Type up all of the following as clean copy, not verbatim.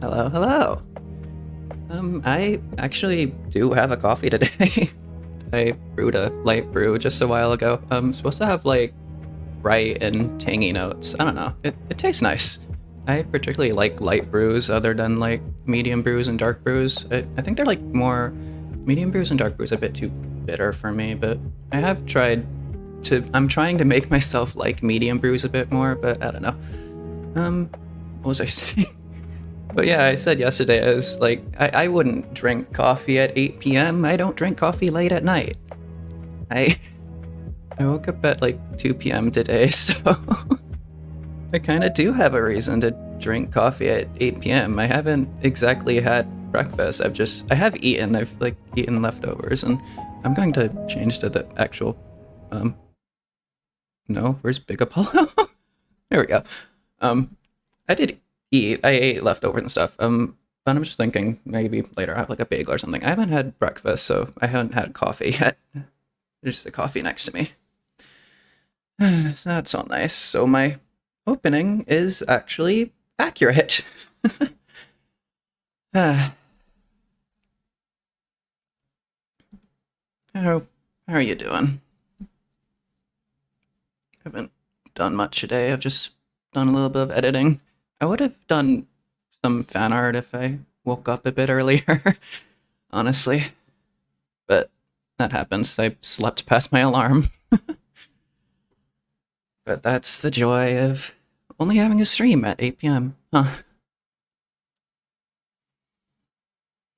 Hello, hello. I actually do have a coffee today. I brewed a light brew just a while ago. Supposed to have like bright and tangy notes. I don't know. It tastes nice. I particularly like light brews other than like medium brews and dark brews. I think they're like more medium brews and dark brews a bit too bitter for me, but I have tried I'm trying to make myself like medium brews a bit more, but I don't know. What was I saying? But yeah, I said yesterday, I was like, I wouldn't drink coffee at 8 p.m. I don't drink coffee late at night. I I woke up at like 2 p.m. today, so I kind of do have a reason to drink coffee at 8 p.m. I haven't exactly had breakfast. I have eaten. I've like eaten leftovers, and I'm going to change to the actual. No, where's Big Apollo? There we go. I did eat. I ate leftovers and stuff. But I'm just thinking maybe later I'll have like a bagel or something. I haven't had breakfast, so I haven't had coffee yet. There's the coffee next to me. So that's all nice. So my opening is actually accurate. how how are you doing? Haven't done much today. I've just done a little bit of editing. I would have done some fan art if I woke up a bit earlier, honestly. But that happens. I slept past my alarm. But that's the joy of only having a stream at 8 p.m. Huh.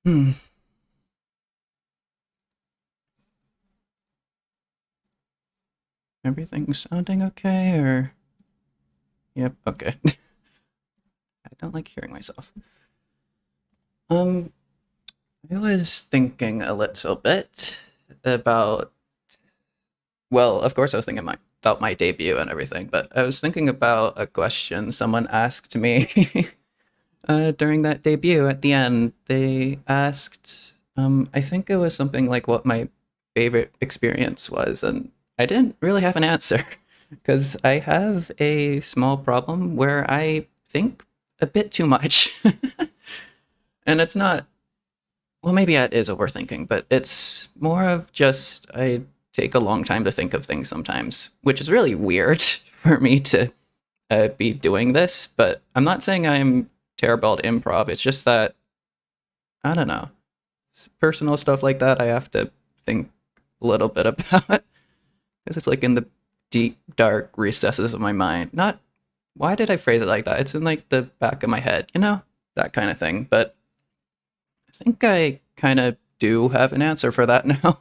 Hmm. Everything sounding okay, or? Yep, okay. I don't like hearing myself. Um, I was thinking a little bit about, well, of course I was thinking about my debut and everything, but I was thinking about a question someone asked me during that debut at the end. They asked, I think it was something like what my favorite experience was, and I didn't really have an answer because I have a small problem where I think a bit too much. And it's not, well, maybe it is overthinking, but it's more of just I take a long time to think of things sometimes, which is really weird for me to be doing this. But I'm not saying I'm terrible at improv. It's just that, I don't know, personal stuff like that, I have to think a little bit about because it's like in the deep, dark recesses of my mind. Not, why did I phrase it like that? It's in like the back of my head, that kind of thing. But I think I kind of do have an answer for that now.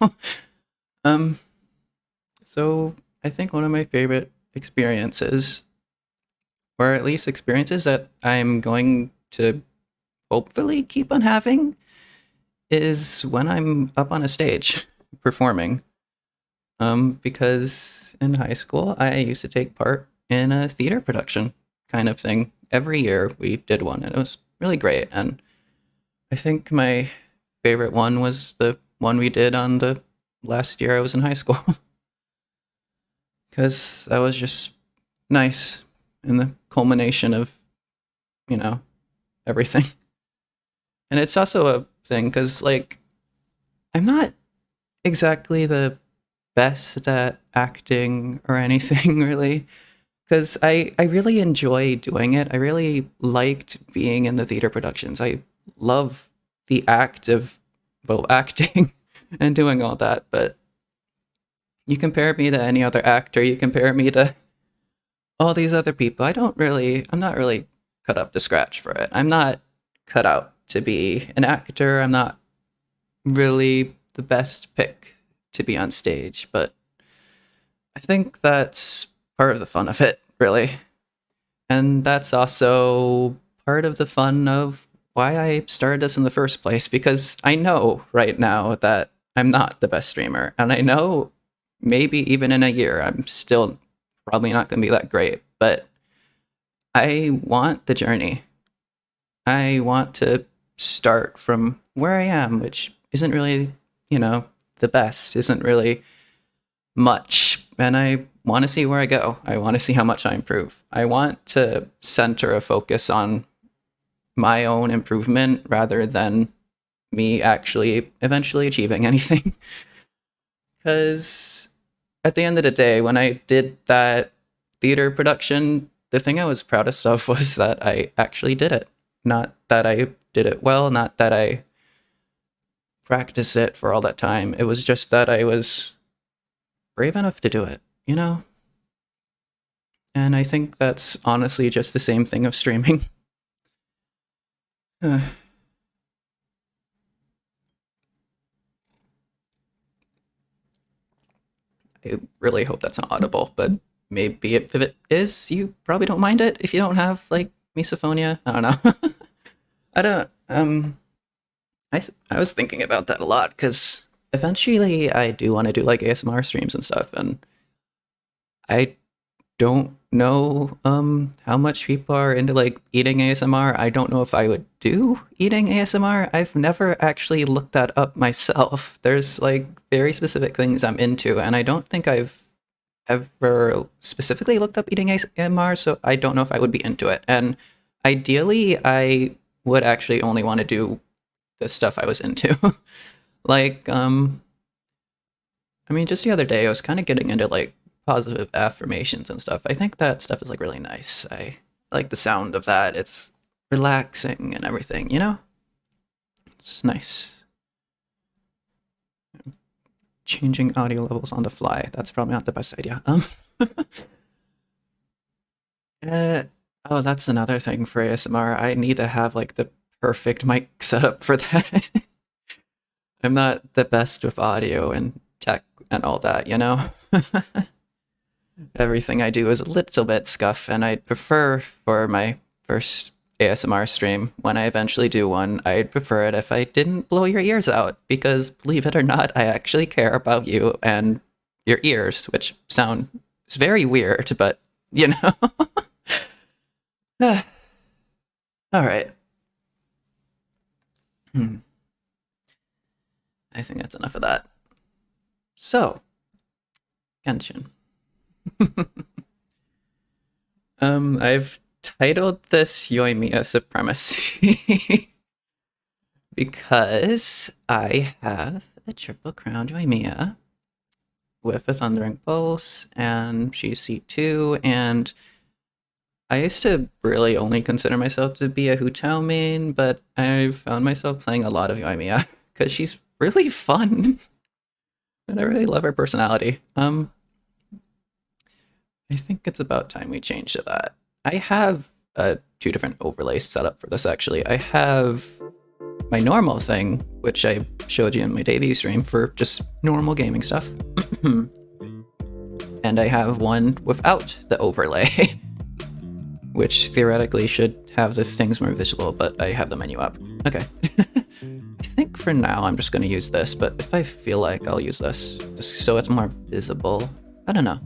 um, so I think one of my favorite experiences, or at least experiences that I'm going to hopefully keep on having, is when I'm up on a stage performing. Because in high school, I used to take part in a theater production kind of thing. Every year we did one, and it was really great. And I think my favorite one was the one we did on the last year I was in high school. Because that was just nice in the culmination of, you know, everything. And it's also a thing because, like, I'm not exactly the best at acting or anything, really. Because I really enjoy doing it. I really liked being in the theater productions. I love the act of, well, acting and doing all that. But you compare me to any other actor, you compare me to all these other people. I'm not really cut up to scratch for it. I'm not cut out to be an actor. I'm not really the best pick to be on stage, but I think that's part of the fun of it, really. And that's also part of the fun of why I started this in the first place, because I know right now that I'm not the best streamer, and I know maybe even in a year I'm still probably not going to be that great, but I want the journey. I want to start from where I am, which isn't really, the best, isn't really much. And I want to see where I go. I want to see how much I improve. I want to center a focus on my own improvement rather than me actually eventually achieving anything. Because at the end of the day, when I did that theater production, the thing I was proudest of was that I actually did it. Not that I did it well, not that I practiced it for all that time. It was just that I was brave enough to do it, you know? And I think that's honestly just the same thing of streaming. I really hope that's not audible, but maybe if it is, you probably don't mind it if you don't have like misophonia. I don't know. I don't. I was thinking about that a lot because eventually I do want to do like ASMR streams and stuff, and I don't know how much people are into like eating ASMR. I don't know if I would do eating ASMR. I've never actually looked that up myself. There's like very specific things I'm into, and I don't think I've ever specifically looked up eating ASMR, so I don't know if I would be into it. And ideally, I would actually only want to do the stuff I was into. Like, I mean, just the other day, I was kind of getting into like positive affirmations and stuff. I think that stuff is like really nice. I like the sound of that. It's relaxing and everything, you know? It's nice. Changing audio levels on the fly. That's probably not the best idea. Oh, that's another thing for ASMR. I need to have like the perfect mic setup for that. I'm not the best with audio and tech and all that, you know? Everything I do is a little bit scuff, and I'd prefer for my first ASMR stream, when I eventually do one, I'd prefer it if I didn't blow your ears out, because believe it or not, I actually care about you and your ears, which sound very weird, but you know. All right. I think that's enough of that. So, Genshin. I've titled this Yoimiya Supremacy because I have a triple crown Yoimiya with a Thundering Pulse, and she's C2, and I used to really only consider myself to be a Hu Tao main, but I've found myself playing a lot of Yoimiya because she's really fun, and I really love her personality. I think it's about time we change to that. I have two different overlays set up for this, actually. I have my normal thing, which I showed you in my debut stream for just normal gaming stuff. And I have one without the overlay, which theoretically should have the things more visible, but I have the menu up. Okay. I think for now I'm just going to use this, but if I feel like I'll use this, just so it's more visible. I don't know.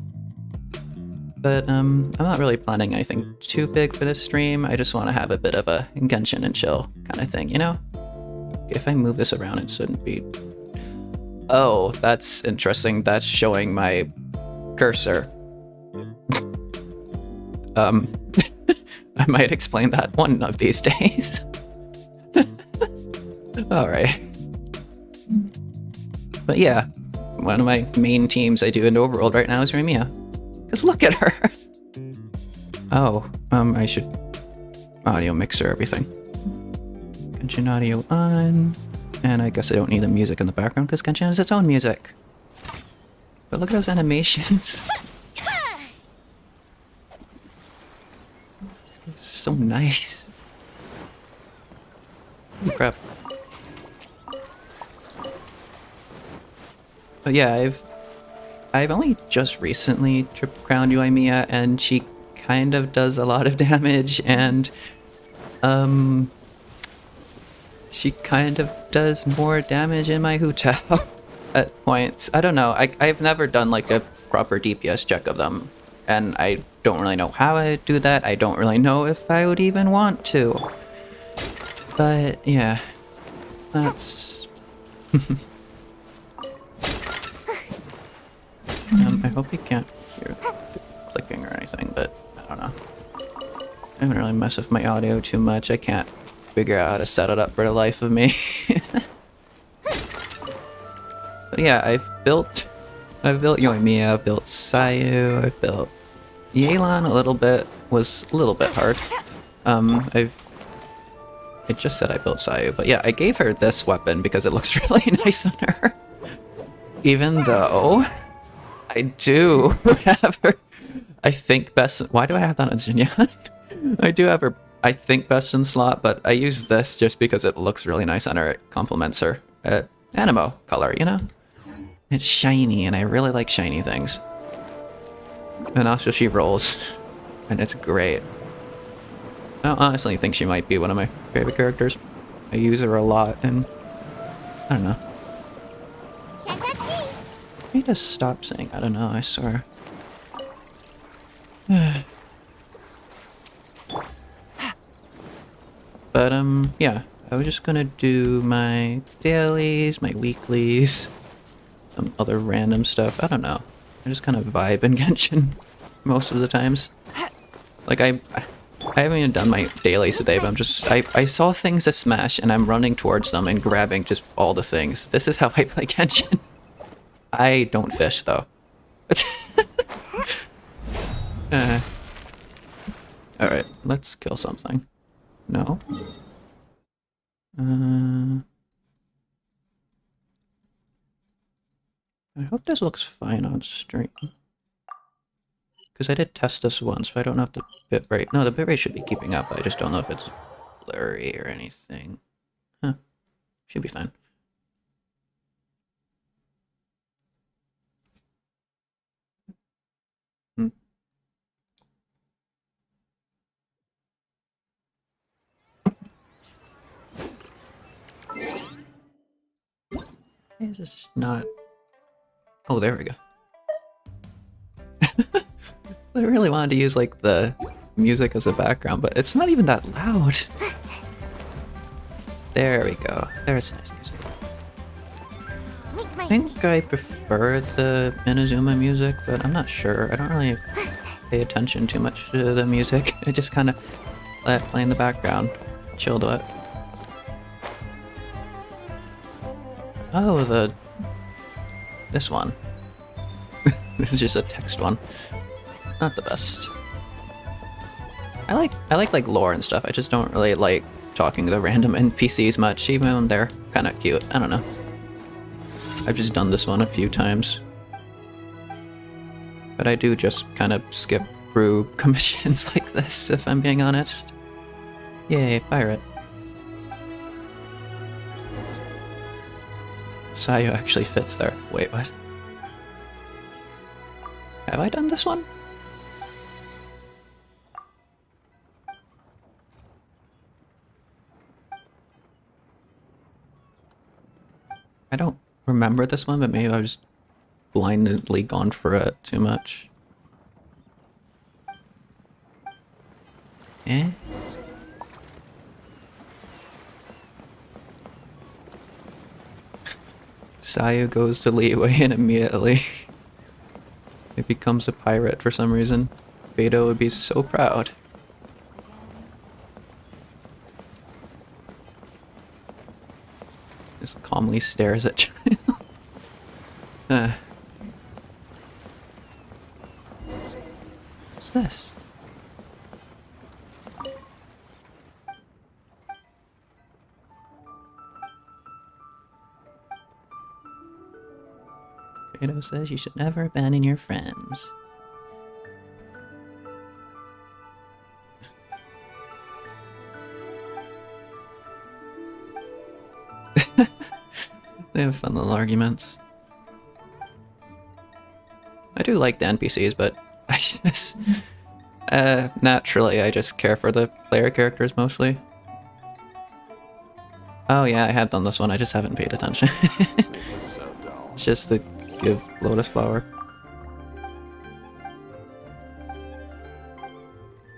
But I'm not really planning anything too big for this stream. I just want to have a bit of a Genshin and chill kind of thing, you know? If I move this around, it shouldn't be... Oh, that's interesting. That's showing my cursor. I might explain that one of these days. Alright. But yeah, one of my main teams I do in Overworld right now is Yoimiya. Because look at her! Oh, I should audio mixer everything. Genshin audio on. And I guess I don't need the music in the background because Genshin has its own music. But look at those animations. It's so nice. Oh, crap. But yeah, I've only just recently triple crowned Yoimiya, and she kind of does a lot of damage, and she kind of does more damage in my Hu Tao at points. I don't know. I've never done like a proper DPS check of them, and I don't really know how I do that. I don't really know if I would even want to. But yeah, that's... I hope you can't hear the clicking or anything, but I don't know. I haven't really messed with my audio too much. I can't figure out how to set it up for the life of me. But yeah, I've built Yoimiya, I've built Sayu, I've built Yelan a little bit. Was a little bit hard. I just said I built Sayu, but yeah, I gave her this weapon because it looks really nice on her. Even though I do have her, I think best. Why do I have that on Jinyan? I do have her, I think, best in slot, but I use this just because it looks really nice on her. It complements her animo color, you know? It's shiny, and I really like shiny things. And also she rolls, and it's great. I honestly think she might be one of my favorite characters. I use her a lot, and I don't know. I need to stop saying I don't know, I swear. But yeah, I was just gonna do my dailies, my weeklies, some other random stuff. I don't know. I just kind of vibe in Genshin most of the times. Like I haven't even done my dailies today, but I saw things to smash and I'm running towards them and grabbing just all the things. This is how I play Genshin. I don't fish though. Alright, let's kill something. No? I hope this looks fine on stream. Because I did test this once, but I don't know if the bitrate... No, the bitrate should be keeping up. I just don't know if it's blurry or anything. Huh. Should be fine. Why is this not... Oh, there we go. I really wanted to use, like, the music as a background, but it's not even that loud. There we go. There's nice music. I think I prefer the Inazuma music, but I'm not sure. I don't really pay attention too much to the music. I just kind of let it play in the background. Chill to it. Oh, this one. This is just a text one. Not the best. I like lore and stuff. I just don't really like talking to the random NPCs much, even when they're kind of cute. I don't know. I've just done this one a few times. But I do just kind of skip through commissions like this, if I'm being honest. Yay, pirate. Sayu actually fits there. Wait, what? Have I done this one? I don't remember this one, but maybe I was blindly gone for it too much. Eh? Sayu goes to Leeway and immediately it becomes a pirate for some reason. Beto would be so proud. Just calmly stares at What's this? Beto says you should never abandon your friends. They have fun little arguments. I do like the NPCs, but I just... naturally, I just care for the player characters mostly. Oh yeah, I have done this one, I just haven't paid attention. It's just the give Lotus Flower.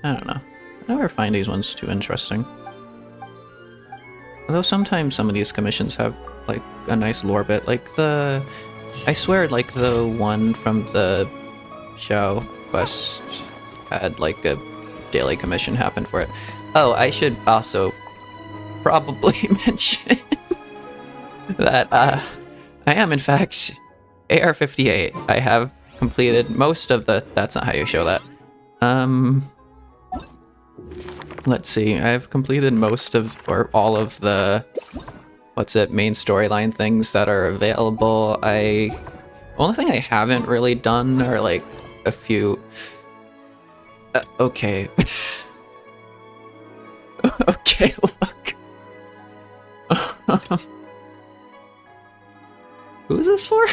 I don't know. I never find these ones too interesting. Although sometimes some of these commissions have, like, a nice lore bit. Like the... I swear, like, the one from the show quest had, like, a daily commission happen for it. Oh, I should also probably mention that I am in fact AR-58. I have completed most of the... That's not how you show that. Let's see. I've completed most of, or all of the, main storyline things that are available. Only thing I haven't really done are like a few... okay. Okay, look. Who is this for?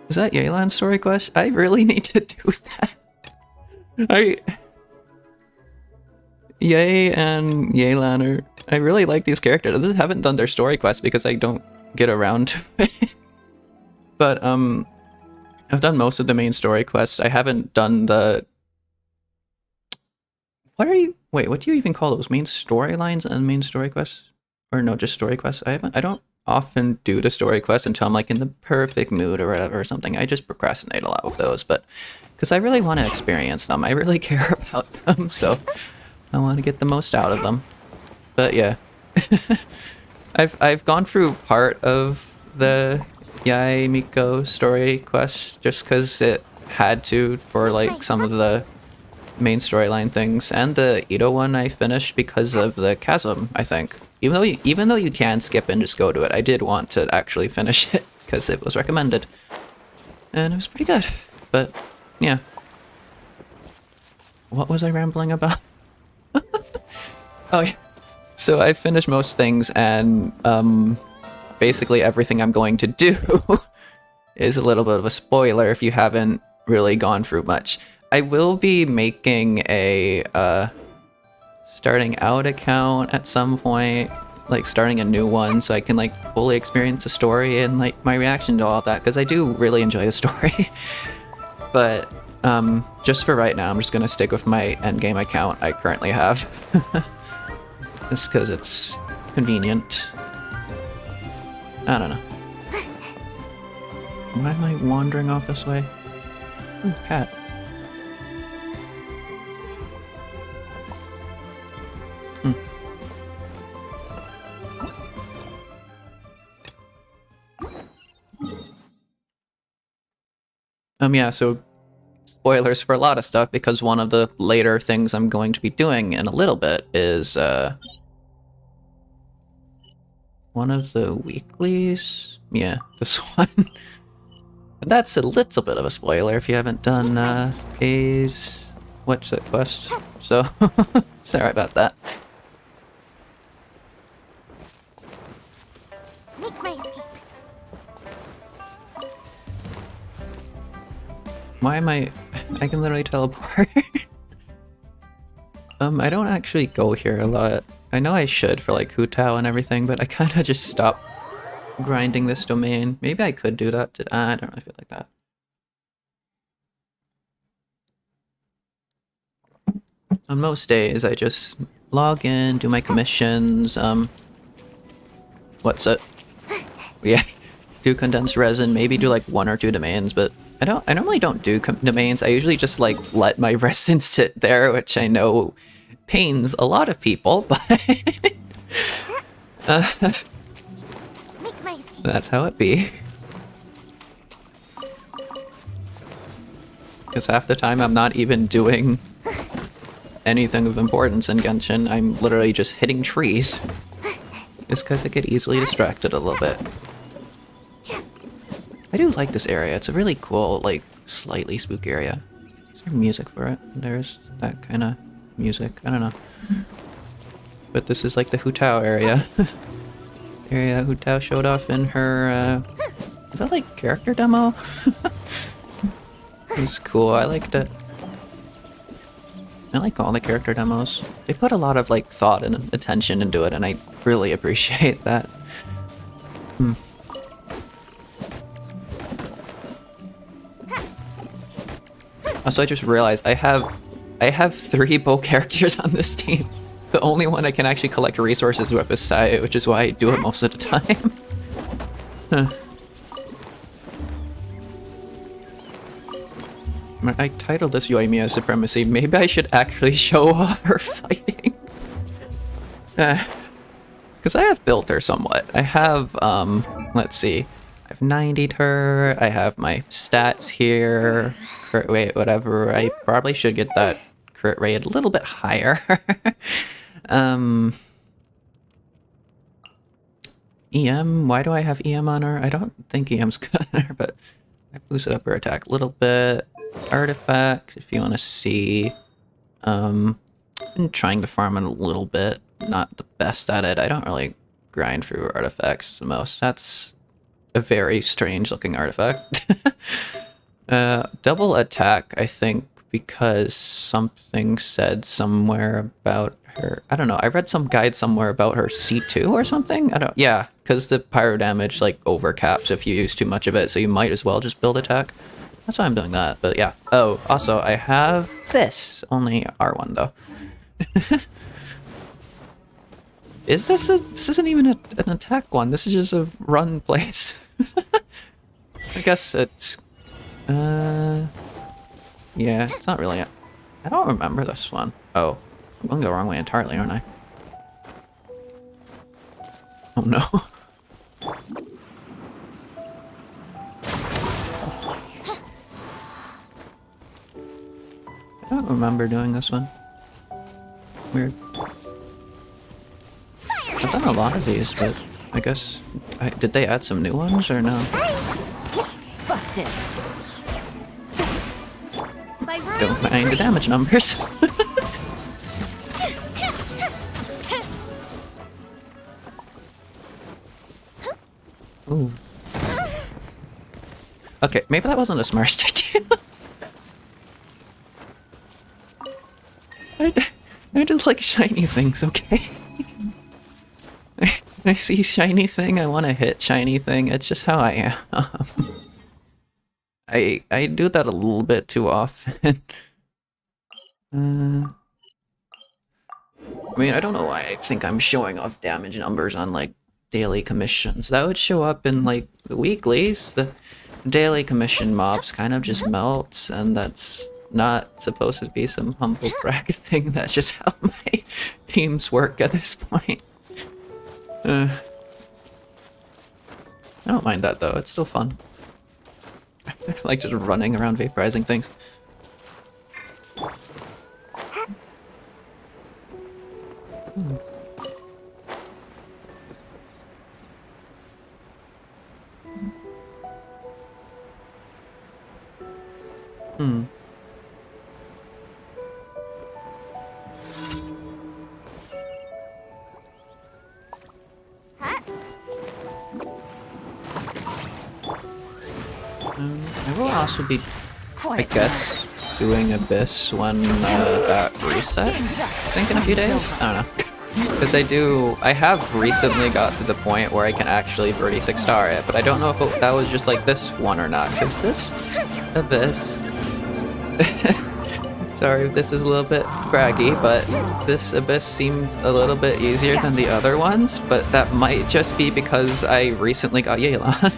Is that Yelan's story quest? I really need to do that. Ye and Yelan are... I really like these characters. I just haven't done their story quest because I don't get around to it. But, I've done most of the main story quests. I haven't done the... What are you... Wait, what do you even call those? Main storylines and main story quests? Or no, just story quests? I don't often do the story quests until I'm like in the perfect mood or whatever or something. I just procrastinate a lot with those, but... Because I really want to experience them. I really care about them, so... I want to get the most out of them. But yeah. I've gone through part of the Yoimiya story quest just because it had to for like some of the main storyline things, and the Ito one I finished because of the chasm, I think. Even though you can skip and just go to it, I did want to actually finish it because it was recommended. And it was pretty good. But yeah. What was I rambling about? Oh yeah. So I finished most things, and basically everything I'm going to do is a little bit of a spoiler if you haven't really gone through much. I will be making a starting out account at some point, like starting a new one, so I can like fully experience the story and like my reaction to all of that, because I do really enjoy the story. But just for right now, I'm just gonna stick with my endgame account I currently have. Just because it's convenient. I don't know. Why am I wandering off this way? Ooh, cat. Yeah, so spoilers for a lot of stuff, because one of the later things I'm going to be doing in a little bit is, one of the weeklies? Yeah, this one. That's a little bit of a spoiler if you haven't done, A's... What's it, quest? So, sorry about that. Why am I can literally teleport. I don't actually go here a lot. I know I should for like Hu Tao and everything, but I kind of just stopped grinding this domain. Maybe I could do that. I don't really feel like that. On most days, I just log in, do my commissions, what's it? Yeah, do condensed resin, maybe do like 1 or 2 domains, but I normally don't do domains. I usually just like let my resin sit there, which I know pains a lot of people, but that's how it be. Because half the time I'm not even doing anything of importance in Genshin. I'm literally just hitting trees. Just because I get easily distracted a little bit. I do like this area. It's a really cool, like, slightly spooky area. Is there music for it? There's that kind of music. I don't know. But this is like the Hu Tao area. Area Hu Tao showed off in her, is that like character demo? It was cool. I liked it. I like all the character demos. They put a lot of like thought and attention into it, and I really appreciate that. Also, I just realized I have 3 bow characters on this team. The only one I can actually collect resources with is Sai, which is why I do it most of the time. Huh. I titled this Yoimiya Supremacy. Maybe I should actually show off her fighting. Because I have built her somewhat. I have, let's see. I have 90'd her, I have my stats here, crit rate, whatever. I probably should get that crit rate a little bit higher. EM, why do I have EM on her? I don't think EM's good on her, but I boosted up her attack a little bit. Artifacts, if you want to see. Been trying to farm it a little bit. Not the best at it. I don't really grind through artifacts the most. That's a very strange looking artifact. Double attack, I think, because something said somewhere about her. I don't know. I read some guide somewhere about her C2 or something. Yeah, because the pyro damage like overcaps if you use too much of it, so you might as well just build attack. That's why I'm doing that. But yeah. Oh, also I have this. Only R1 though. This isn't even an attack one. This is just a run place. I guess it's yeah, it's not really I don't remember this one. Oh, I'm going the wrong way entirely, aren't I? Oh no. I don't remember doing this one. Weird. I've done a lot of these, but I guess... did they add some new ones, or no? Busted. Don't mind the damage numbers. Ooh. Okay, maybe that wasn't the smartest idea. I just like shiny things, okay? I see shiny thing, I want to hit shiny thing. It's just how I am. I do that a little bit too often. I mean, I don't know why I think I'm showing off damage numbers on like daily commissions. That would show up in like the weeklies. The daily commission mobs kind of just melt, and that's not supposed to be some humble brag thing. That's just how my teams work at this point. I don't mind that though, it's still fun. I like just running around vaporizing things. I will also be, I guess, doing Abyss when that resets, I think in a few days? I don't know. Because I have recently got to the point where I can actually 36 star it, but I don't know if that was just like this one or not, because this Abyss... Sorry if this is a little bit braggy, but this Abyss seemed a little bit easier than the other ones, but that might just be because I recently got Yelan.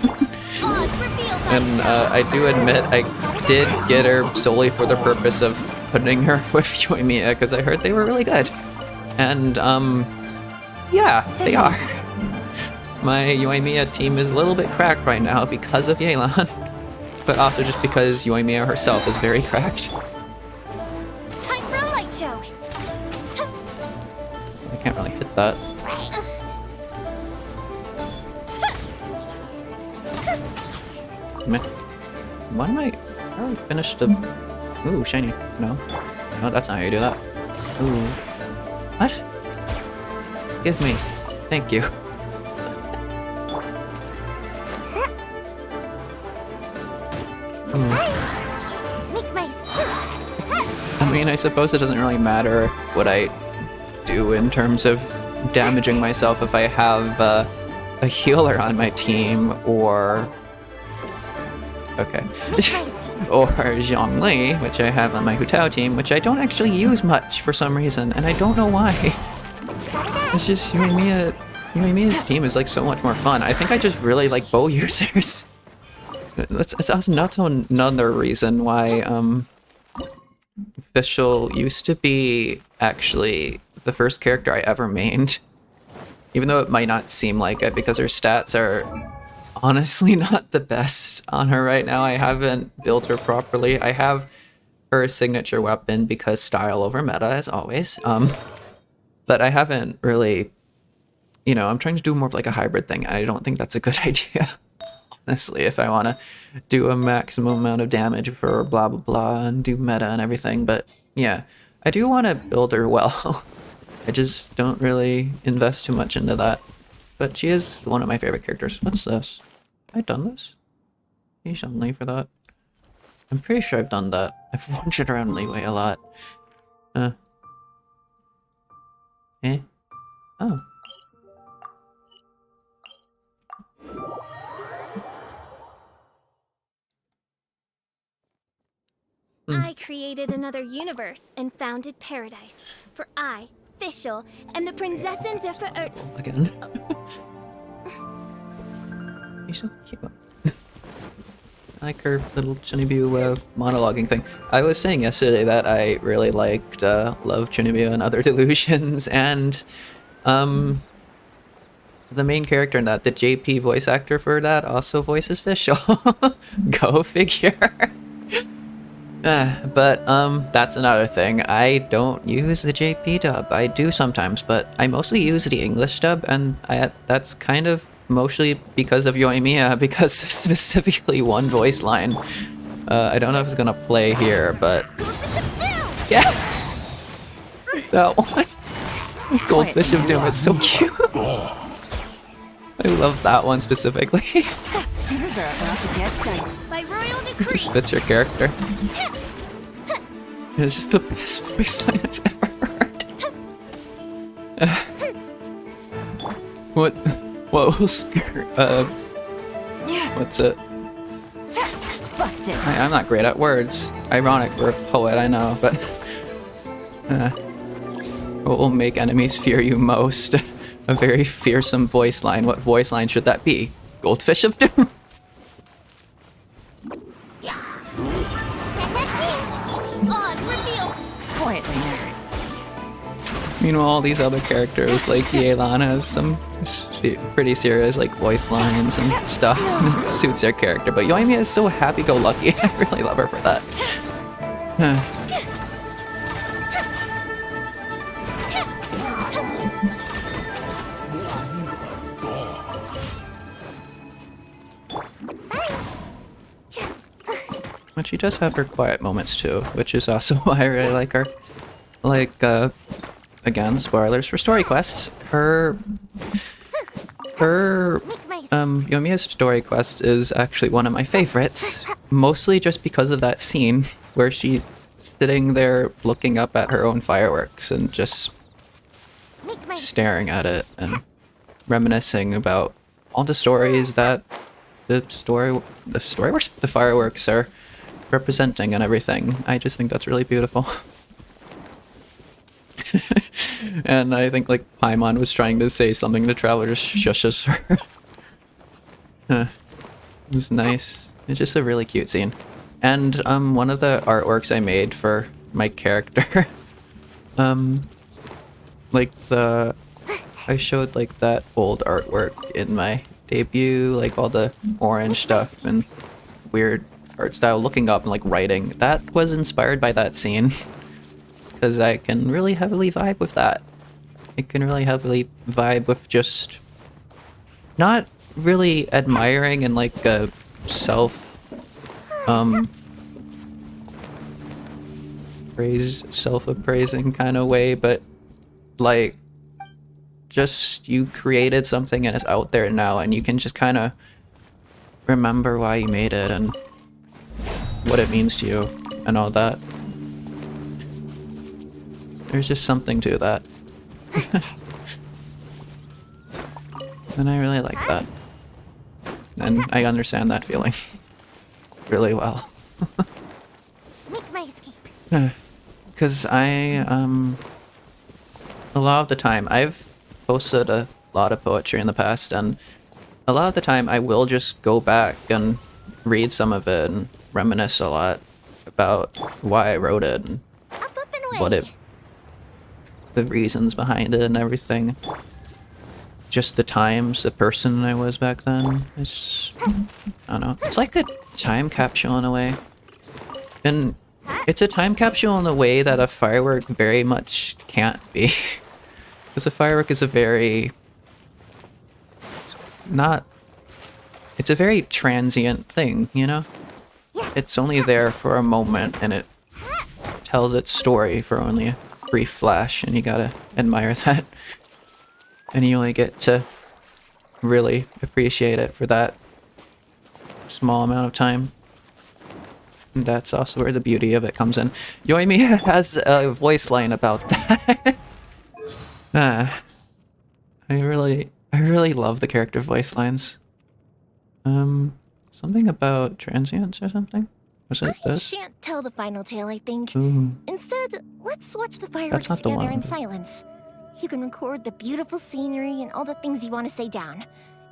And I do admit I did get her solely for the purpose of putting her with Yoimiya, because I heard they were really good. And, yeah, they are. My Yoimiya team is a little bit cracked right now because of Yelan, but also just because Yoimiya herself is very cracked. Time for a light show. I can't really hit that. Why am I already finished the... Ooh, shiny. No. No, that's not how you do that. Ooh. What? Give me. Thank you. I mean, I suppose it doesn't really matter what I do in terms of damaging myself if I have a healer on my team, or... Okay. Or Zhongli, which I have on my Hutao team, which I don't actually use much for some reason, and I don't know why. It's just Yoimiya's team is like so much more fun. I think I just really like bow users. It's also not another reason why Official used to be actually the first character I ever mained. Even though it might not seem like it because her stats are honestly not the best on her right now. I haven't built her properly. I have her signature weapon because style over meta, as always. But I haven't really, you know, I'm trying to do more of like a hybrid thing. I don't think that's a good idea, honestly, if I want to do a maximum amount of damage for blah, blah, blah, and do meta and everything. But yeah, I do want to build her well. I just don't really invest too much into that. But she is one of my favorite characters. What's this? Have I done this? He's on Lee for that. I'm pretty sure I've done that. I've wandered around Leeway a lot. Eh? Oh. I created another universe and founded paradise. For I, Fischl, am the Prinzessin de Again. You're so cute. I like her little Chunibu monologuing thing. I was saying yesterday that I really liked Love Chunibu and Other Delusions, and the main character in that, the JP voice actor for that, also voices Fischl. Go figure. But that's another thing. I don't use the JP dub. I do sometimes, but I mostly use the English dub, and that's kind of mostly because of Yoimiya, because specifically one voice line. I don't know if it's gonna play here, but yeah, that one. Goldfish of Doom. It's so cute. I love that one specifically. By royal decree. It just fits your character. It's just the best voice line I've ever heard. What's it? Busted. I'm not great at words. Ironic for a poet, I know, but what will make enemies fear you most? A very fearsome voice line. What voice line should that be? Goldfish of Doom. Odds reveal. Quietly, nerd. Meanwhile, all these other characters, like Yelan, has some pretty serious like voice lines and stuff. It suits their character, but Yoimiya is so happy-go-lucky. I really love her for that. But she does have her quiet moments too, which is also why I really like her. Like, again, spoilers for story quests. Yoimiya's story quest is actually one of my favorites, mostly just because of that scene where she's sitting there looking up at her own fireworks and just staring at it and reminiscing about all the stories that the fireworks are representing and everything. I just think that's really beautiful. And I think like Paimon was trying to say something to Traveler, just shushes her. It's nice. It's just a really cute scene. And one of the artworks I made for my character, like I showed like that old artwork in my debut, like all the orange stuff and weird art style, looking up and like writing. That was inspired by that scene. Because I can really heavily vibe with that. I can really heavily vibe with just not really admiring in like a self-appraising kind of way, but like just you created something and it's out there now and you can just kind of remember why you made it and what it means to you and all that. There's just something to that. And I really like that. And I understand that feeling really well. Make my escape. Because a lot of the time, I've posted a lot of poetry in the past, and a lot of the time I will just go back and read some of it and reminisce a lot about why I wrote it and Up and away. what it, the reasons behind it and everything. just the times, the person I was back then. It's, I don't know. It's like a time capsule in a way. And it's a time capsule in a way that a firework very much can't be. Because a firework is a very... not... It's a very transient thing, you know? It's only there for a moment, and it tells its story for only a brief flash, and you gotta admire that. And you only get to really appreciate it for that small amount of time. And that's also where the beauty of it comes in. Yoimiya has a voice line about that. I really love the character voice lines. Something about transience or something? Was it I this? shan't tell the final tale, I think. Ooh. Instead, let's watch the fireworks not the together one. in silence. You can record the beautiful scenery and all the things you want to say down.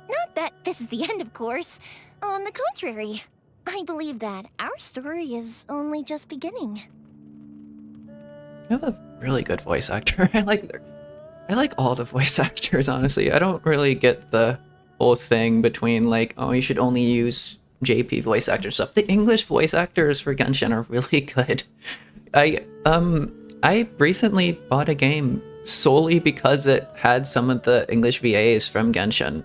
Not that this is the end, of course. On the contrary, I believe that our story is only just beginning. You have a really good voice actor. I like all the voice actors, honestly. I don't really get the whole thing between like, oh, you should only use JP voice actor stuff. The English voice actors for Genshin are really good. I recently bought a game solely because it had some of the English VAs from Genshin.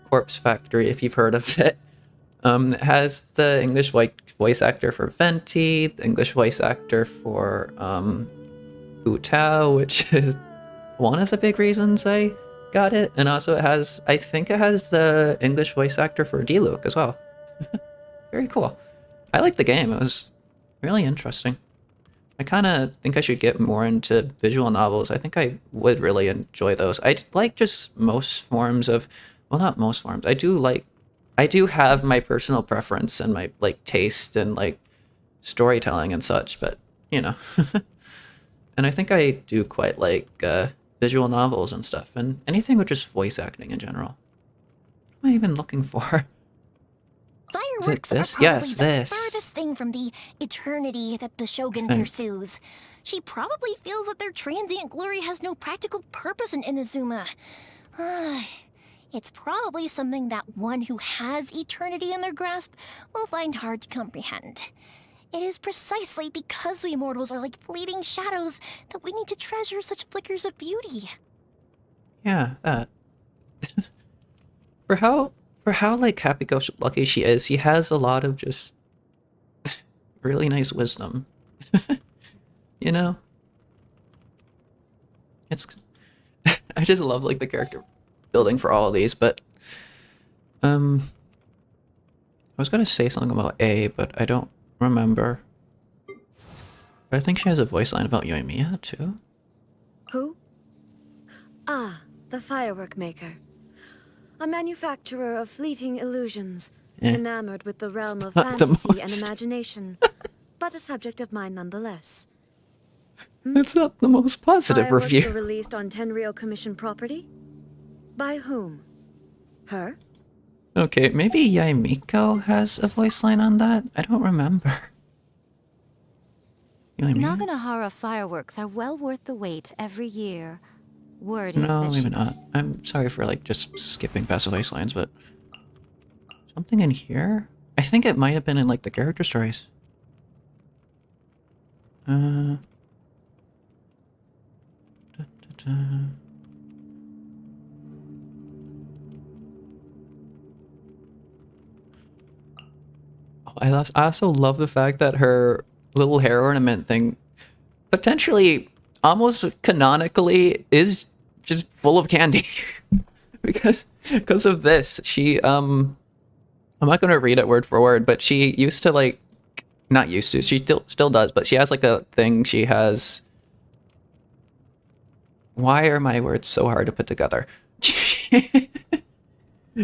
Corpse Factory, if you've heard of it. It has the English voice actor for Venti, the English voice actor for Hu Tao, which is one of the big reasons I got it. And also I think it has the English voice actor for Diluc as well. Very cool. I like the game. It was really interesting. I kind of think I should get more into visual novels. I think I would really enjoy those. I like just most forms of, well, not most forms. I do have my personal preference and my like taste and like storytelling and such, but you know. And I think I do quite like visual novels and stuff, and anything with just voice acting in general. What am I even looking for? Fireworks this? are probably Yes, the this. furthest thing from the eternity that the Shogun Thing. pursues. She probably feels that their transient glory has no practical purpose in Inazuma. It's probably something that one who has eternity in their grasp will find hard to comprehend. It is precisely because we mortals are like fleeting shadows that we need to treasure such flickers of beauty. Yeah, that. For how like happy-go-lucky she is, she has a lot of just really nice wisdom. You know? It's I just love like the character building for all of these, but I was gonna say something about A, but I don't remember. But I think she has a voice line about Yoimiya too. Who? Ah, the firework maker. A manufacturer of fleeting illusions, enamored with the realm of not the fantasy and most. imagination, but a subject of mine nonetheless. That's not the most positive Fireworks were review. released on Tenryou Commission property? By whom? Her? Okay, maybe Yaimiko has a voice line on that? I don't remember. Yoimiya? Naganohara fireworks are well worth the wait every year. Word is No, that maybe she... not. I'm sorry for like just skipping past the voice lines, but something in here? I think it might have been in like the character stories. Da, da, da. Oh, I also love the fact that her little hair ornament thing potentially almost canonically is just full of candy. because of this, she I'm not gonna read it word for word, but she used to like, not used to, she still does, but she has like a thing she has. Why are my words so hard to put together?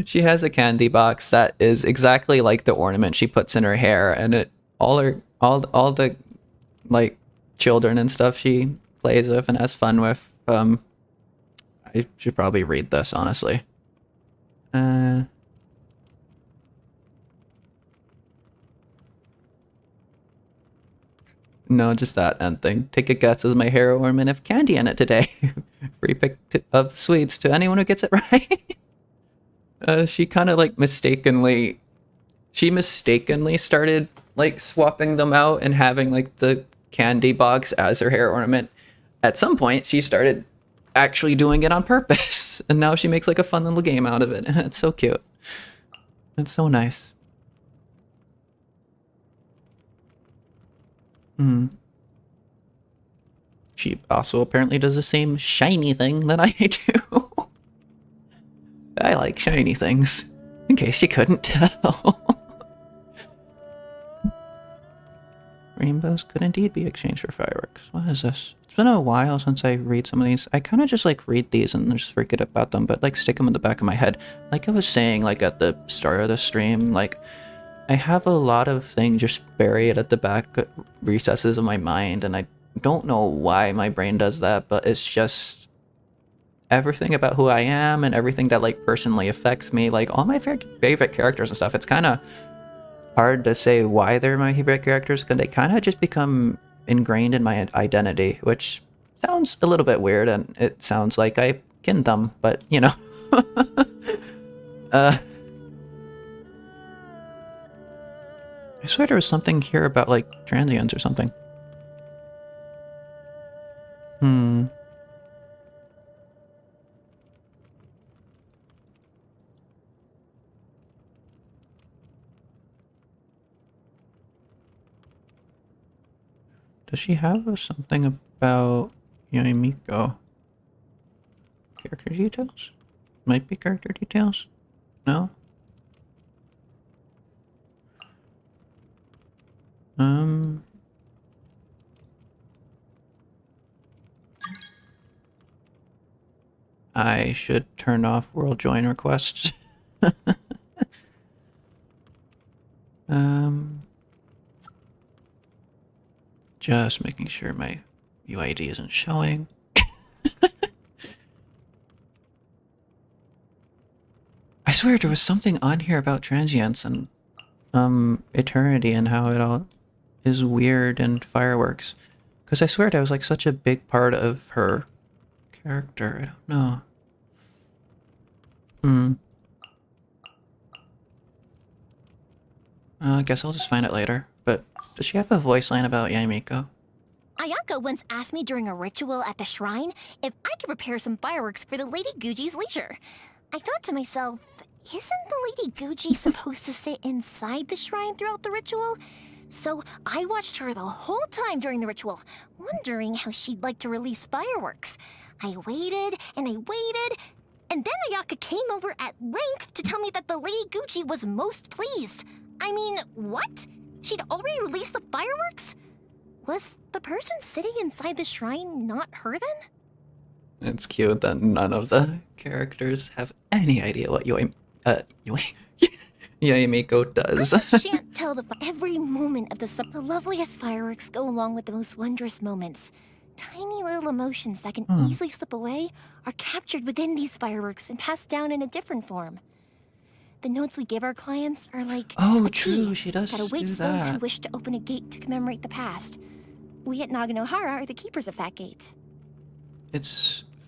She has a candy box that is exactly like the ornament she puts in her hair, and it all the like children and stuff she plays with and has fun with. I should probably read this, honestly. No, just that end thing. Take a guess, is my hair ornament have candy in it today? For free pick of the sweets to anyone who gets it right. She kind of like mistakenly started like swapping them out and having like the candy box as her hair ornament. At some point, she started actually doing it on purpose, and now she makes like a fun little game out of it, and it's so cute. It's so nice. She also apparently does the same shiny thing that I do. I like shiny things, in case you couldn't tell. Rainbows could indeed be exchanged for fireworks. What is this? It's been a while since I read some of these. I kind of just like read these and just forget about them, but like stick them in the back of my head. Like I was saying like at the start of the stream, like I have a lot of things just buried at the back recesses of my mind, and I don't know why my brain does that, but it's just everything about who I am and everything that like personally affects me, like all my favorite characters and stuff. It's kind of hard to say why they're my favorite characters, because they kind of just become ingrained in my identity, which sounds a little bit weird, and it sounds like I kin them, but you know. I swear there was something here about like transients or something. Does she have something about Yoimiya? Character details? Might be character details? No? I should turn off world join requests. Just making sure my UID isn't showing. I swear there was something on here about transients and eternity and how it all is weird and fireworks. Because I swear that was like such a big part of her character. I don't know. I guess I'll just find it later. But does she have a voice line about Yoimiya? Ayaka once asked me during a ritual at the shrine if I could prepare some fireworks for the Lady Guji's leisure. I thought to myself, isn't the Lady Guji supposed to sit inside the shrine throughout the ritual? So I watched her the whole time during the ritual, wondering how she'd like to release fireworks. I waited, and then Ayaka came over at length to tell me that the Lady Guji was most pleased. I mean, what? She'd already released the fireworks? Was the person sitting inside the shrine not her then? It's cute that none of the characters have any idea what Yoimiya does. I shan't tell every moment of the loveliest fireworks go along with the most wondrous moments. Tiny little emotions that can easily slip away are captured within these fireworks and passed down in a different form. The notes we give our clients are like a true, key she does that awaits do those who that. wish to open a gate to commemorate the past. We at Naganohara are the keepers of that gate.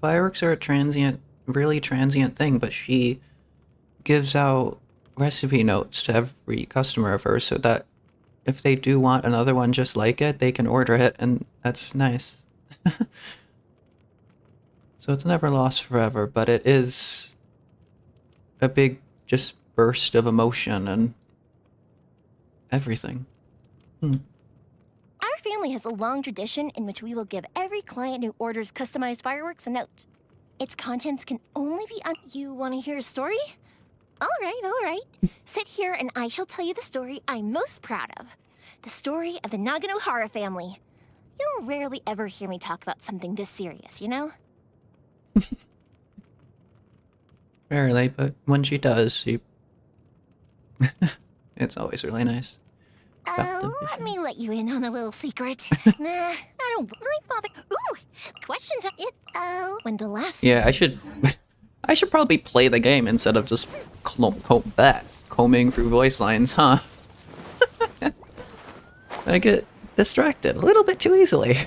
Fireworks are a really transient thing, but she gives out recipe notes to every customer of hers so that if they do want another one just like it, they can order it, and that's nice. So it's never lost forever, but it is a big just burst of emotion and everything. Our family has a long tradition in which we will give every client who orders customized fireworks a note. Its contents can only be on... You want to hear a story? All right. Sit here and I shall tell you the story I'm most proud of. The story of the Naganohara family. You'll rarely ever hear me talk about something this serious, you know? Rarely, but when she does, it's always really nice. Let me let you in on a little secret. Nah, I don't... My father... Ooh! Questions are... when the last... Yeah, I should probably play the game instead of just combing through voice lines, huh? I get distracted a little bit too easily.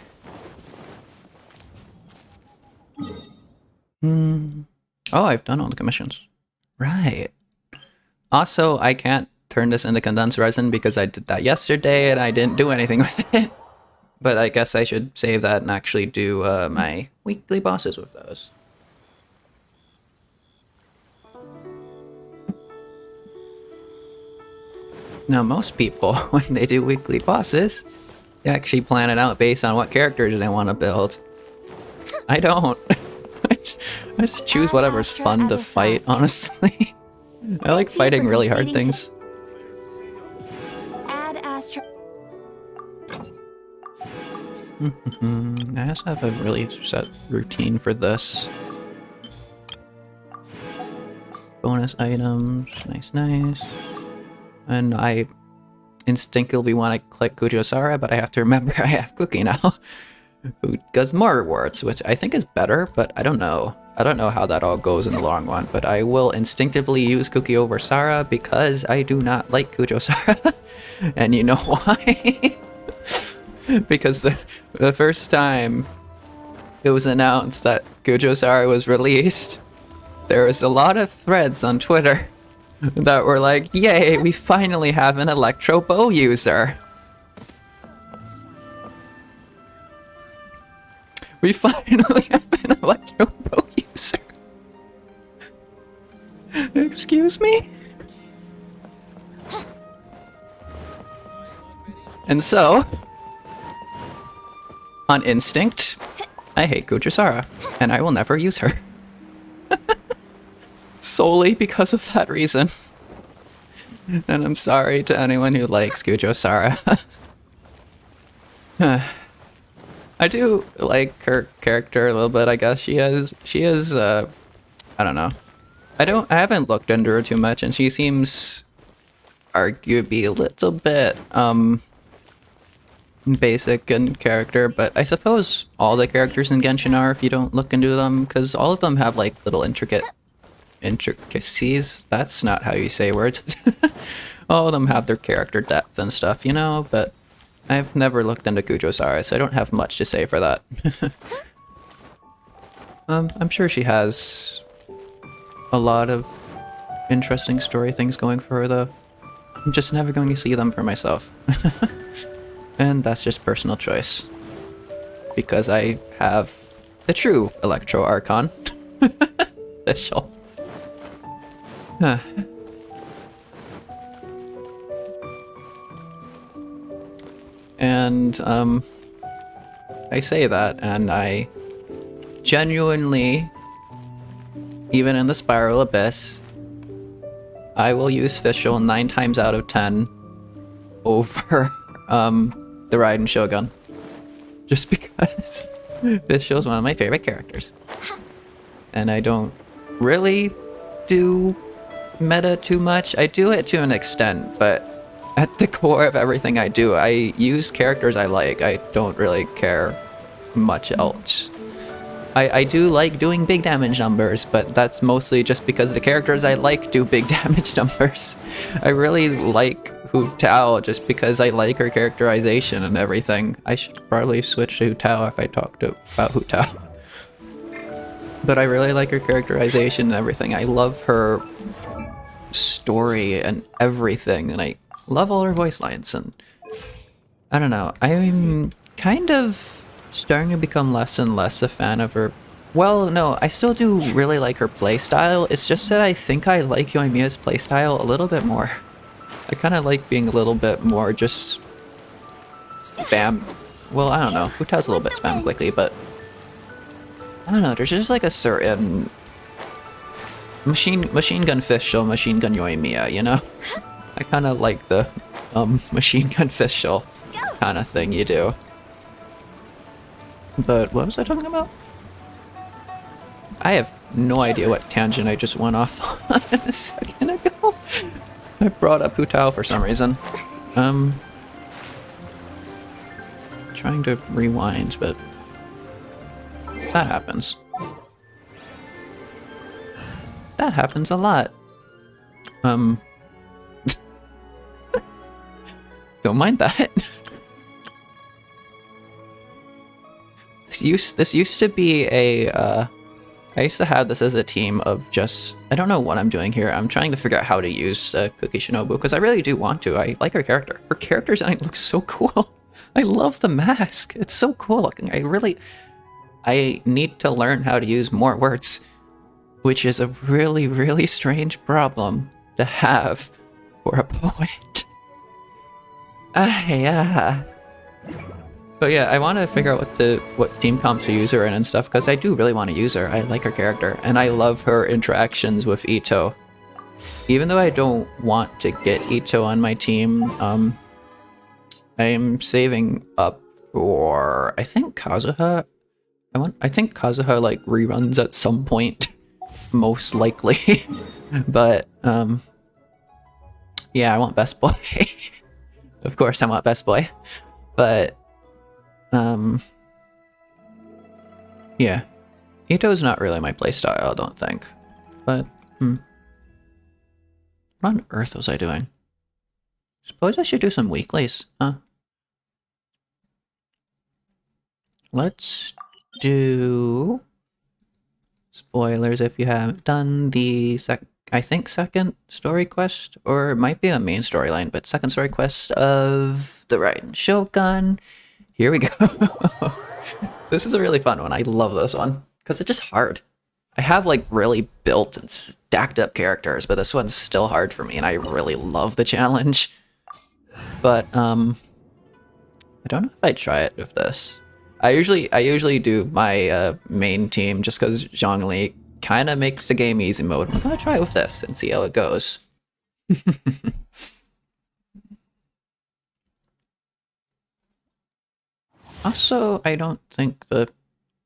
Oh, I've done all the commissions. Right. Also, I can't turn this into condensed resin because I did that yesterday and I didn't do anything with it. But I guess I should save that and actually do my weekly bosses with those. Now, most people, when they do weekly bosses, they actually plan it out based on what characters they want to build. I don't. I just choose whatever's fun to fight, honestly. I like fighting really hard things. Add Astra. I also have a really set routine for this. Bonus items, nice. And I instinctively want to click Kujosara, but I have to remember I have Cookie now. Who does more rewards, which I think is better, but I don't know. I don't know how that all goes in the long run, but I will instinctively use Cookie over Sara because I do not like Kujosara. And you know why? Because the first time it was announced that Kujosara was released, there was a lot of threads on Twitter that were like, yay, we finally have an Electro Bow user. We finally have an Electro Bow user. Excuse me? And so, on instinct, I hate Kujosara, and I will never use her. Solely because of that reason. And I'm sorry to anyone who likes Kujosara. I do like her character a little bit, I guess. She is I don't know. I haven't looked into her too much, and she seems arguably a little bit basic in character, but I suppose all the characters in Genshin are if you don't look into them, because all of them have like little intricacies. That's not how you say words. All of them have their character depth and stuff, you know, but I've never looked into Kujosara, so I don't have much to say for that. I'm sure she has a lot of interesting story things going for her, though. I'm just never going to see them for myself. And that's just personal choice. Because I have the true Electro Archon. Official. And, I say that, and I genuinely, even in the Spiral Abyss, I will use Fischl 9 times out of 10 over, the Raiden Shogun. Just because Fischl is one of my favorite characters. And I don't really do meta too much. I do it to an extent, but at the core of everything I do, I use characters I like. I don't really care much else. I do like doing big damage numbers, but that's mostly just because the characters I like do big damage numbers. I really like Hu Tao just because I like her characterization and everything. I should probably switch to Hu Tao if I talked about Hu Tao. But I really like her characterization and everything. I love her story and everything, and I love all her voice lines, and I don't know. I'm kind of starting to become less and less a fan of her. Well, no, I still do really like her playstyle. It's just that I think I like Yoimiya's playstyle a little bit more. I kind of like being a little bit more just spam. Well, I don't know. Hu Tao's a little bit spam clicky, but I don't know. There's just like a certain machine gun Fischl, machine gun Yoimiya, you know? I kind of like the machine gun Fischl kind of thing you do. But what was I talking about? I have no idea what tangent I just went off on a second ago. I brought up Hu Tao for some reason. Trying to rewind, but that happens. That happens a lot. Don't mind that. This used to be a I used to have this as a team of just... I don't know what I'm doing here. I'm trying to figure out how to use Cookie Shinobu, because I really do want to. I like her character. Her character design looks so cool. I love the mask. It's so cool looking. I need to learn how to use more words, which is a really, really strange problem to have for a poet. Yeah. But yeah, I want to figure out what team comps to use her in and stuff, because I do really want to use her. I like her character, and I love her interactions with Ito. Even though I don't want to get Ito on my team, I am saving up for, I think, Kazuha. I think Kazuha like reruns at some point, most likely. But yeah, I want Best Boy. Of course, I want Best Boy. But yeah, Ito's not really my playstyle, I don't think. But what on earth was I doing? Suppose I should do some weeklies, huh? Let's do spoilers if you haven't done the second story quest, or it might be a main storyline, but second story quest of the Raiden Shogun. Here we go. This is a really fun one. I love this one because it's just hard. I have like really built and stacked up characters, but this one's still hard for me, and I really love the challenge. But I don't know if I'd try it with this. I usually do my main team just because Zhongli kind of makes the game easy mode. I'm gonna try it with this and see how it goes. Also, I don't think the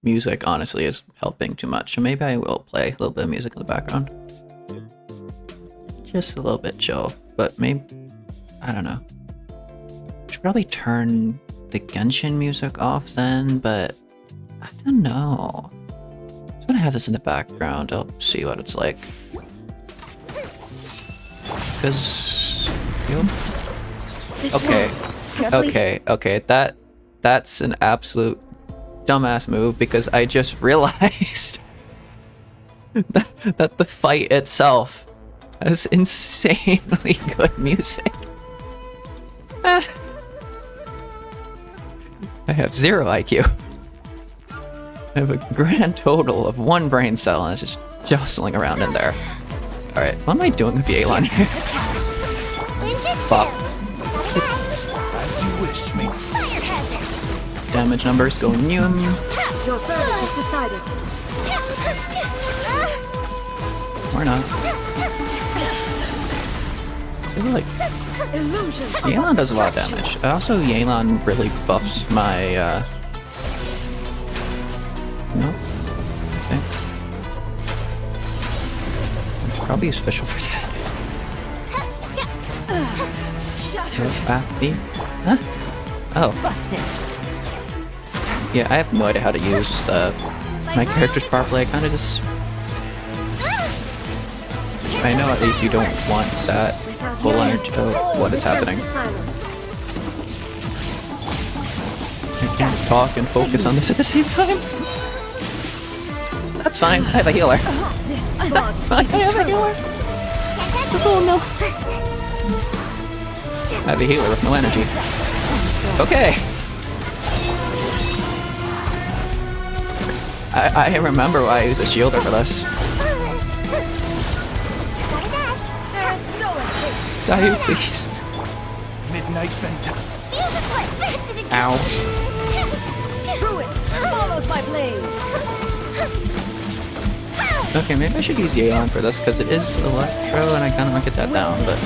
music honestly is helping too much, so maybe I will play a little bit of music in the background. Just a little bit chill, but maybe, I don't know. I should probably turn the Genshin music off then, but I don't know. I'm gonna have this in the background. I'll see what it's like. Because okay, that's an absolute dumbass move, because I just realized that the fight itself has insanely good music. I have 0 IQ. I have a grand total of 1 brain cell, and it's just jostling around in there. Alright, what am I doing with Yelan here? Bop. As you wish me. Damage numbers go num. Your verdict is decided. Or not. I feel like Illusion. Yelan does a lot of damage. Also, Yelan really buffs my, no. Okay. I should probably use Fischl for that. Huh? Oh. Busted. Yeah, I have no idea how to use my characters properly. I kind of just... I know at least you don't want that full energy. Oh, what is happening? I can't talk and focus on this at the same time. That's fine. I have a healer. I have a healer. Oh no. I have a healer with no energy. Okay. I remember why I use a shielder for this. Sayu, please. Midnight Banter. Ow. Ruin follows my blade. Okay, maybe I should use Yelan for this, because it is Electro, and I kind of want to get that down, but...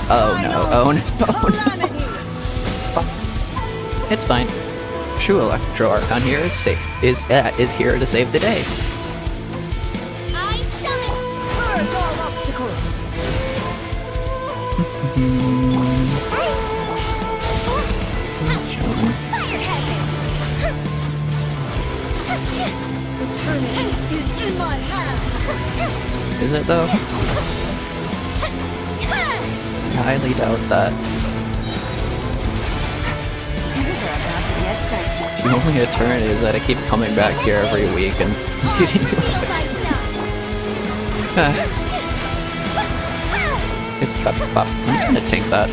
Oh no, oh no, oh no. It's fine. True Electro Archon here is safe. Is here to save the day. I summon. Purge all obstacles. Eternity is in my hand. Is it though? I highly doubt that. The only eternity is that I keep coming back here every week and beating you up. I'm just gonna take that.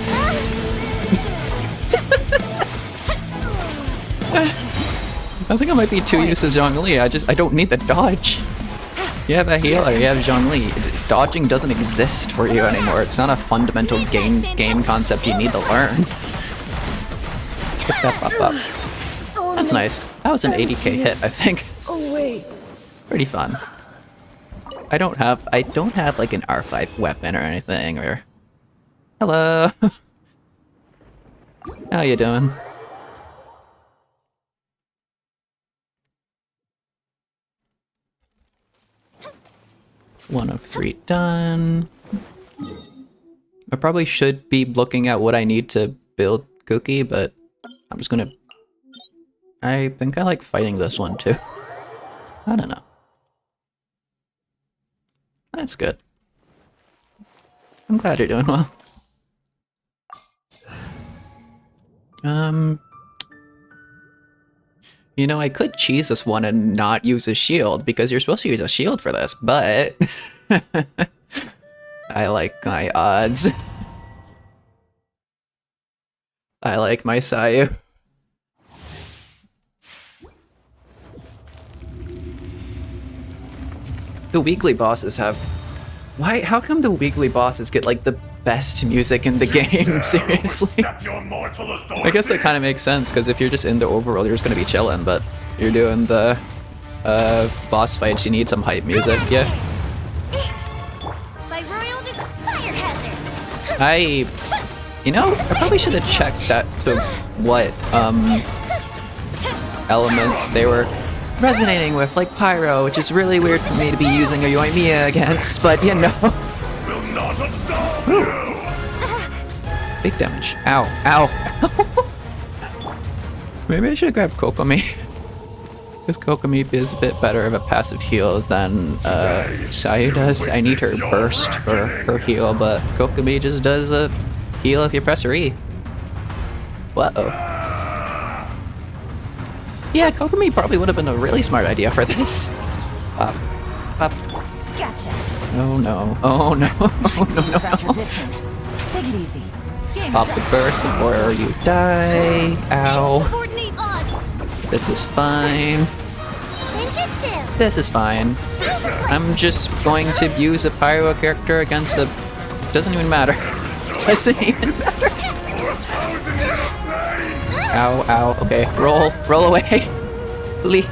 I think I might be too used to Zhongli. I don't need the dodge. You have a healer, you have Zhongli. Dodging doesn't exist for you anymore. It's not a fundamental game concept you need to learn. Pick that up. That's nice. That was an 80k hit, I think. Pretty fun. I don't have like an R5 weapon or anything, or... Hello! How you doing? One of 3 done. I probably should be looking at what I need to build Cookie, but I'm just gonna... I think I like fighting this one too. I don't know. That's good. I'm glad you're doing well. You know, I could cheese this one and not use a shield, because you're supposed to use a shield for this, but... I like my odds. I like my Sayu. The weekly bosses have... Why? How come the weekly bosses get, like, the best music in the game? Seriously? I guess that kind of makes sense, because if you're just in the overworld, you're just gonna be chilling, but you're doing the boss fights, you need some hype music, yeah? You know, I probably should have checked that to what, elements they were resonating with, like Pyro, which is really weird for me to be using a Yoimiya against, but you know. Ooh. Big damage. Ow. Ow. Maybe I should grab Kokomi. Because Kokomi is a bit better of a passive heal than Sayu does. I need her burst for her heal, but Kokomi just does a heal if you press her E. Uh-oh. Yeah, Kokomi probably would have been a really smart idea for this. Pop. Gotcha. Oh no. Oh no. Oh no, no. Take it easy. Pop the burst before you die. Ow. This is fine. This is fine. I'm just going to use a Pyro character against a... Doesn't even matter. Doesn't even matter. Ow, ow. Okay, roll away. Please.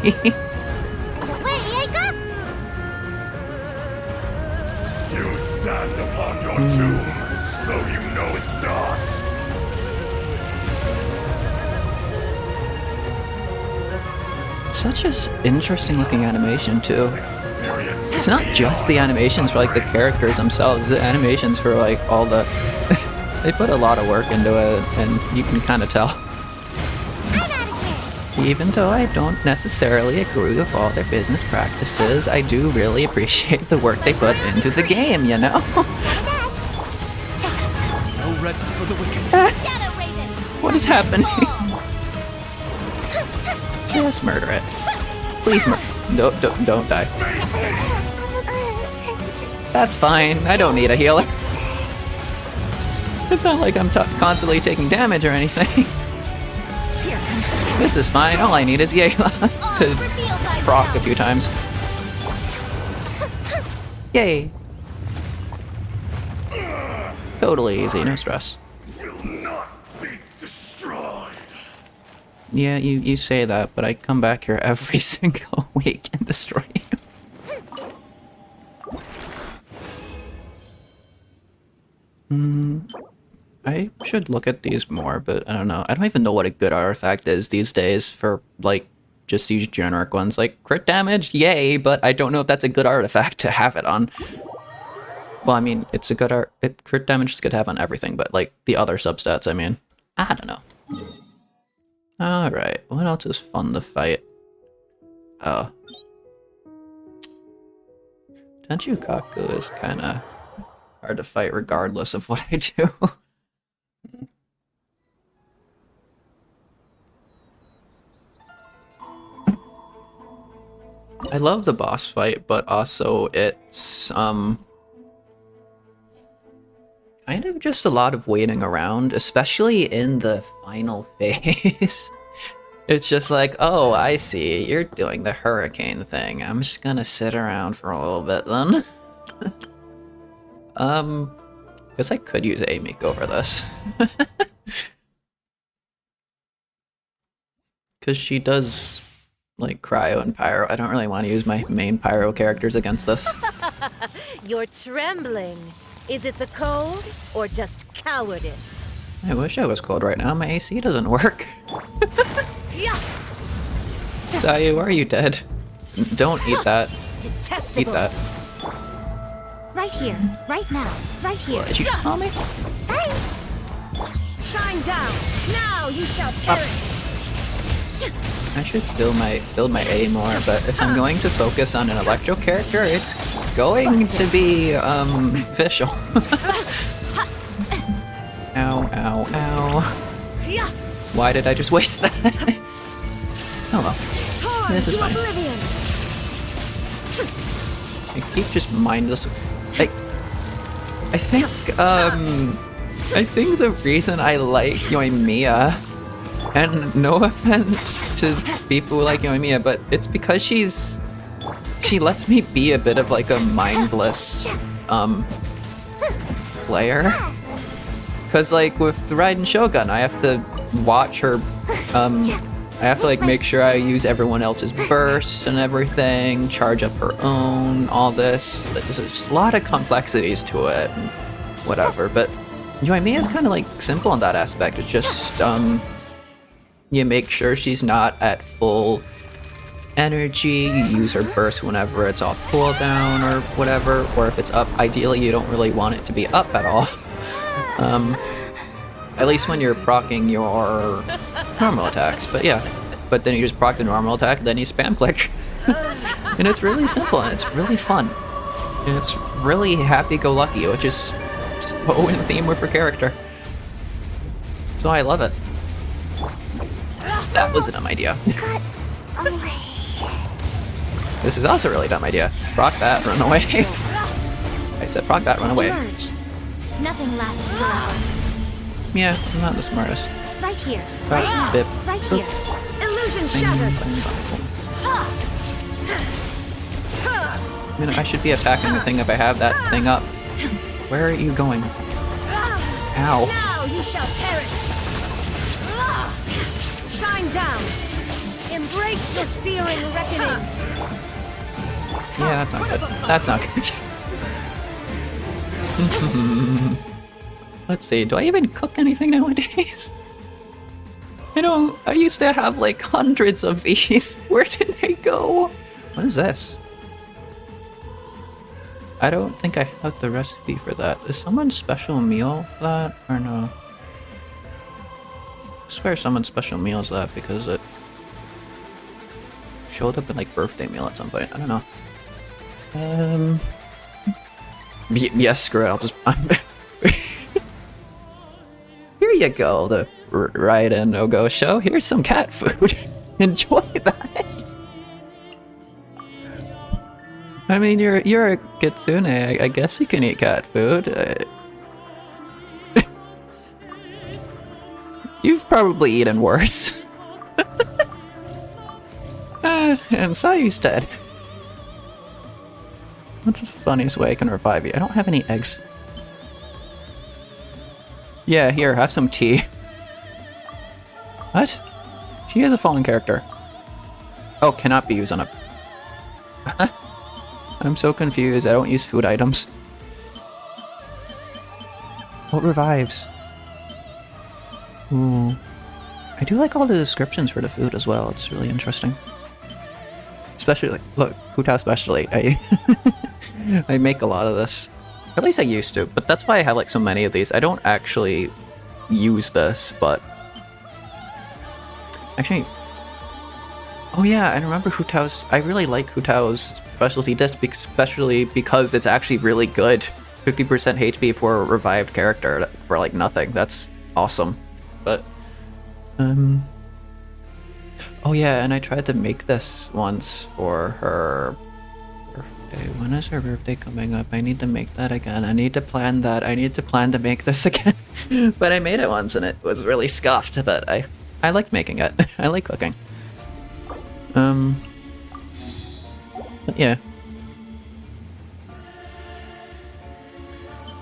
You stand upon your tomb, though you know it not. Such an interesting looking animation too. It's not just the animations for like the characters themselves, the animations for like all the... They put a lot of work into it, and you can kind of tell. Even though I don't necessarily agree with all their business practices, I do really appreciate the work they put into the game, you know? No rest for the wicked. What is happening? Just murder it. Please murder. Don't die. That's fine. I don't need a healer. It's not like I'm constantly taking damage or anything. This is fine. All I need is Yayla to proc a few times. Yay. Totally easy, no stress. Will not be destroyed. Yeah, you say that, but I come back here every single week and destroy you. I should look at these more, but I don't know. I don't even know what a good artifact is these days for, like, just these generic ones. Like, crit damage, yay, but I don't know if that's a good artifact to have it on. Well, I mean, it's a good crit damage is good to have on everything, but, like, the other substats, I mean. I don't know. Alright, what else is fun to fight? Oh. Tenchukaku is kinda hard to fight regardless of what I do. I love the boss fight, but also it's kind of just a lot of waiting around, especially in the final phase. It's just like, oh, I see, you're doing the hurricane thing. I'm just gonna sit around for a little bit then. Guess I could use a make over this. Because she does, like, cryo and pyro. I don't really want to use my main pyro characters against this. You're trembling. Is it the cold or just cowardice? I wish I was cold right now. My AC doesn't work. Sayu, are you dead? Don't eat that. Detestable. Eat that. Right here, right now, right here. Did you just call me? Shine down. Now you shall perish. I should build my A more, but if I'm going to focus on an electro character, it's going to be Vishal. Ow, ow, ow. Why did I just waste that? Oh well. This is fine. I keep just mindless. I think the reason I like Yoimiya, and no offense to people who like Yoimiya, but it's because she lets me be a bit of like a mindless player. Cause like with Raiden Shogun, I have to watch her I have to like make sure I use everyone else's bursts and everything, charge up her own, all this. There's a lot of complexities to it and whatever, but Yoimiya is kind of like simple in that aspect. It's just you make sure she's not at full energy, you use her burst whenever it's off cooldown or whatever, or if it's up, ideally you don't really want it to be up at all. At least when you're proccing your normal attacks, but yeah. But then you just proc the normal attack, then you spam click. And it's really simple, and it's really fun. And it's really happy-go-lucky, which is so in theme with her character. So I love it. That was a dumb idea. This is also a really dumb idea. Proc that, run away. I said proc that, run away. Emerge. Nothing lasts forever. Yeah, I'm not the smartest. Right here, Right right now, bip. right here. Illusion shattered. I mean, I should be attacking the thing if I have that thing up. Where are you going? Ow. Now you shall perish. Shine down. Embrace the searing reckoning. Yeah, that's not good. That's not good. Let's see, do I even cook anything nowadays? I used to have like hundreds of these. Where did they go? What is this? I don't think I have the recipe for that. Is someone's special meal that or no? I swear someone's special meal is that because it showed up in like birthday meal at some point. I don't know. Yes, screw it. I'll just. Here you go, the Raiden no-go show. Here's some cat food. Enjoy that. I mean, you're a kitsune. I guess you can eat cat food. You've probably eaten worse. And Sayu's dead. What's the funniest way I can revive you? I don't have any eggs. Yeah, here, have some tea. What? She is a fallen character. Oh, cannot be used on a... I'm so confused. I don't use food items. What revives? Ooh. I do like all the descriptions for the food as well. It's really interesting. Especially, like, look, Hutao especially. I make a lot of this. At least I used to, but that's why I have like so many of these. I don't actually use this, but... Actually... Oh yeah, I remember Hutao's... I really like Hutao's specialty disc, especially because it's actually really good. 50% HP for a revived character for like nothing. That's awesome. But... Oh yeah, and I tried to make this once for her birthday. When is her birthday coming up? I need to make that again. I need to plan that. I need to plan to make this again. But I made it once and it was really scuffed, but I like making it. I like cooking. But yeah.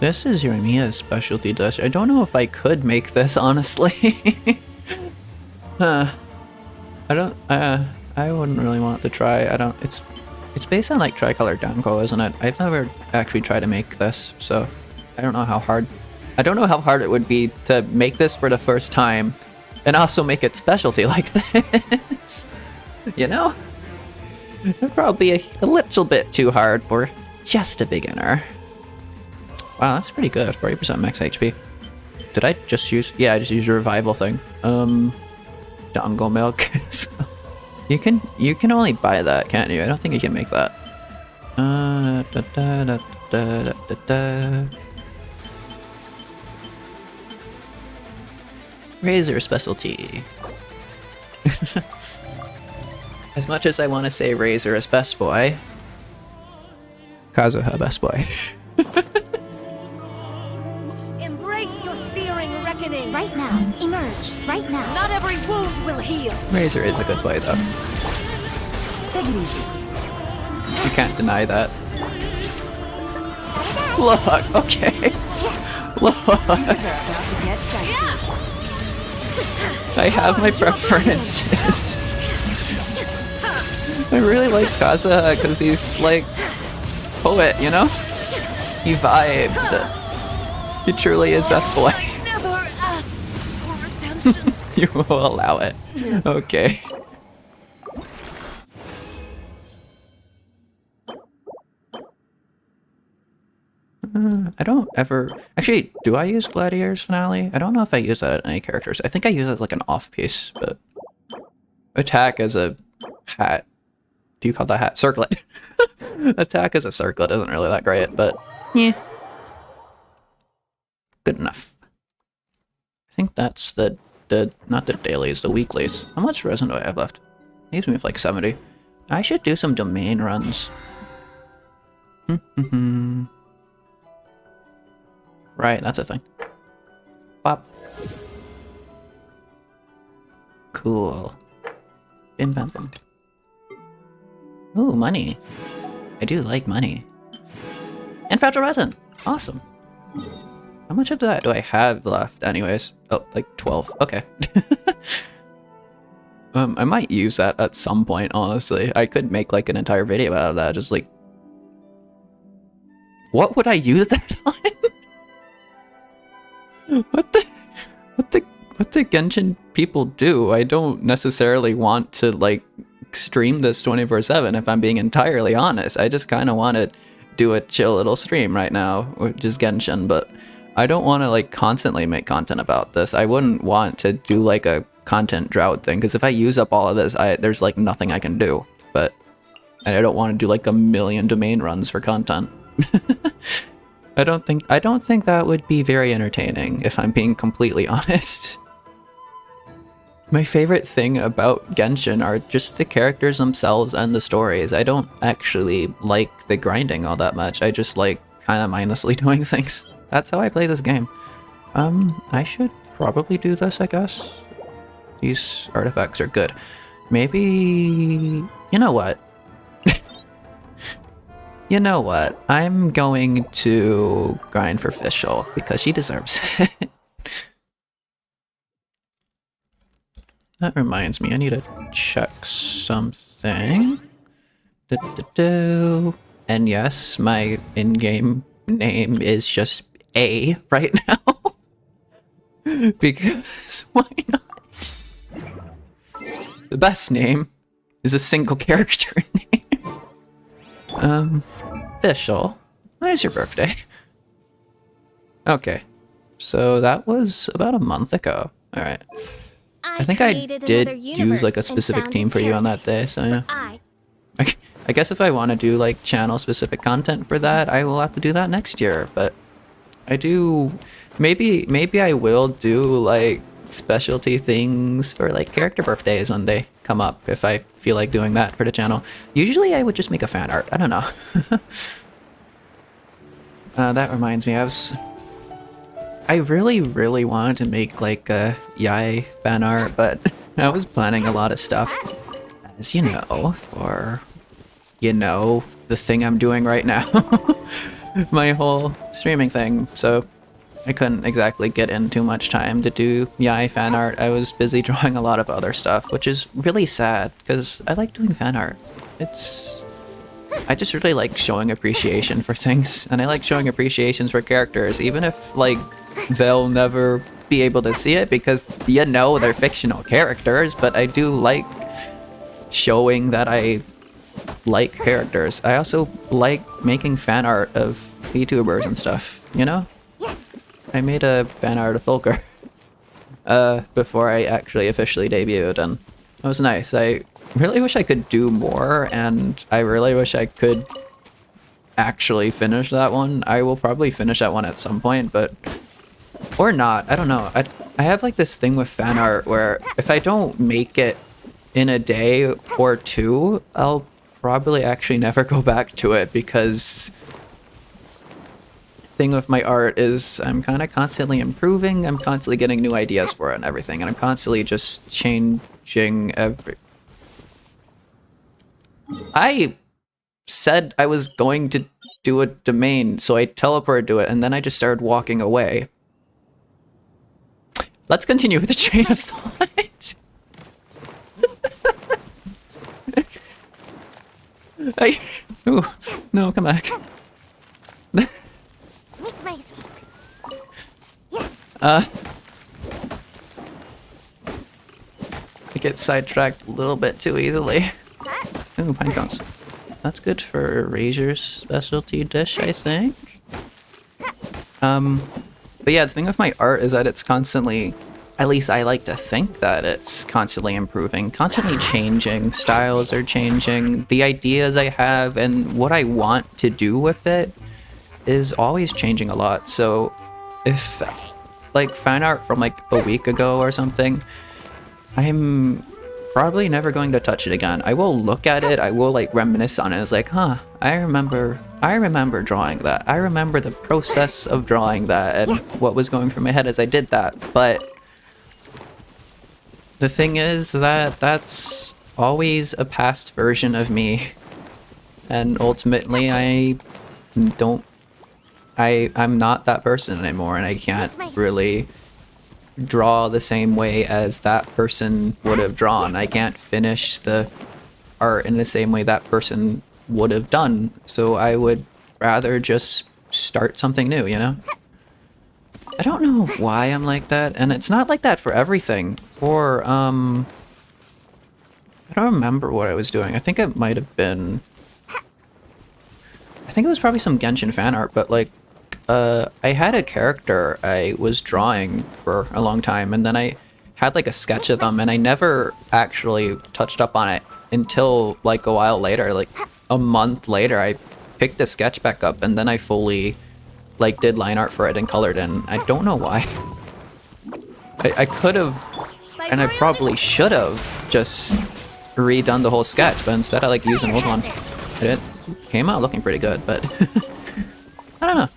This is Yoimiya's specialty dish. I don't know if I could make this, honestly. I wouldn't really want to try. It's based on like tricolor dango, isn't it? I've never actually tried to make this, so I don't know how hard it would be to make this for the first time and also make it specialty like this. You know? It'd probably be a little bit too hard for just a beginner. Wow, that's pretty good. 40% max HP. Did I just use... Yeah, I just used a revival thing. Dango milk. So, you can only buy that, can't you? I don't think you can make that. Razor specialty. As much as I want to say Razor is best boy, Kazuha best boy. Embrace your searing reckoning. Right now. Emerge. Right now. Not every wound will heal. Razor is a good play though. Take it easy. You can't deny that. Look, okay. Look. I have my preferences. I really like Kazuha because he's like poet, you know? He vibes. He truly is best boy. Never asked for redemption. You will allow it. Okay. I don't ever... Actually, do I use Gladiator's Finale? I don't know if I use that in any characters. I think I use it as like an off-piece, but... Attack as a hat. Do you call that hat? Circlet. Attack as a circlet isn't really that great, but... Yeah. Good enough. I think that's the not the dailies, the weeklies. How much resin do I have left? Leaves me with like 70. I should do some domain runs. Right, that's a thing. Bop. Cool. Bim bam bam. Ooh, money. I do like money. And fragile resin! Awesome. How much of that do I have left anyways? Oh, like 12. Okay. I might use that at some point, honestly. I could make like an entire video out of that, just like... What would I use that on? What the Genshin people do? I don't necessarily want to like stream this 24/7 if I'm being entirely honest. I just kind of want to do a chill little stream right now, which is Genshin, but I don't want to like constantly make content about this. I wouldn't want to do like a content drought thing, because if I use up all of this, there's like nothing I can do. But and I don't want to do like a million domain runs for content. I don't think that would be very entertaining, if I'm being completely honest. My favorite thing about Genshin are just the characters themselves and the stories. I don't actually like the grinding all that much. I just like kind of mindlessly doing things. That's how I play this game. I should probably do this, I guess. These artifacts are good. Maybe... You know what? You know what? I'm going to grind for Fischl because she deserves it. That reminds me, I need to check something. And yes, my in-game name is just A right now. Because why not? The best name is a single character name. Fischl, when is your birthday? Okay, so that was about a month ago. Alright. I think I did use like a specific team for you on that day, so yeah. I guess if I want to do like channel specific content for that, I will have to do that next year, but I do maybe I will do like specialty things for like character birthdays when they come up, if I feel like doing that for the channel. Usually I would just make a fan art. I don't know. That reminds me, I really wanted to make like a Yai fan art, but I was planning a lot of stuff, as you know, for, you know, the thing I'm doing right now. My whole streaming thing, so I couldn't exactly get in too much time to do Yai fan art. I was busy drawing a lot of other stuff, which is really sad, because I like doing fan art. I just really like showing appreciation for things, and I like showing appreciations for characters, even if, like, they'll never be able to see it, because, you know, they're fictional characters, but I do like showing that I like characters. I also like making fan art of VTubers and stuff, you know? I made a fan art of Thulker before I actually officially debuted, and it was nice. I really wish I could do more, and I really wish I could actually finish that one. I will probably finish that one at some point, but... or not, I don't know. I have like this thing with fan art where if I don't make it in a day or two, I'll probably actually never go back to it, because the thing with my art is I'm kind of constantly improving, I'm constantly getting new ideas for it and everything, and I'm constantly just changing I said I was going to do a domain, so I teleported to it, and then I just started walking away. Let's continue with the train of thought. Ooh, no, come back. I get sidetracked a little bit too easily. Ooh, pine cones. That's good for Razor's specialty dish, I think. But yeah, the thing with my art is that it's constantly, at least I like to think that it's constantly improving, constantly changing. Styles are changing. The ideas I have and what I want to do with it is always changing a lot. So if, like, fan art from like a week ago or something, I'm probably never going to touch it again. I will look at it, I will like reminisce on it. It's like, huh, I remember drawing that. I remember the process of drawing that and what was going through my head as I did that. But the thing is that that's always a past version of me. And ultimately I'm not that person anymore, and I can't really draw the same way as that person would have drawn. I can't finish the art in the same way that person would have done, so I would rather just start something new, you know? I don't know why I'm like that, and it's not like that for everything. For, I don't remember what I was doing. I think it might have been... I think it was probably some Genshin fan art, but like, I had a character I was drawing for a long time, and then I had like a sketch of them, and I never actually touched up on it until like a while later, like a month later. I picked the sketch back up, and then I fully like did line art for it and colored in. I don't know why. I could have, and I probably should have just redone the whole sketch, but instead I like used an old one. It came out looking pretty good, but I don't know.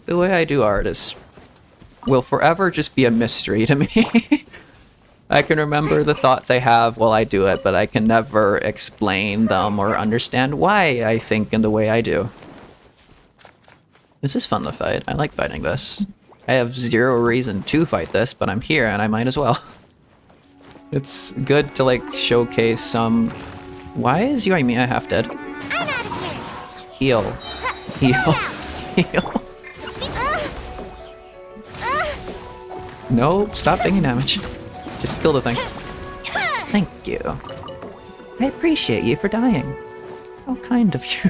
The way I do art will forever just be a mystery to me. I can remember the thoughts I have while I do it, but I can never explain them or understand why I think in the way I do. This is fun to fight. I like fighting this. I have zero reason to fight this, but I'm here and I might as well. It's good to like showcase some... Why is Yoimiya half dead? Heal. Heal. Heal. No, stop taking damage. Just kill the thing. Thank you. I appreciate you for dying. How kind of you.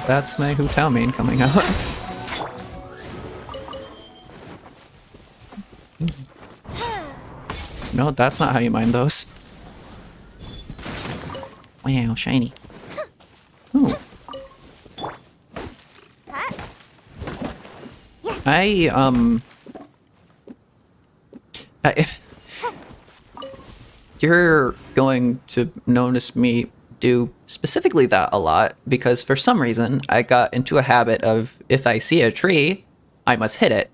That's my Hu Tao main coming out. No, that's not how you mine those. Wow, shiny. Ooh. You're going to notice me do specifically that a lot, because for some reason I got into a habit of, if I see a tree, I must hit it.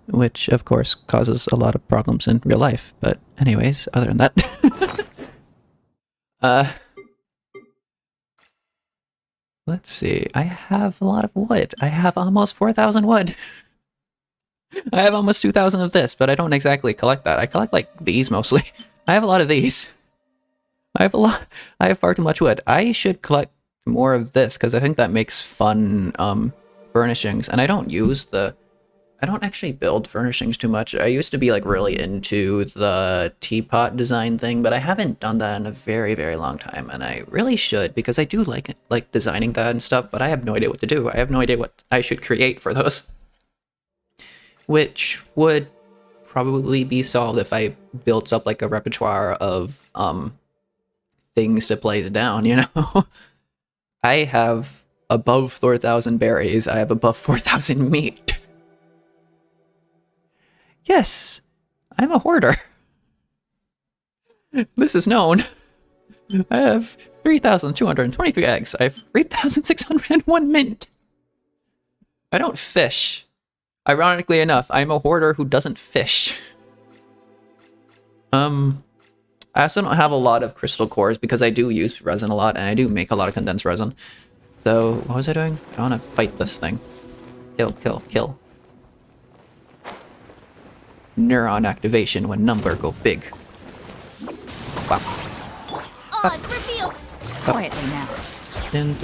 Which, of course, causes a lot of problems in real life. But anyways, other than that... let's see. I have a lot of wood. I have almost 4,000 wood. I have almost 2,000 of this, but I don't exactly collect that. I collect, like, these mostly. I have a lot of these. I have far too much wood. I should collect more of this, because I think that makes fun, furnishings. And I don't actually build furnishings too much. I used to be, like, really into the teapot design thing, but I haven't done that in a very, very long time, and I really should, because I do like designing that and stuff, but I have no idea what to do. I have no idea what I should create for those. Which would probably be solved if I built up, like, a repertoire of, things to place down, you know? I have above 4,000 berries. I have above 4,000 meat. Yes, I'm a hoarder. This is known. I have 3,223 eggs. I have 3,601 mint. I don't fish. Ironically enough, I'm a hoarder who doesn't fish. I also don't have a lot of crystal cores because I do use resin a lot, and I do make a lot of condensed resin. So, what was I doing? I want to fight this thing. Kill, kill, kill. Neuron activation when number go big. Wow. Oh, it's revealed! Quietly now. No.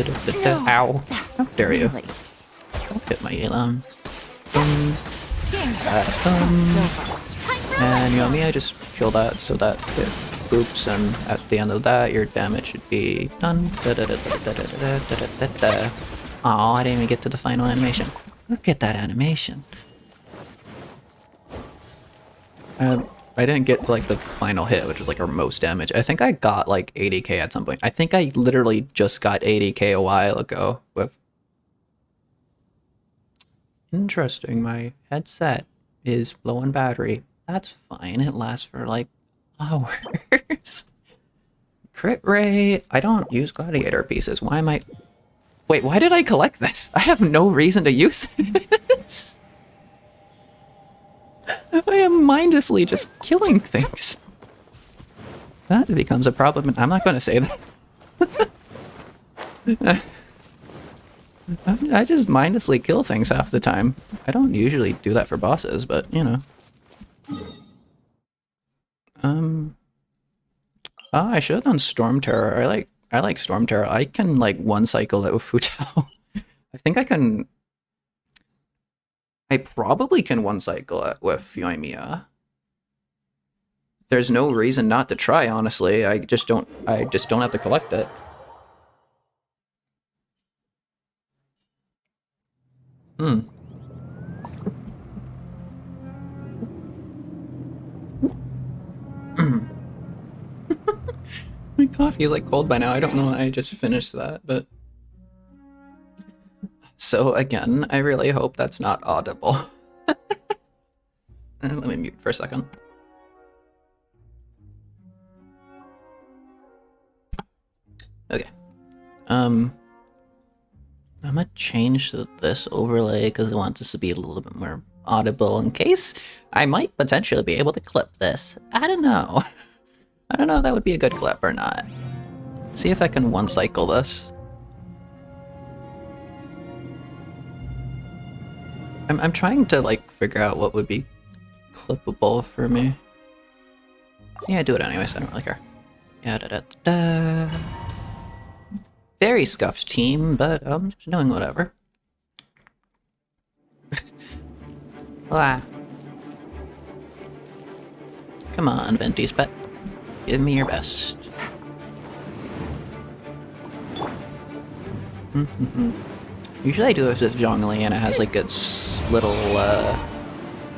Ow. How dare you? Really. Don't hit my Elon. Time for And Yoimiya, just kill that so that it groups, and at the end of that, your damage should be done. Aw, I didn't even get to the final animation. Look at that animation. I didn't get to, like, the final hit, which was, like, our most damage. I think I got, like, 80k at some point. I think I literally just got 80k a while ago with... Interesting, my headset is low on battery. That's fine, it lasts for, like, hours. Crit rate... I don't use gladiator pieces. Why am I... Wait, why did I collect this? I have no reason to use this. I am mindlessly just killing things. That becomes a problem. I'm not going to say that. I just mindlessly kill things half the time. I don't usually do that for bosses, but, you know. Oh, I should have done Storm Terror. I like Storm Terror. I can, like, one cycle it with Futao. I think I can... I probably can one cycle it with Yoimiya. There's no reason not to try, honestly. I just don't have to collect it. My coffee is, like, cold by now. I don't know why I just finished that, but... So, again, I really hope that's not audible. Let me mute for a second. Okay. I'm gonna change this overlay because I want this to be a little bit more audible in case I might potentially be able to clip this. I don't know. I don't know if that would be a good clip or not. Let's see if I can one cycle this. I'm trying to, like, figure out what would be clippable for me. Yeah, do it anyways, I don't really care. Yeah, da-da-da-da. Very scuffed team, but I'm just doing whatever. Ah. Come on, Venti's pet. Give me your best. Usually I do it with Zhongli, and it has, like, its little,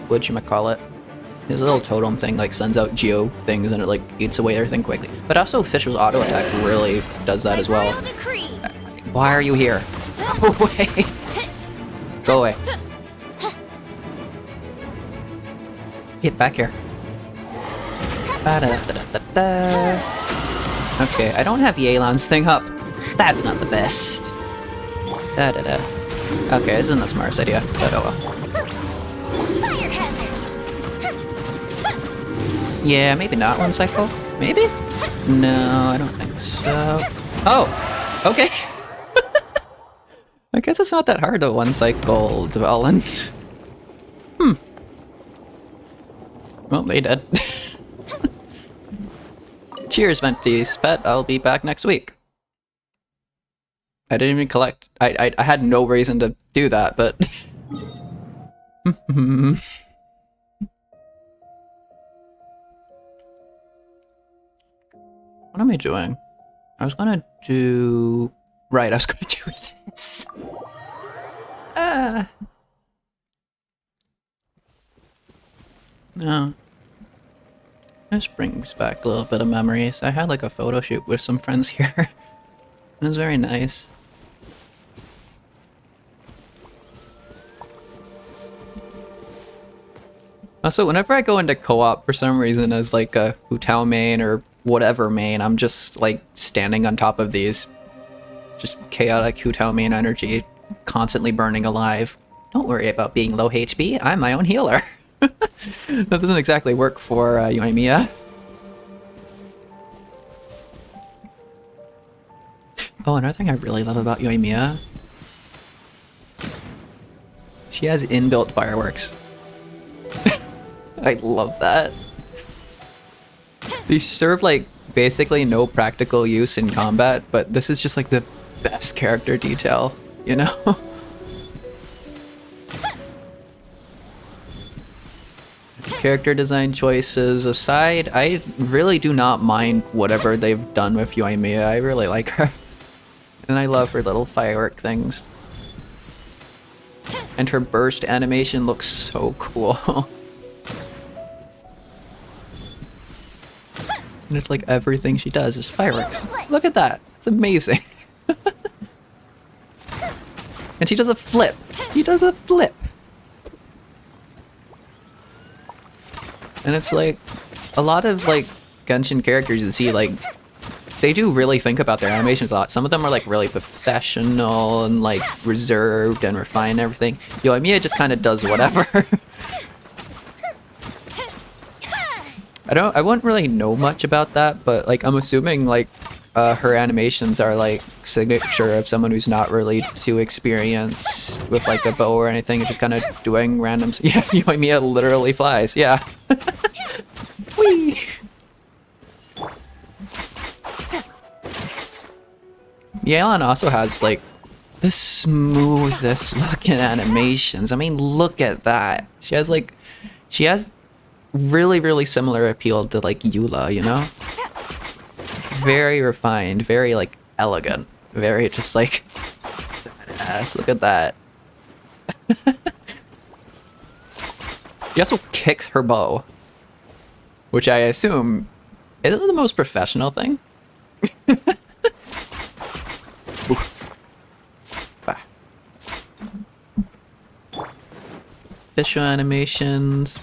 whatchamacallit? His little totem thing, like, sends out geo things, and it, like, eats away everything quickly. But also, Fish's auto attack really does that as well. Why are you here? Go away. Go away. Get back here. Ba-da-da-da-da-da. Okay, I don't have Yelan's thing up. That's not the best. Da-da-da. Okay, this isn't the smartest idea, so oh well. Fire hazard! Yeah, maybe not one cycle. Maybe? No, I don't think so. Oh! Okay! I guess it's not that hard to one cycle Dwellin. Well, they did. Cheers, Venti's pet. I'll be back next week. I didn't even collect. I had no reason to do that, but... What am I doing? I was gonna do... Right, I was gonna do this. No. This brings back a little bit of memories. I had like a photo shoot with some friends here. It was very nice. Also, whenever I go into co-op for some reason as like a Hutao main or whatever main, I'm just like standing on top of these just chaotic Hutao main energy, constantly burning alive. Don't worry about being low HP, I'm my own healer. That doesn't exactly work for Yoimiya. Oh, another thing I really love about Yoimiya, she has inbuilt fireworks. I love that. These serve like basically no practical use in combat, but this is just like the best character detail, you know? Character design choices aside, I really do not mind whatever they've done with Yoimiya. I really like her. And I love her little firework things. And her burst animation looks so cool. And it's like everything she does is fireworks. Look at that. It's amazing. And she does a flip. She does a flip. And it's like, a lot of like Genshin characters you see, like, they do really think about their animations a lot. Some of them are like really professional and like reserved and refined and everything. Yoimiya just kind of does whatever. I wouldn't really know much about that, but like I'm assuming like her animations are like signature of someone who's not really too experienced with like a bow or anything, just kind of doing random. Yeah, Yoimiya literally flies. Yeah. Whee! Yelan also has like the smoothest looking animations. I mean, look at that. She has really, really similar appeal to like Eula, you know? Very refined, very like elegant, very just like badass. Look at that. She also kicks her bow, which I assume isn't the most professional thing. Official animations.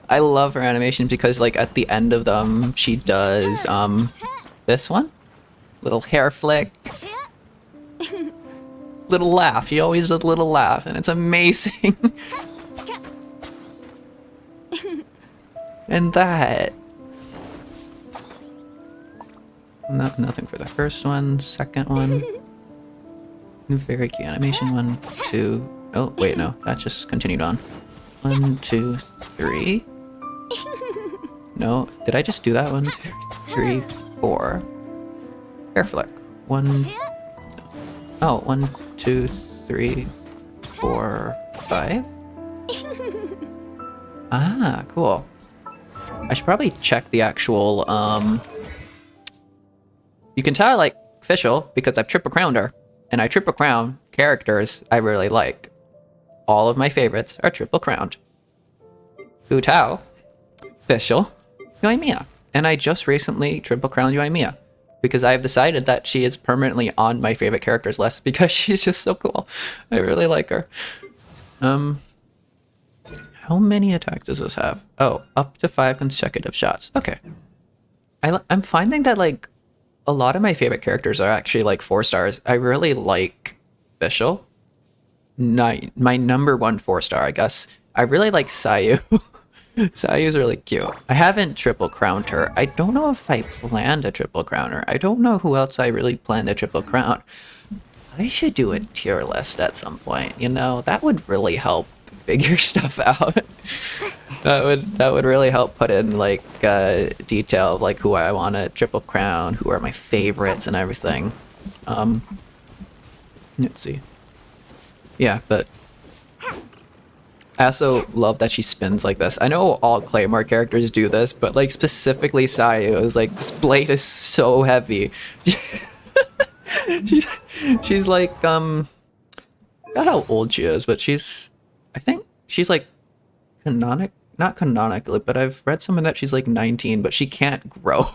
I love her animations because like at the end of them she does this one. Little hair flick. Little laugh. She always does a little laugh and it's amazing. And that. Nothing for the first one, second one. Very cute animation. 1, 2. Oh, wait, no. That just continued on. 1, 2, 3. No, did I just do that? 1, 2, 3, 4. Hair flick. 1. Oh, 1, 2, 3, 4, 5. Ah, cool. I should probably check the actual, You can tell I like official because I've triple crowned her. And I triple crown characters I really like. All of my favorites are triple crowned. Hu Tao, official, Yoimiya. And I just recently triple crowned Yoimiya because I've decided that she is permanently on my favorite characters list because she's just so cool. I really like her. How many attacks does this have? Oh, up to 5 consecutive shots. Okay. I'm finding that, like, a lot of my favorite characters are actually, like, 4 stars. I really like Fischl. My number 1 4-star, I guess. I really like Sayu. Sayu's really cute. I haven't triple crowned her. I don't know if I planned a triple crown her. I don't know who else I really planned a triple crown. I should do a tier list at some point, you know? That would really help figure stuff out. that would really help put in, like, detail of, like, who I want to triple crown, who are my favorites and everything. Let's see. Yeah, but I also love that she spins like this. I know all Claymore characters do this, but, like, specifically Sayu is like, this blade is so heavy. she's like, not how old she is, but I think she's like not canonically, but I've read something that she's like 19, but she can't grow.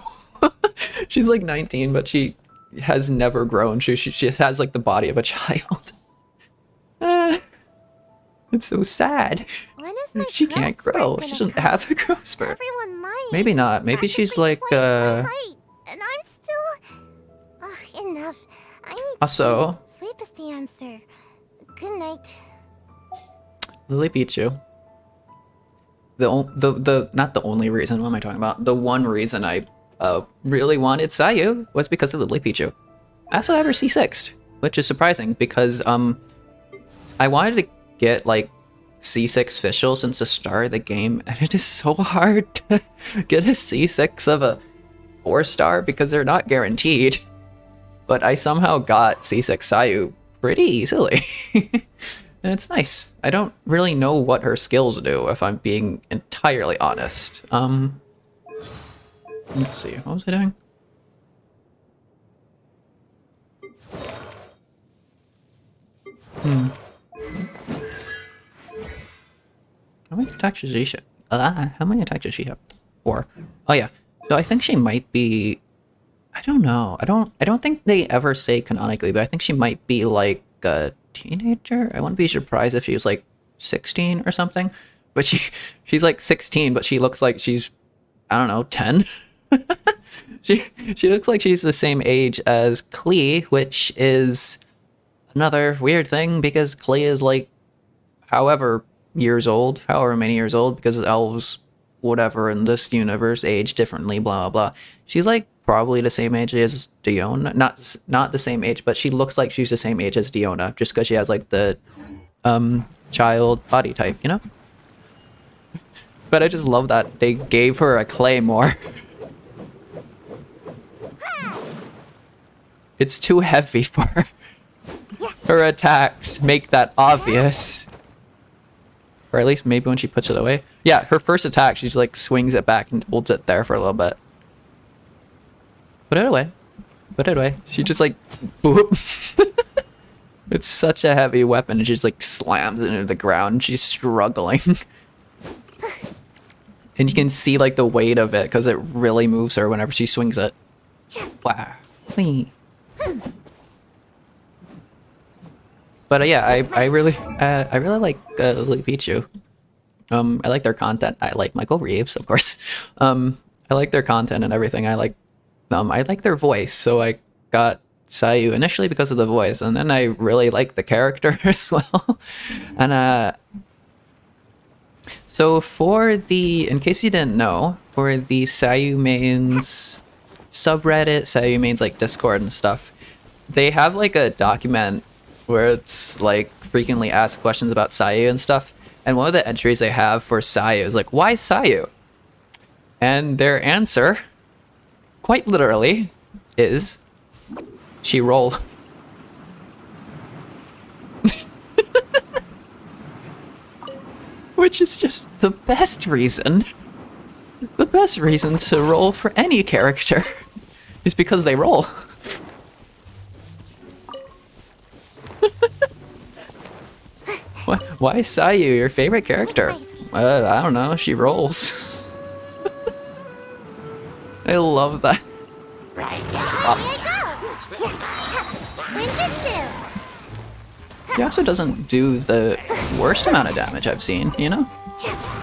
She's like 19, but she has never grown. She just has like the body of a child. It's so sad. When is my She can't growth spurt grow. gonna She doesn't come? have a growth spurt. Everyone might. Maybe not. Maybe she's like, And I'm still... Ugh, enough. I need Also, sleep. Sleep is the answer. Good night. Lily Pichu. The not the only reason. What am I talking about? The one reason I really wanted Sayu was because of Lily Pichu. I also have her C6'd, which is surprising because I wanted to get like C6 Fischl since the start of the game, and it is so hard to get a C6 of a 4-star because they're not guaranteed. But I somehow got C6 Sayu pretty easily. And it's nice. I don't really know what her skills do, if I'm being entirely honest. Let's see, what was I doing? How many attacks does she have? How many attacks does she have? 4. Oh yeah. So I think she might be... I don't know. I don't think they ever say canonically, but I think she might be like a teenager. I wouldn't be surprised if she was like 16 or something. But she's like 16, but she looks like she's, I don't know, 10. She looks like she's the same age as Klee, which is another weird thing because Klee is like however many years old, because elves, whatever, in this universe age differently, blah blah blah. She's like probably the same age as Diona. Not the same age, but she looks like she's the same age as Diona, just because she has like the child body type, you know? But I just love that they gave her a claymore. It's too heavy for her. Her attacks make that obvious. Or at least maybe when she puts it away. Yeah, her first attack, she just like swings it back and holds it there for a little bit. Put it away. Put it away. She just like, boop. It's such a heavy weapon, and she just like slams it into the ground. She's struggling. And you can see like the weight of it because it really moves her whenever she swings it. Wow. Whee. But yeah, I really like Lily Pichu. I like their content. I like Michael Reeves, of course. I like their content and everything. I like their voice. So I got Sayu initially because of the voice, and then I really like the character as well. And so for the, in case you didn't know, for the Sayu mains subreddit, Sayu mains like Discord and stuff, they have like a document where it's like frequently asked questions about Sayu and stuff. And one of the entries they have for Sayu is like, why Sayu? And their answer, quite literally, is she rolled. Which is just the best reason. The best reason to roll for any character is because they roll. Why Sayu, your favorite character? I don't know, she rolls. I love that. Right now. Here you go. Ninjutsu. He also doesn't do the worst amount of damage I've seen, you know?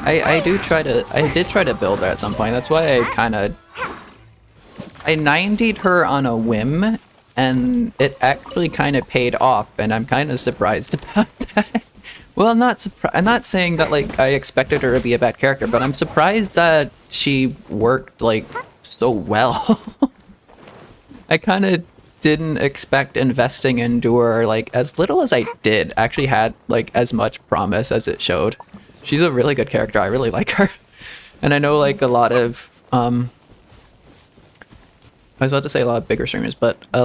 I did try to build her at some point. That's why I 90'd her on a whim, and it actually kind of paid off, and I'm kind of surprised about that. Well, I'm not saying that like I expected her to be a bad character, but I'm surprised that she worked like so well. I kind of didn't expect investing into her, like as little as I did actually had like as much promise as it showed. She's a really good character. I really like her. And I know like a lot of I was about to say a lot of bigger streamers, but I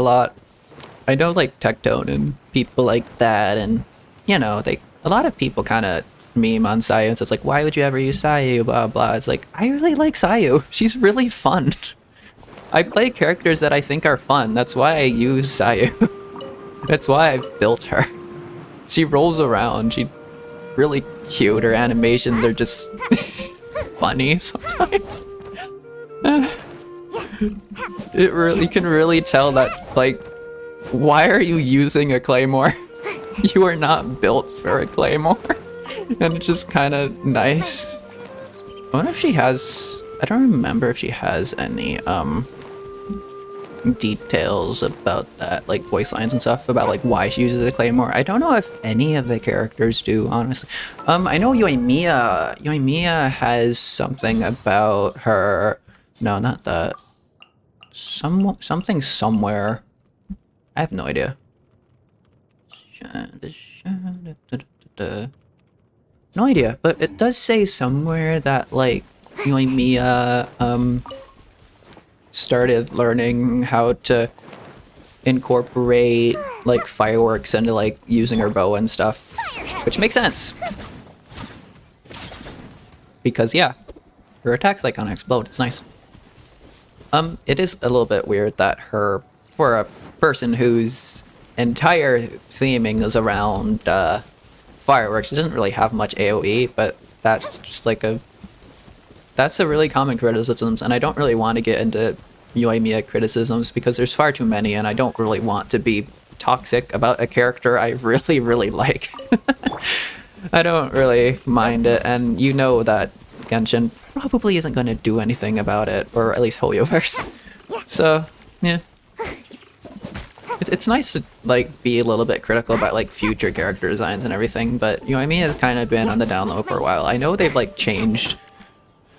know like Tectone and people like that, and you know, a lot of people kind of meme on Sayu, and so it's like, why would you ever use Sayu, blah blah. It's like, I really like Sayu. She's really fun. I play characters that I think are fun. That's why I use Sayu. That's why I've built her. She rolls around. She's really cute. Her animations are just funny sometimes. You can really tell that, like, why are you using a claymore? You are not built for a claymore. And it's just kind of nice. I wonder if she has... I don't remember if she has any details about that, like voice lines and stuff about like why she uses a claymore. I don't know if any of the characters do, honestly. I know Yoimiya has something about her. No, not that. Something somewhere. I have no idea. No idea, but it does say somewhere that like Yoimiya started learning how to incorporate like fireworks into like using her bow and stuff, which makes sense because yeah, her attacks like kind of explode. It's nice. It is a little bit weird that for a person whose entire theming is around fireworks, she doesn't really have much AoE, but that's just like that's a really common criticism, and I don't really want to get into Yoimiya criticisms because there's far too many, and I don't really want to be toxic about a character I really, really like. I don't really mind it, and you know that Genshin probably isn't going to do anything about it, or at least Hoyoverse. So, yeah. It's nice to like be a little bit critical about like future character designs and everything, but Yoimiya has kind of been on the down low for a while. I know they've like changed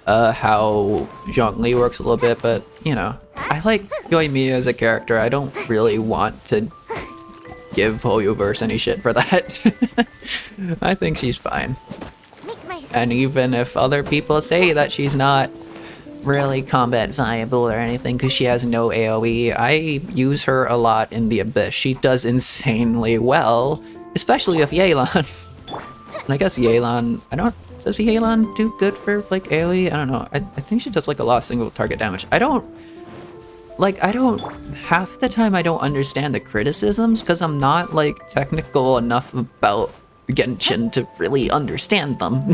how Zhongli works a little bit, but you know, I like Yoimiya as a character. I don't really want to give Hoyoverse any shit for that. I think she's fine. And even if other people say that she's not really combat viable or anything because she has no AoE, I use her a lot in the Abyss. She does insanely well, especially with Yelan. And I guess Yelan, does Yelan do good for like AoE? I don't know. I think she does like a lot of single target damage. Half the time I don't understand the criticisms because I'm not like technical enough about Genshin to really understand them.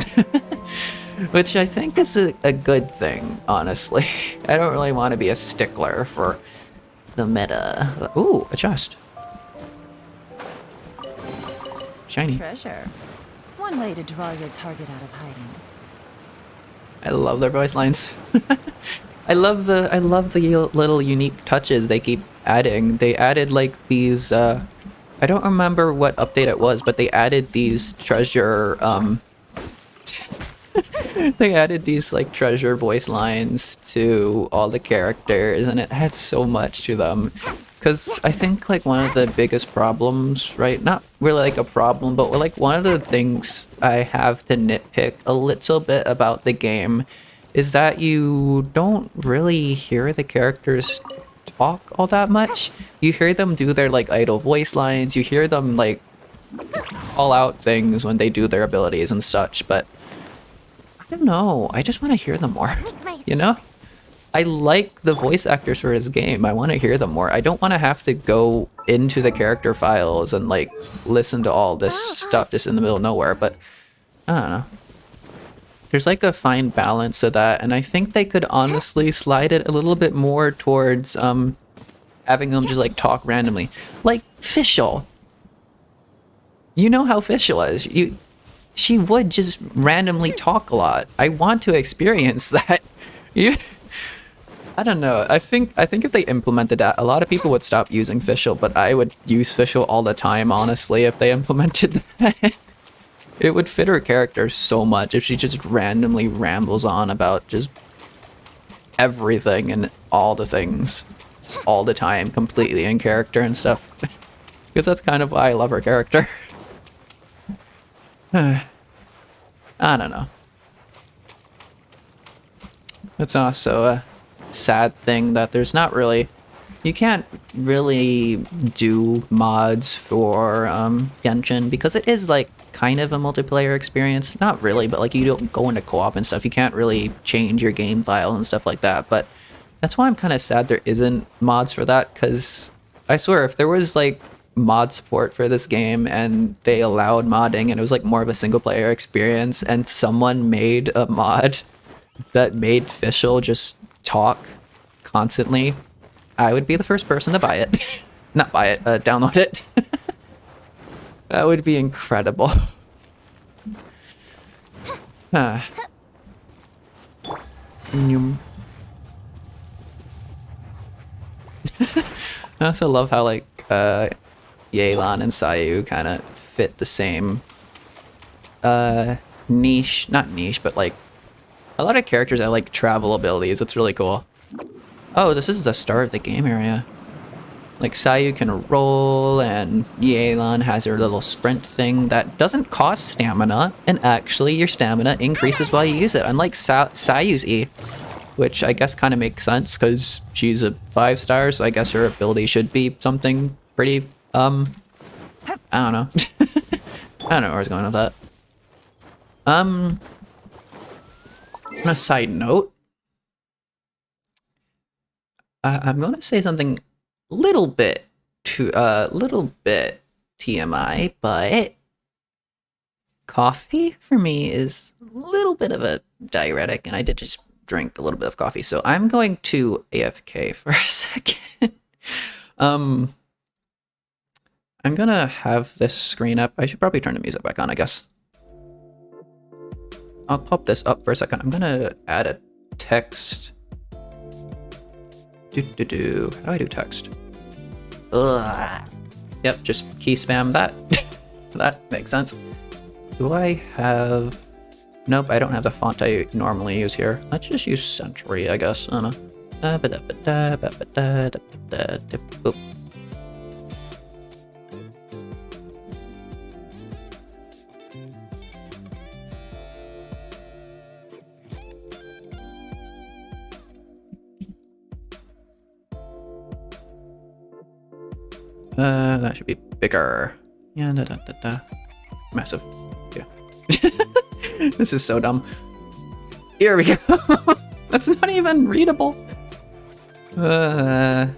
Which I think is a good thing, honestly. I don't really want to be a stickler for the meta. Ooh, a chest. Shiny. Treasure. One way to draw your target out of hiding. I love their voice lines. I love the little unique touches they keep adding. They added like these I don't remember what update it was, but they added these treasure they added these like treasure voice lines to all the characters, and it had so much to them. Because I think like one of the biggest problems, right? Not really like a problem, but like one of the things I have to nitpick a little bit about the game is that you don't really hear the characters talk all that much. You hear them do their like idle voice lines, you hear them like call out things when they do their abilities and such, but I don't know, I just want to hear them more, you know? I like the voice actors for this game. I want to hear them more. I don't want to have to go into the character files and like listen to all this stuff just in the middle of nowhere, but I don't know. There's like a fine balance to that, and I think they could honestly slide it a little bit more towards having them just like talk randomly. Like Fischl. You know how Fischl is. She would just randomly talk a lot. I want to experience that. I don't know. I think if they implemented that, a lot of people would stop using Fischl, but I would use Fischl all the time, honestly, if they implemented that. It would fit her character so much if she just randomly rambles on about just everything and all the things. Just all the time, completely in character and stuff. Because that's kind of why I love her character. I don't know. It's also a sad thing that there's not really... You can't really do mods for Genshin because it is like kind of a multiplayer experience. Not really, but like you don't go into co-op and stuff. You can't really change your game file and stuff like that. But that's why I'm kind of sad there isn't mods for that, because I swear if there was like mod support for this game and they allowed modding and it was like more of a single player experience and someone made a mod that made Fischl just talk constantly, I would be the first person to buy it. Not buy it, download it. That would be incredible. I also love how like Yelan and Sayu kind of fit the same niche, not niche, but like a lot of characters have like travel abilities. It's really cool. Oh, this is the start of the game area. Like Sayu can roll and Yelan has her little sprint thing that doesn't cost stamina, and actually your stamina increases while you use it, unlike Sayu's E, which I guess kind of makes sense because she's a 5-star, so I guess her ability should be something pretty, I don't know. I don't know where I was going with that. On a side note, I'm gonna say something little bit TMI, but coffee for me is a little bit of a diuretic, and I did just drink a little bit of coffee, so I'm going to AFK for a second. I'm gonna have this screen up. I should probably turn the music back on, I guess. I'll pop this up for a second. I'm gonna add a text. How do I do text? Ugh. Yep, just key spam that. That makes sense. Do I have... Nope, I don't have the font I normally use here. Let's just use Century, I guess. I don't know. Oop. That should be bigger. Yeah, massive. Yeah. This is so dumb. Here we go. That's not even readable. Can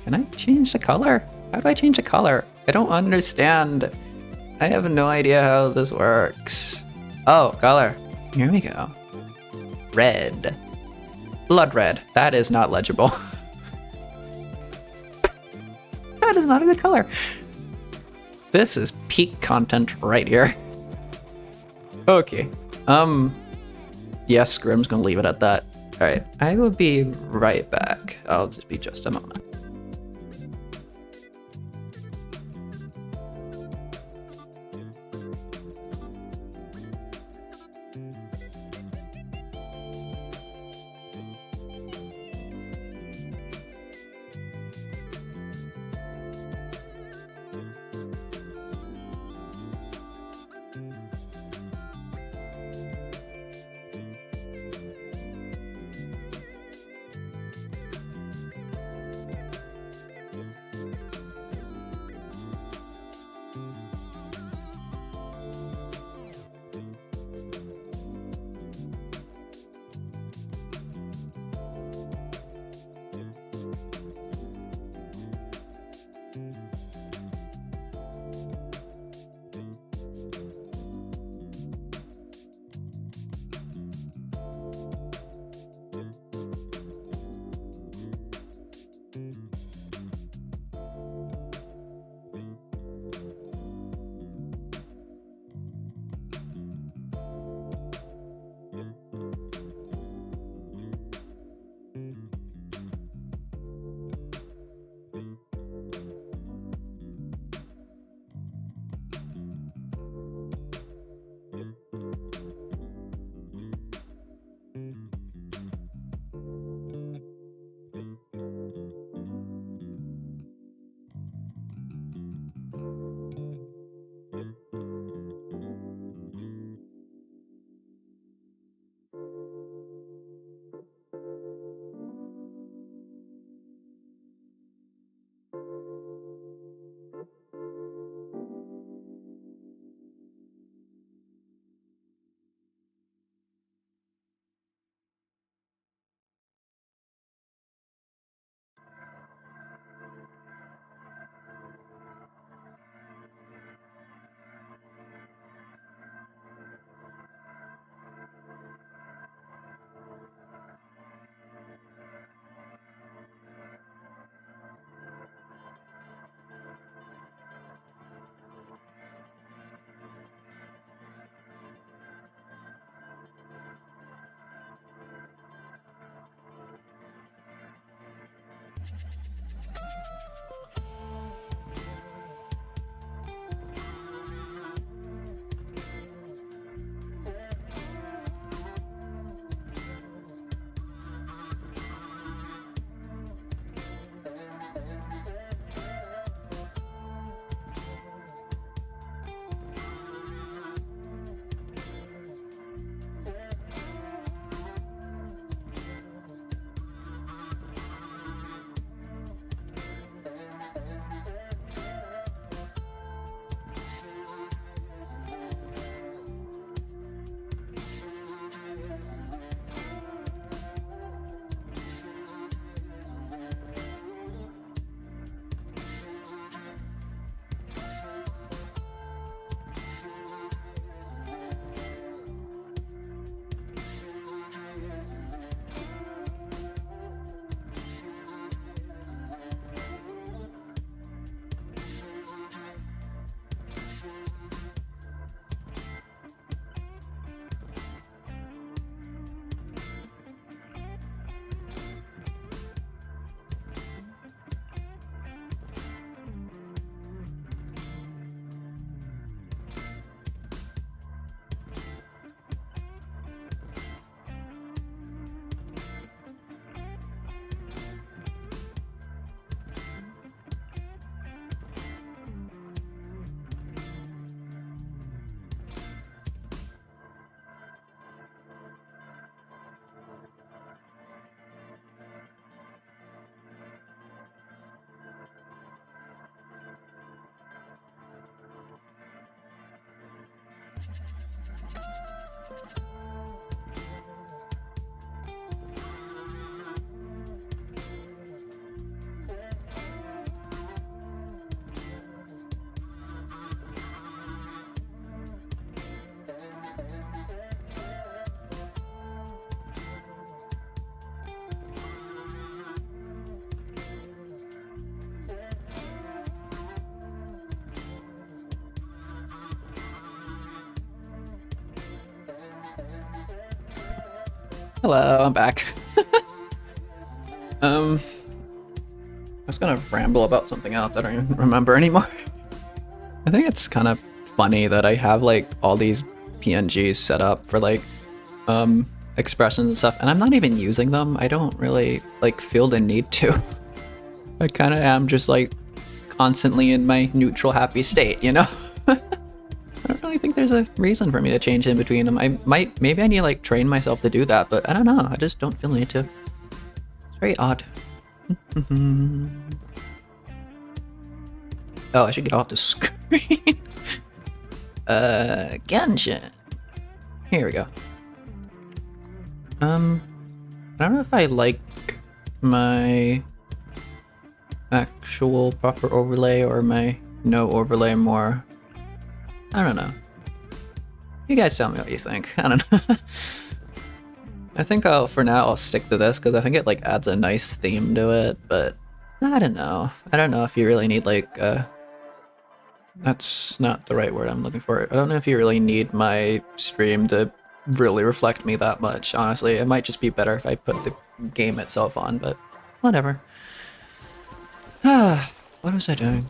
I change the color? How do I change the color? I don't understand. I have no idea how this works. Oh, color. Here we go. Red. Blood red. That is not legible. That is not a good color. This is peak content right here. Okay. Yeah, Scrim's gonna leave it at that. Alright, I will be right back. I'll just be just a moment. Hello, I'm back. I was gonna ramble about something else. I don't even remember anymore. I think it's kind of funny that I have like all these PNGs set up for like expressions and stuff, and I'm not even using them. I don't really like feel the need to. I kind of am just like constantly in my neutral happy state, you know? I don't really think there's a reason for me to change in between them. Maybe I need to like train myself to do that, but I don't know. I just don't feel the need to. It's very odd. Oh, I should get off the screen. Genshin. Here we go. I don't know if I like my actual proper overlay or my no overlay more. I don't know. You guys tell me what you think. I don't know. I think for now I'll stick to this because I think it like adds a nice theme to it, but I don't know. I don't know if you really need like that's not the right word I'm looking for. I don't know if you really need my stream to really reflect me that much, honestly. It might just be better if I put the game itself on, but whatever. What was I doing?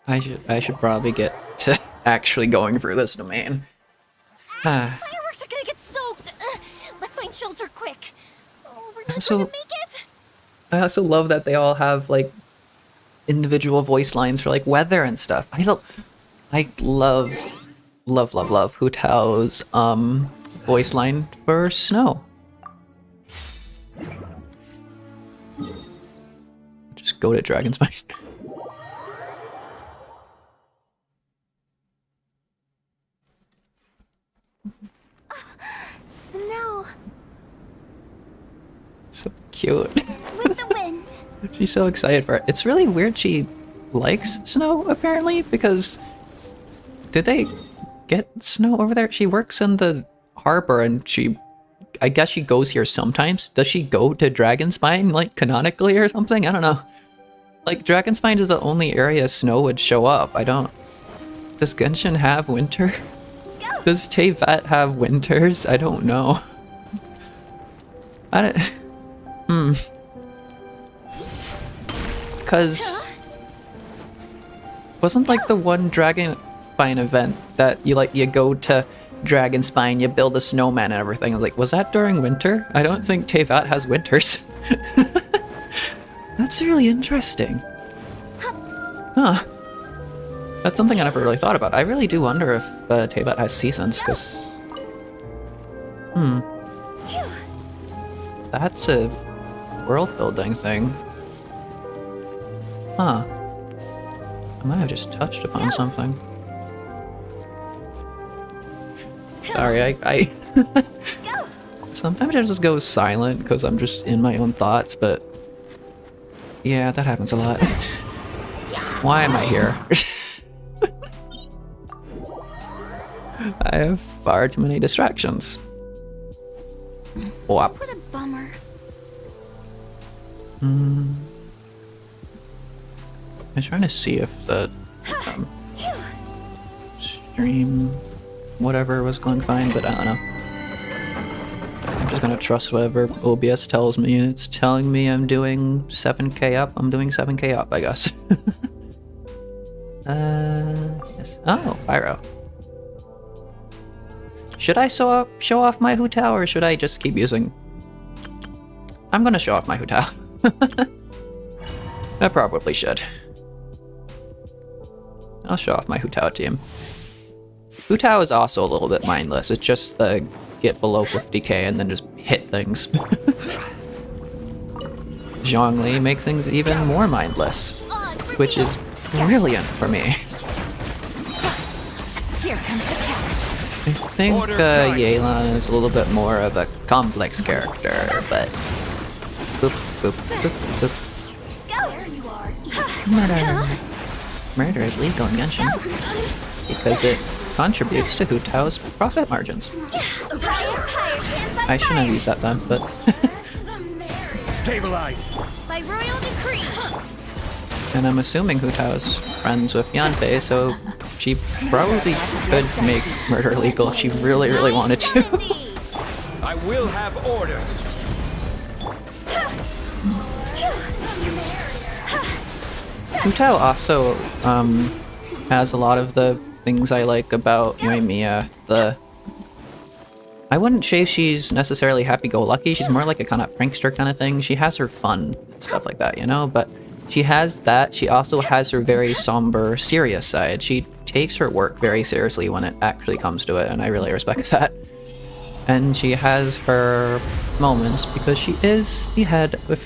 I should probably get to actually going through this domain. Fireworks are gonna get soaked. Let's find shelter quick. Oh, we're not So- gonna make it. I also love that they all have like individual voice lines for like weather and stuff. I love Hu Tao's voice line for snow. Just go to Dragon's Mind. Snow So cute. with the wind. She's so excited for it. It's really weird she likes snow, apparently, because did they get snow over there? She works in the harbor and I guess she goes here sometimes. Does she go to Dragonspine, like, canonically or something? I don't know. Like, Dragonspine is the only area snow would show up. Does Genshin have winter? Does Tevat have winters? I don't know. Because wasn't like the one Dragonspine event that you go to Dragonspine, you build a snowman and everything. I was like, was that during winter? I don't think Tevat has winters. That's really interesting. Huh. That's something I never really thought about. I really do wonder if Tevat has seasons, because... That's a world-building thing. Huh. I might have just touched upon something. Sorry, I sometimes I just go silent because I'm just in my own thoughts, but yeah, that happens a lot. Why am I here? I have far too many distractions. Whop. What a bummer. I'm trying to see if the stream whatever was going fine, but I don't know. I'm just gonna trust whatever OBS tells me. It's telling me I'm doing 7k up. I'm doing 7k up, I guess. Yes. Oh, Pyro. Should I show off my Hu Tao, or should I just keep using... I'm gonna show off my Hu Tao. I probably should. I'll show off my Hu Tao team. Hu Tao is also a little bit mindless. It's just the get below 50k and then just hit things. Zhongli makes things even more mindless, which is brilliant for me. Here comes the catch. I think Yelan is a little bit more of a complex character, but... Boop, boop, boop, boop. There you are. Murder is legal in Genshin because it contributes to Hu Tao's profit margins. I shouldn't have used that then, but... Stabilize! By royal decree. And I'm assuming Hu Tao's friends with Yanfei, so She probably could make murder legal if she really, really wanted to. I will have order. Hu Tao also has a lot of the things I like about Yoimiya. I wouldn't say she's necessarily happy-go-lucky. She's more like a kind of prankster kind of thing. She has her fun stuff like that, you know? But she has that. She also has her very somber, serious side. She takes her work very seriously when it actually comes to it, and I really respect that. And she has her moments because she is the head of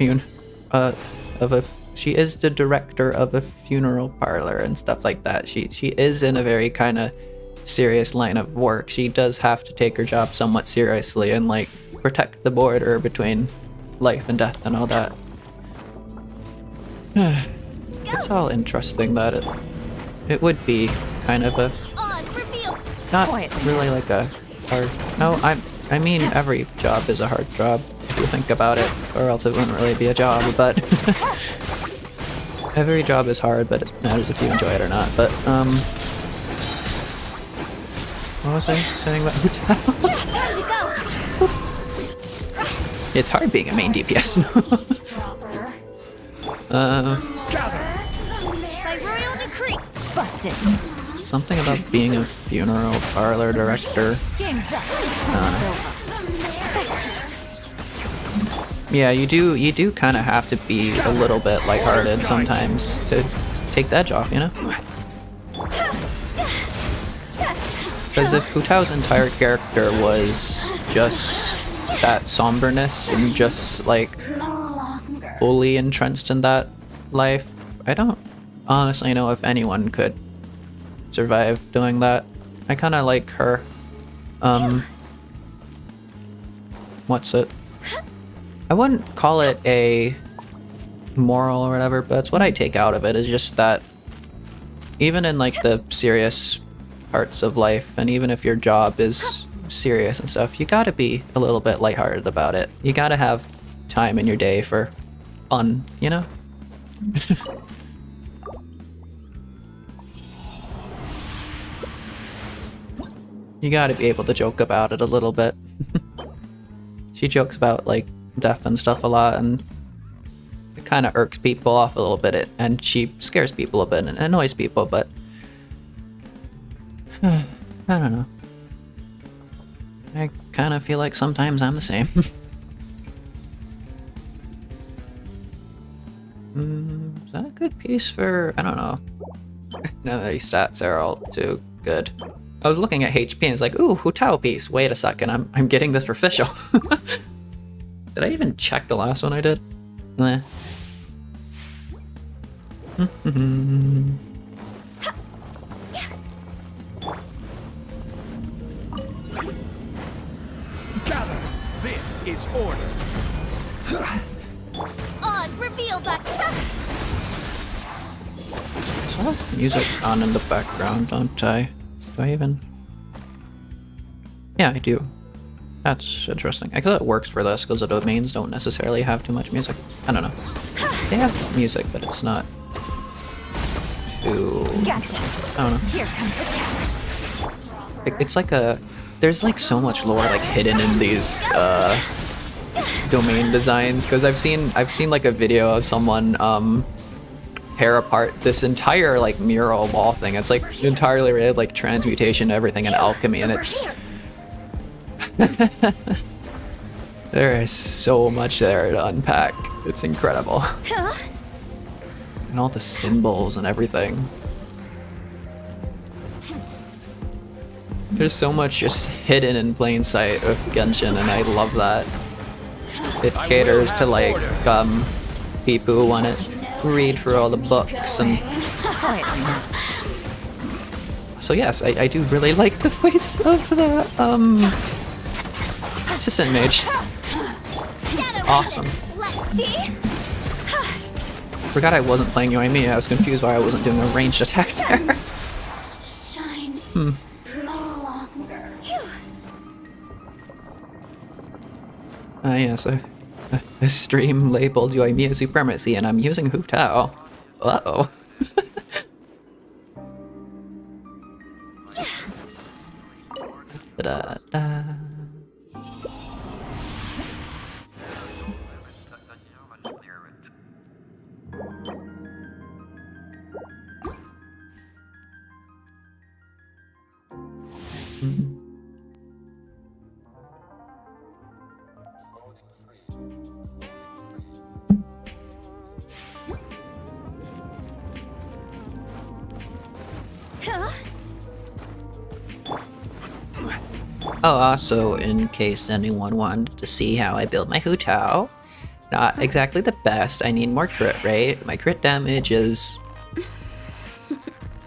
she is the director of a funeral parlor and stuff like that. She is in a very kind of serious line of work. She does have to take her job somewhat seriously and like protect the border between life and death and all that. It's all interesting that it would be kind of a not really like a hard. No, I mean every job is a hard job if you think about it, or else it wouldn't really be a job. But every job is hard, but it matters if you enjoy it or not. But what was I saying about Hu Tao? It's hard being a main DPS. By royal decree. Busted. Something about being a funeral parlor director. Yeah, you do kind of have to be a little bit lighthearted sometimes to take the edge off, you know? Because if Hu Tao's entire character was just that somberness and just like fully entrenched in that life, I don't honestly know if anyone could survive doing that. I kind of like her what's it? I wouldn't call it a moral or whatever, but it's what I take out of it is just that even in like the serious parts of life, and even if your job is serious and stuff, you gotta be a little bit lighthearted about it. You gotta have time in your day for fun, you know? You gotta be able to joke about it a little bit. She jokes about like death and stuff a lot, and it kind of irks people off a little bit, and she scares people a bit and annoys people, but I don't know. I kind of feel like sometimes I'm the same. Is that a good piece for... I don't know. No, these stats are all too good. I was looking at HP and it's like, ooh, Hu Tao piece. Wait a second, I'm getting this for official. Did I even check the last one I did? Nah. Gather! This is order! Odds reveal back. So I have music on in the background, don't I? Do I even... Yeah, I do. That's interesting. I guess it works for this because the domains don't necessarily have too much music. I don't know. They have music, but it's not too... Gotcha. I don't know. Here comes the test. It's like a... There's like so much lore like hidden in these domain designs, because I've seen like a video of someone tear apart this entire like mural wall thing. It's like entirely related like transmutation, everything, and alchemy, and it's there is so much there to unpack. It's incredible. And all the symbols and everything. There's so much just hidden in plain sight of Genshin, and I love that. It caters to like people who want to read through all the books, and so yes, I do really like the voice of the assistant mage. Awesome. Forgot I wasn't playing Yoimiya. I was confused why I wasn't doing a ranged attack there. Yes, a stream labeled Yoimiya Supremacy, and I'm using Hu Tao. Uh-oh. Oh, also, in case anyone wanted to see how I build my Hu Tao, not exactly the best. I need more crit rate. My crit damage is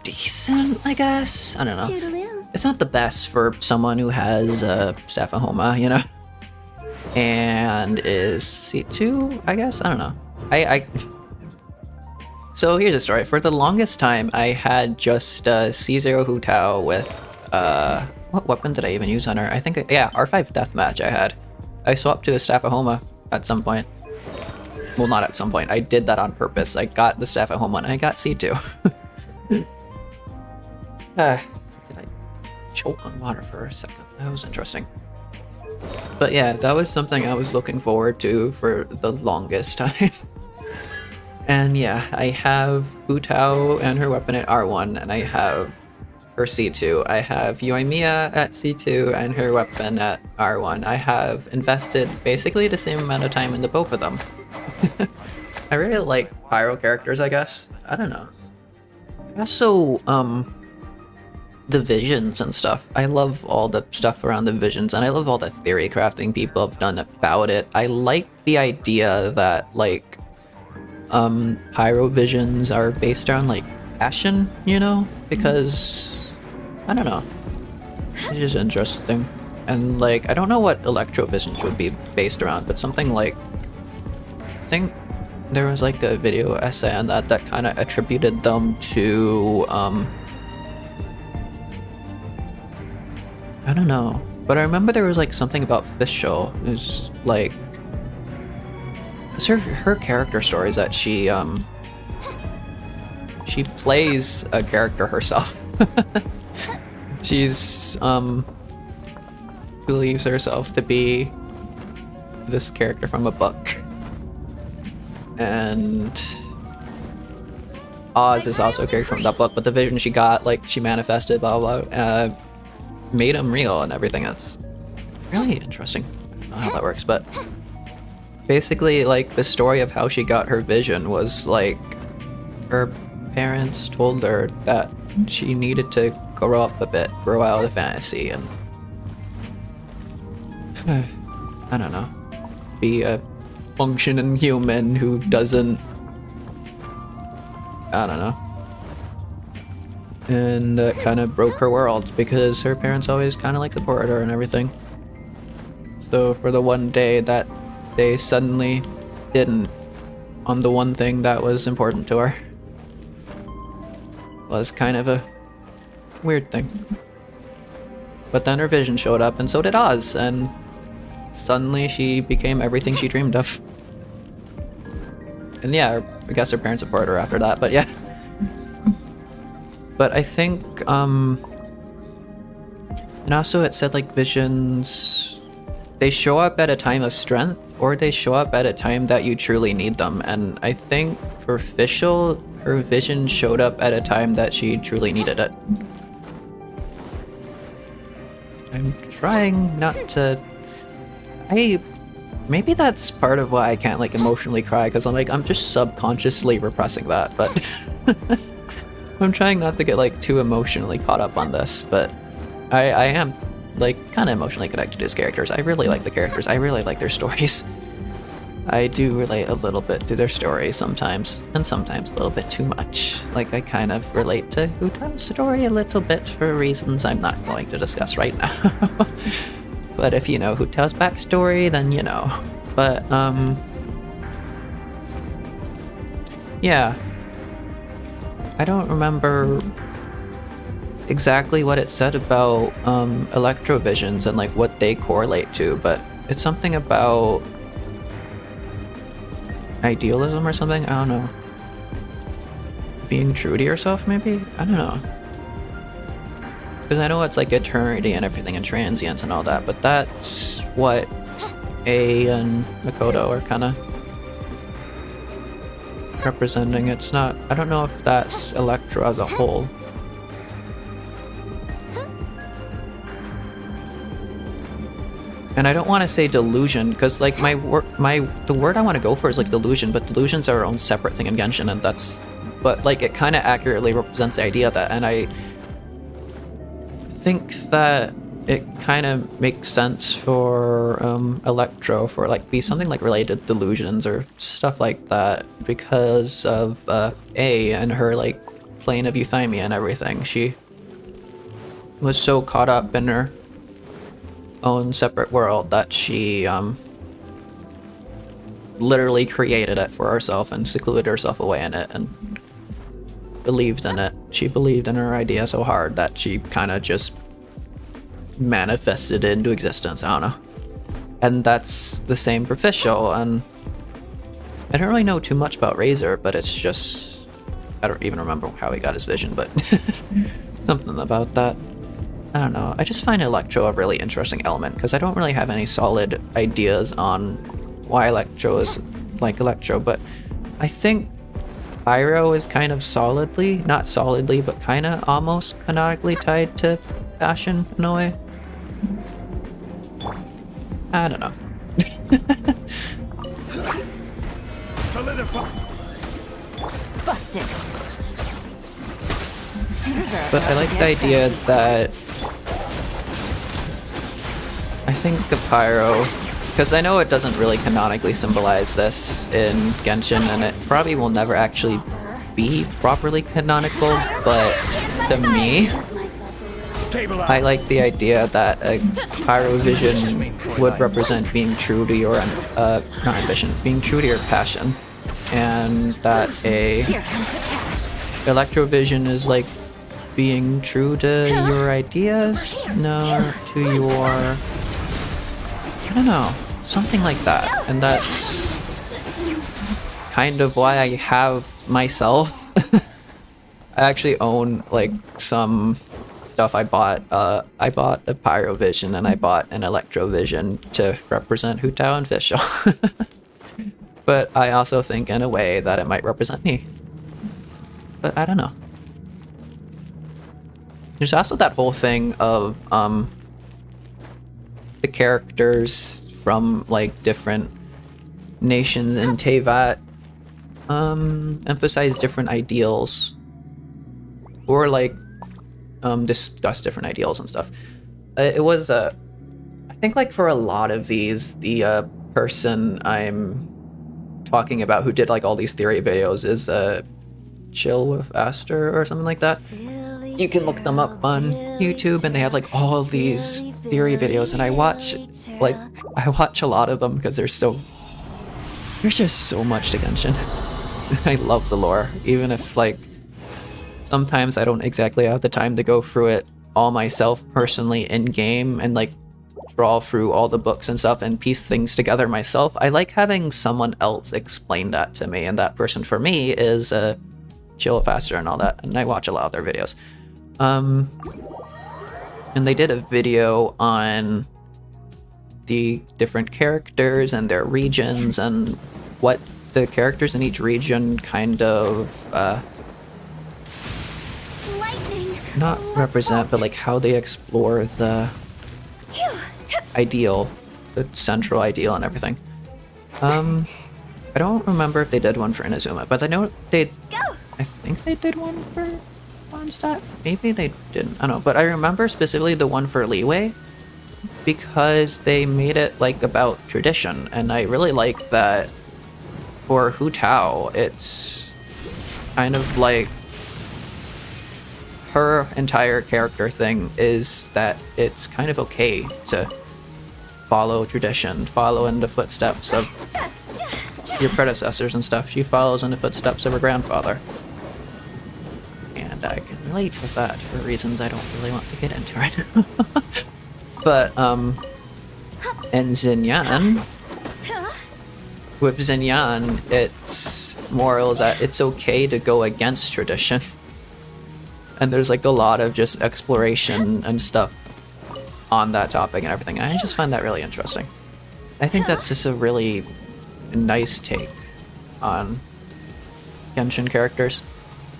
decent, I guess. I don't know. Toodaloo. It's not the best for someone who has Staff of Homa, you know? And is C2, I guess? I don't know. So here's a story. For the longest time, I had just C0 Hu Tao with, what weapon did I even use on her? I think, yeah, R5 Deathmatch I had. I swapped to a Staff of Homa at some point. Well, not at some point. I did that on purpose. I got the Staff of Homa and I got C2. Did I choke on water for a second? That was interesting. But yeah, that was something I was looking forward to for the longest time. And yeah, I have Hu Tao and her weapon at R1, and I have her C2. I have Yoimiya at C2 and her weapon at R1. I have invested basically the same amount of time into both of them. I really like pyro characters, I guess. I don't know. Also, the visions and stuff. I love all the stuff around the visions, and I love all the theory crafting people have done about it. I like the idea that, like, pyro visions are based on, like, passion, you know? Because, I don't know. It's just interesting. And, like, I don't know what electro visions would be based around, but something like, I think there was, like, a video essay on that that kind of attributed them to, I don't know, but I remember there was like something about Fischl, who's like, it's her character story is that she plays a character herself. She's believes herself to be this character from a book, and Oz is also a character from that book, but the vision she got, like, she manifested, blah blah blah, made him real and everything. That's really interesting. I don't know how that works, but basically, like, the story of how she got her vision was like her parents told her that she needed to grow up a bit, grow out of the fantasy, and I don't know, be a functioning human who doesn't, I don't know. And that kind of broke her world because her parents always kind of like supported her and everything. So for the one day that they suddenly didn't on the one thing that was important to her, was kind of a weird thing. But then her vision showed up, and so did Oz, and suddenly she became everything she dreamed of. And yeah, I guess her parents supported her after that, but yeah. But I think, and also it said, like, visions, they show up at a time of strength, or they show up at a time that you truly need them. And I think for Fischl, her vision showed up at a time that she truly needed it. I'm trying not to, maybe that's part of why I can't, like, emotionally cry, because I'm just subconsciously repressing that, but I'm trying not to get, like, too emotionally caught up on this, but I am, like, kind of emotionally connected to his characters. I really like the characters. I really like their stories. I do relate a little bit to their stories sometimes, and sometimes a little bit too much. Like, I kind of relate to Hu Tao's story a little bit for reasons I'm not going to discuss right now. But if you know Hu Tao's backstory, then you know. But, yeah. I don't remember exactly what it said about electrovisions and, like, what they correlate to, but it's something about idealism or something? I don't know. Being true to yourself, maybe? I don't know. Because I know it's, like, eternity and everything and transience and all that, but that's what A and Makoto are kind of representing. It's not, I don't know if that's Electro as a whole. And I don't want to say delusion, because, like, the word I want to go for is, like, delusion, but delusions are their own separate thing in Genshin, and that's, but, like, it kind of accurately represents the idea of that, and I think that it kind of makes sense for Electro for like be something like related to delusions or stuff like that because of A and her like plane of euthymia and everything. She was so caught up in her own separate world that she literally created it for herself and secluded herself away in it and believed in it. She believed in her idea so hard that she kind of just manifested it into existence. I don't know. And that's the same for Fischl, and I don't really know too much about Razor, but it's just I don't even remember how he got his vision, but something about that. I don't know. I just find Electro a really interesting element because I don't really have any solid ideas on why Electro is like Electro, but I think Pyro is kind of solidly, not solidly, but kind of almost canonically tied to passion in a way. I don't know. Solidify. Busted. But I like the idea that I think the Pyro, because I know it doesn't really canonically symbolize this in Genshin, and it probably will never actually be properly canonical, but to me, I like the idea that a Pyro vision would represent being true to your, not ambition, being true to your passion, and that a Electrovision is like being true to your ideas, no, to your, I don't know, something like that, and that's kind of why I have myself. I actually own like some stuff I bought a Pyrovision and I bought an Electrovision to represent Hu Tao and Fischl. But I also think in a way that it might represent me. But I don't know. There's also that whole thing of the characters from like different nations in Teyvat emphasize different ideals or like discuss different ideals and stuff. It was I think like for a lot of these, the person I'm talking about who did like all these theory videos is Chill with Aster or something like that. You can look them up on YouTube and they have like all these theory videos, and I watch a lot of them because there's just so much to Genshin. I love the lore, even if like sometimes I don't exactly have the time to go through it all myself personally in game and like draw through all the books and stuff and piece things together myself. I like having someone else explain that to me, and that person for me is Chill Faster and all that, and I watch a lot of their videos. And they did a video on the different characters and their regions and what the characters in each region kind of not represent, but like how they explore the ideal, the central ideal and everything. I don't remember if they did one for Inazuma, but I know I think they did one for Mondstadt. Maybe they didn't, I don't know, but I remember specifically the one for Leeway because they made it like about tradition, and I really like that for Hu Tao. It's kind of like her entire character thing is that it's kind of okay to follow tradition, follow in the footsteps of your predecessors and stuff. She follows in the footsteps of her grandfather. And I can relate with that for reasons I don't really want to get into right now. But, and Xinyan, with Xinyan, its moral is that it's okay to go against tradition. And there's like a lot of just exploration and stuff on that topic and everything. And I just find that really interesting. I think that's just a really nice take on Genshin characters.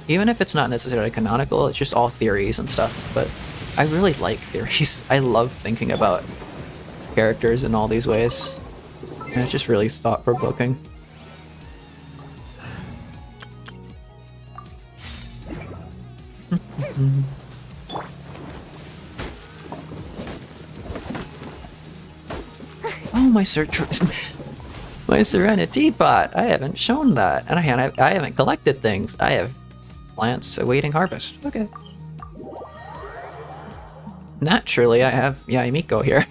Even if it's not necessarily canonical, it's just all theories and stuff. But I really like theories. I love thinking about characters in all these ways. And it's just really thought-provoking. Oh, my my Serenity Pot. I haven't shown that, and I haven't collected things. I have plants awaiting harvest. Okay. Naturally, I have Yoimiya here.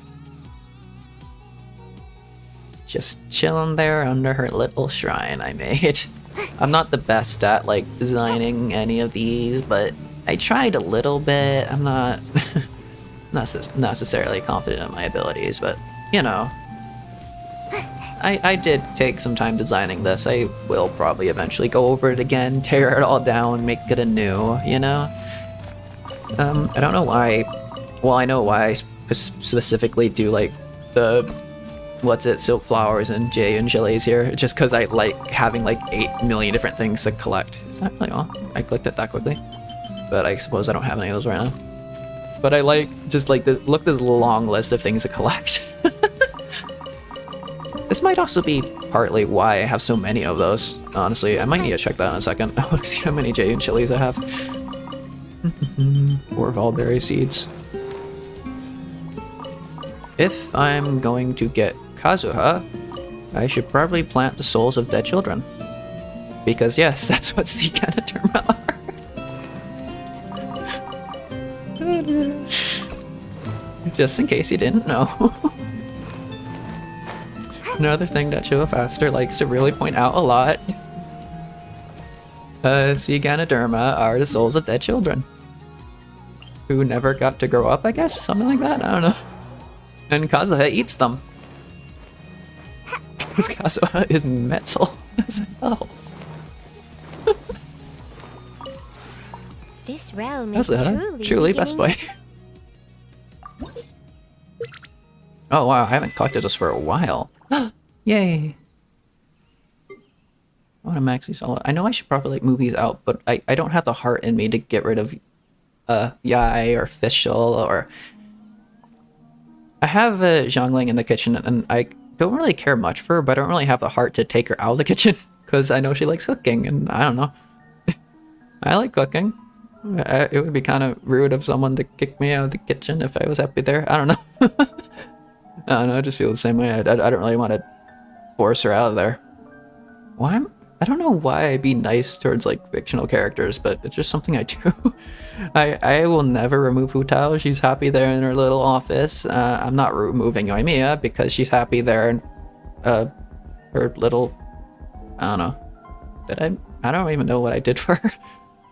Just chilling there under her little shrine I made. I'm not the best at, like, designing any of these, but I tried a little bit. I'm not necessarily confident in my abilities, but, you know. I did take some time designing this. I will probably eventually go over it again, tear it all down, make it anew, you know? I don't know why. Well, I know why I specifically do, like, the silk flowers and jay and chilies here. Just because I like having like 8 million different things to collect. Is that really all? I clicked it that quickly. But I suppose I don't have any of those right now. But I like just like this. Look, this long list of things to collect. This might also be partly why I have so many of those. Honestly, I might need to check that in a second. I want to see how many jay and chilies I have. 4 Valberry seeds. If I'm going to get Kazuha, I should probably plant the souls of dead children. Because yes, that's what sea Ganaderma are. Just in case you didn't know. Another thing that Chua Faster likes to really point out a lot. Sea Ganoderma are the souls of dead children. Who never got to grow up, I guess? Something like that? I don't know. And Kazuha eats them. Because Kazuha is metal as hell. This realm is Kazuha, truly best boy. Oh wow, I haven't collected this for a while. Yay! I want to max these all out. I know I should probably like move these out, but I don't have the heart in me to get rid of Yai or Fischl or... I have Zhongling in the kitchen, and I don't really care much for her, but I don't really have the heart to take her out of the kitchen, because I know she likes cooking, and I don't know. I like cooking. It would be kind of rude of someone to kick me out of the kitchen if I was happy there. I don't know. I don't know, I just feel the same way. I don't really want to force her out of there. I don't know why I'd be nice towards like fictional characters, but it's just something I do. I will never remove Hu Tao. She's happy there in her little office. I'm not removing Yoimiya because she's happy there in her little... I don't know. I don't even know what I did for her.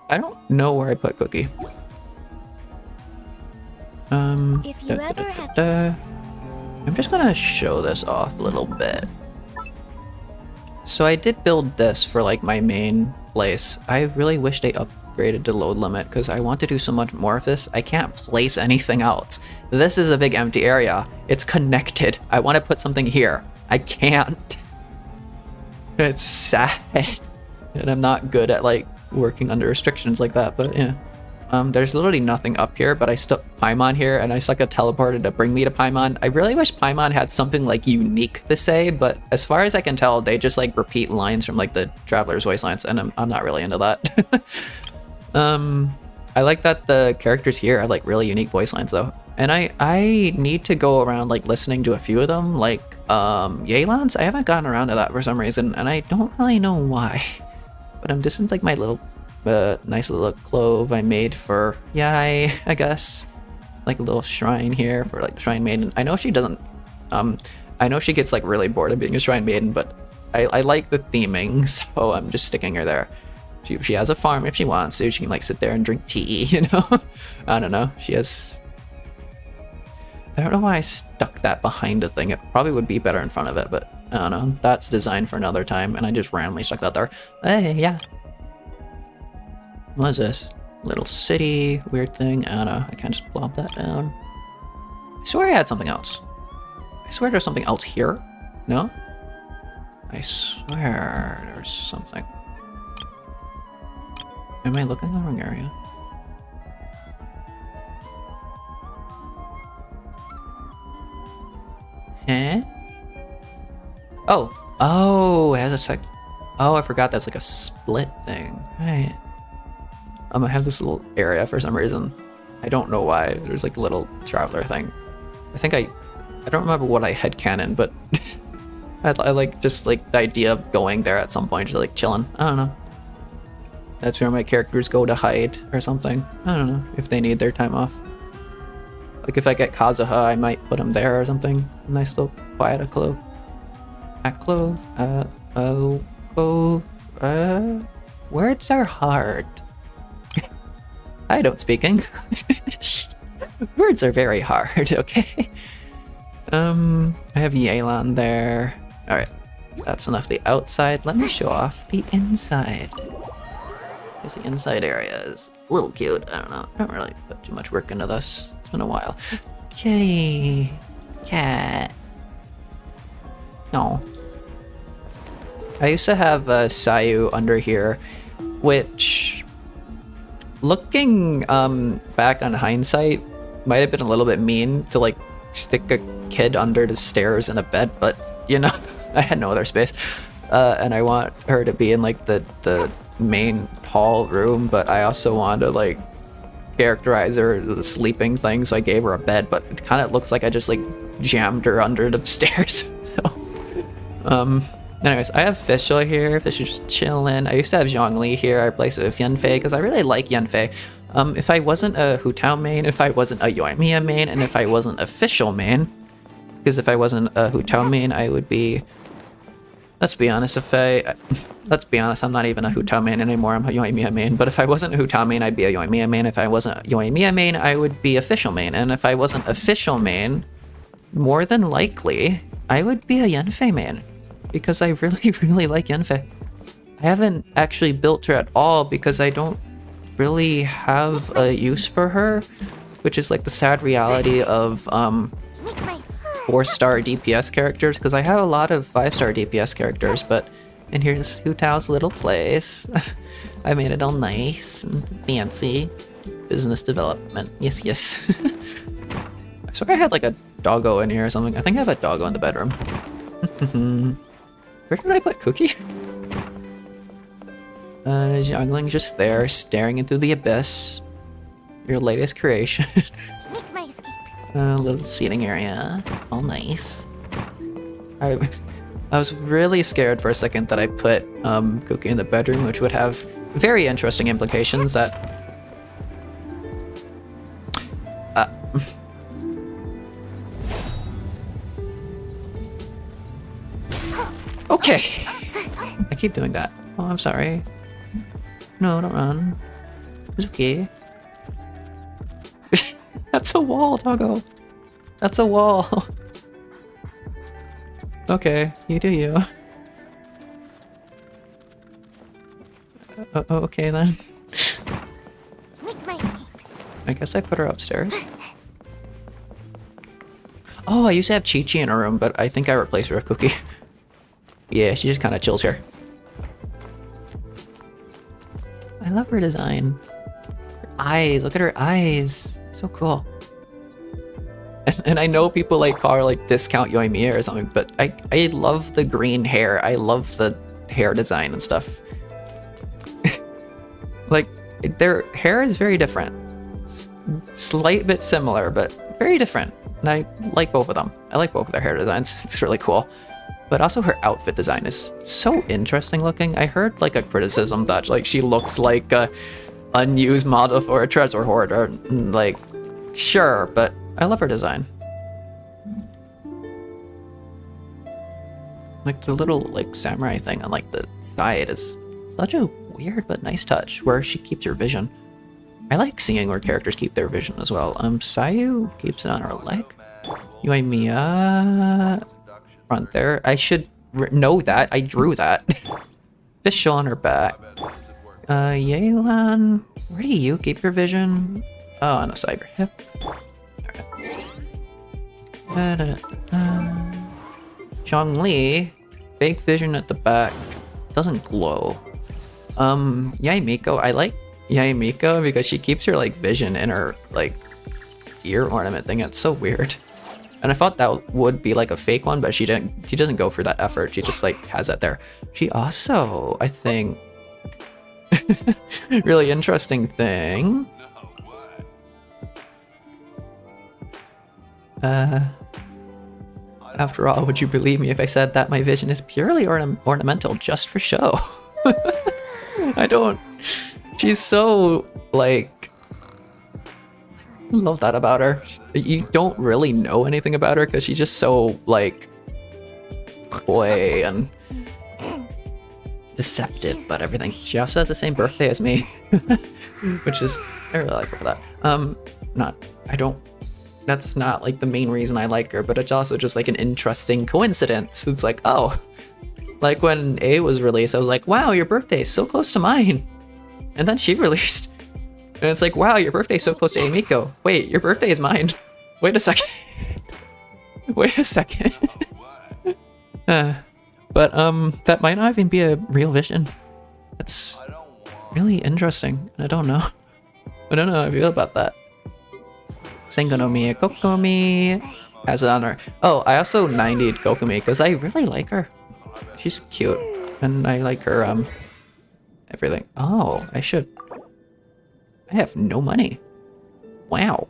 I don't know where I put Cookie. If you ever have... I'm just gonna show this off a little bit. So I did build this for like my main place. I really wish they upgraded to load limit because I want to do so much more of this. I can't place anything else. This is a big empty area. It's connected. I want to put something here. I can't. It's sad. And I'm not good at like working under restrictions like that, but yeah. There's literally nothing up here, but I stuck Paimon here, and I stuck a teleporter to bring me to Paimon. I really wish Paimon had something like unique to say, but as far as I can tell, they just like repeat lines from like the Traveler's Voice lines, and I'm not really into that. I like that the characters here have like really unique voice lines though, and I need to go around like listening to a few of them, like Yelan's. I haven't gotten around to that for some reason, and I don't really know why. But this is like my little nice little clove I made for Yai, I guess. Like a little shrine here for like the Shrine Maiden. I know she doesn't, I know she gets like really bored of being a Shrine Maiden, but I like the theming, so I'm just sticking her there. She has a farm if she wants to. She can like sit there and drink tea, you know? I don't know. She has... I don't know why I stuck that behind a thing. It probably would be better in front of it, but I don't know. That's designed for another time, and I just randomly stuck that there. Hey, yeah. What is this? Little city, weird thing. I don't know. I can't just plop that down. I swear I had something else. I swear there's something else here. No? I swear there's something. Am I looking in the wrong area? Huh? Oh, it has a sec. Oh, I forgot that's like a split thing. Right. I have this little area for some reason. I don't know why. There's like a little traveler thing. I think I I don't remember what I headcanon, but I like just like the idea of going there at some point, just like chilling. I don't know. That's where my characters go to hide or something. I don't know if they need their time off. Like if I get Kazuha, I might put him there or something. Nice little quiet clove. At clove. Clove. Words are hard. I don't speak English. Words are very hard. Okay. I have Yelan there. All right, that's enough. The outside. Let me show off the inside. Because the inside area is a little cute. I don't know. I don't really put too much work into this. It's been a while. Kitty. Cat. No. I used to have Sayu under here, which, looking back on hindsight, might have been a little bit mean to like stick a kid under the stairs in a bed, but you know, I had no other space. And I want her to be in like the main hall room, but I also want to like characterize her as the sleeping thing, so I gave her a bed, but it kind of looks like I just like jammed her under the stairs. So anyways, I have Fischl here. Fischl's just chilling. I used to have Zhongli here. I replaced it with Yanfei because I really like Yanfei. If I wasn't a Hu Tao main, if I wasn't a Yoimiya main, and if I wasn't a Fischl main, because if I wasn't a Hu Tao main, I would be. Let's be honest, let's be honest, I'm not even a Hu Tao main anymore, I'm a Yoimiya main. But if I wasn't a Hu Tao main, I'd be a Yoimiya main. If I wasn't a Yoimiya main, I would be a Fischl main. And if I wasn't a Fischl main, more than likely, I would be a Yanfei main. Because I really, really like Yanfei. I haven't actually built her at all because I don't really have a use for her, which is like the sad reality of 4-star DPS characters, because I have a lot of 5-star DPS characters, but and here's Hu Tao's little place. I made it all nice and fancy. Business development. Yes, yes. I swear I had like a doggo in here or something. I think I have a doggo in the bedroom. Where did I put Cookie? Xiangling's just there, staring into the abyss. Your latest creation. Little seating area. All nice. I was really scared for a second that I put Cookie in the bedroom, which would have very interesting implications that... Okay. I keep doing that. Oh, I'm sorry. No, don't run. It's okay. That's a wall, Togo. That's a wall. Okay, you do you. Okay then. I guess I put her upstairs. Oh, I used to have Chi-Chi in her room, but I think I replaced her with Cookie. Yeah, she just kind of chills here. I love her design. Her eyes, look at her eyes. So cool. And I know people like call her like discount Yoimiya or something, but I love the green hair. I love the hair design and stuff. Like, their hair is very different. Slight bit similar, but very different. And I like both of them. I like both of their hair designs. It's really cool. But also her outfit design is so interesting looking. I heard like a criticism that like she looks like a unused model for a treasure hoarder. Like, sure, but I love her design. Like the little like samurai thing on like the side is such a weird but nice touch where she keeps her vision. I like seeing where characters keep their vision as well. Sayu keeps it on her leg. Yoimiya front there. I should know that. I drew that. Fischl on her back. Yelan, where do you keep your vision? Oh, on a side. Yep. Zhongli, fake vision at the back. Doesn't glow. Yaimiko, I like Yaimiko because she keeps her like vision in her like ear ornament thing. It's so weird. And I thought that would be like a fake one, but she doesn't go for that effort. She just like has that there. She also, I think, really interesting thing. After all, would you believe me if I said that my vision is purely ornamental just for show? I don't... She's so, like... I love that about her. You don't really know anything about her because she's just so, like... coy and... deceptive about everything. She also has the same birthday as me. Which is... I really like her for that. That's not, like, the main reason I like her, but it's also just, like, an interesting coincidence. It's like, oh... Like, when A was released, I was like, wow, your birthday is so close to mine. And then she released. And it's like, wow, your birthday is so close to Amiko. Wait, your birthday is mine. Wait a second. Wait a second. But that might not even be a real vision. That's really interesting. I don't know. I don't know how I feel about that. Sengo no Mie Kokomi has it on her. Oh, I also 90'd Kokomi because I really like her. She's cute. And I like her, everything. Oh, I have no money. Wow.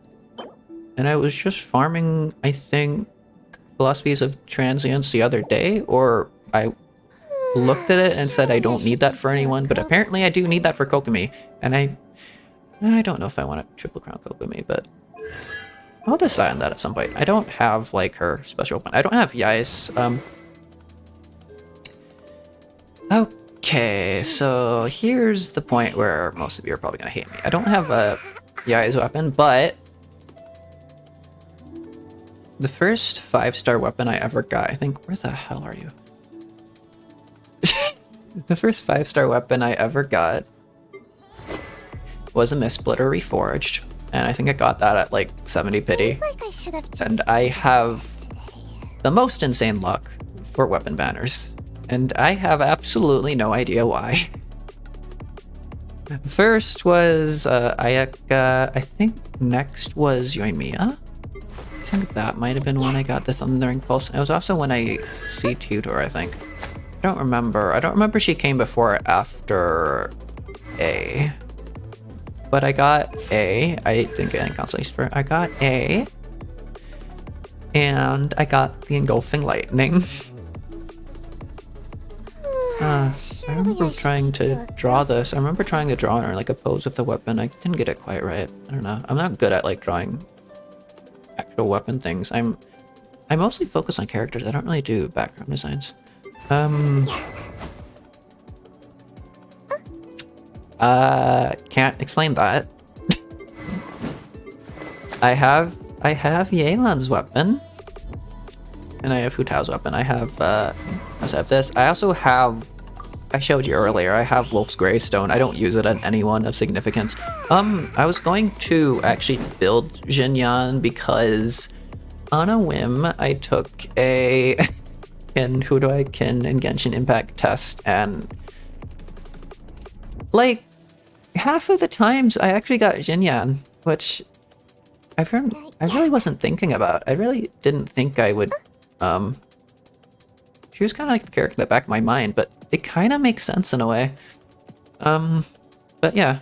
And I was just farming, I think, Philosophies of Transience the other day, or I looked at it and said I don't need that for anyone, but apparently I do need that for Kokomi. And I don't know if I want to triple crown Kokomi, but I'll decide on that at some point. I don't have, like, her special one. I don't have Yai's, Okay, so here's the point where most of you are probably gonna hate me. I don't have a Yai's weapon, but the first 5-star weapon I ever got, I think, where the hell are you? The first 5-star weapon I ever got was a Mistsplitter Reforged, and I think I got that at like 70 pity. And I have the most insane luck for weapon banners. And I have absolutely no idea why. First was Ayaka, I think next was Yoimiya. I think that might have been when I got the Thundering Pulse. It was also when I see Tutor, I think. I don't remember she came before or after A. But I got A. I didn't get any consolation for it. I got A. And I got the Engulfing Lightning. I remember trying to draw this. I remember trying to draw her like a pose with the weapon. I didn't get it quite right. I don't know. I'm not good at like drawing actual weapon things. I mostly focus on characters. I don't really do background designs. Can't explain that. I have Yelan's weapon. And I have Hu Tao's weapon. I have this. I also have, I showed you earlier, I have Wolf's Greystone. I don't use it on anyone of significance. I was going to actually build Xinyan because on a whim, I took a Kin and Genshin Impact test, and like half of the times I actually got Xinyan, which I really wasn't thinking about. I really didn't think I would. She was kind of like the character in the back of my mind, but it kind of makes sense in a way. But yeah,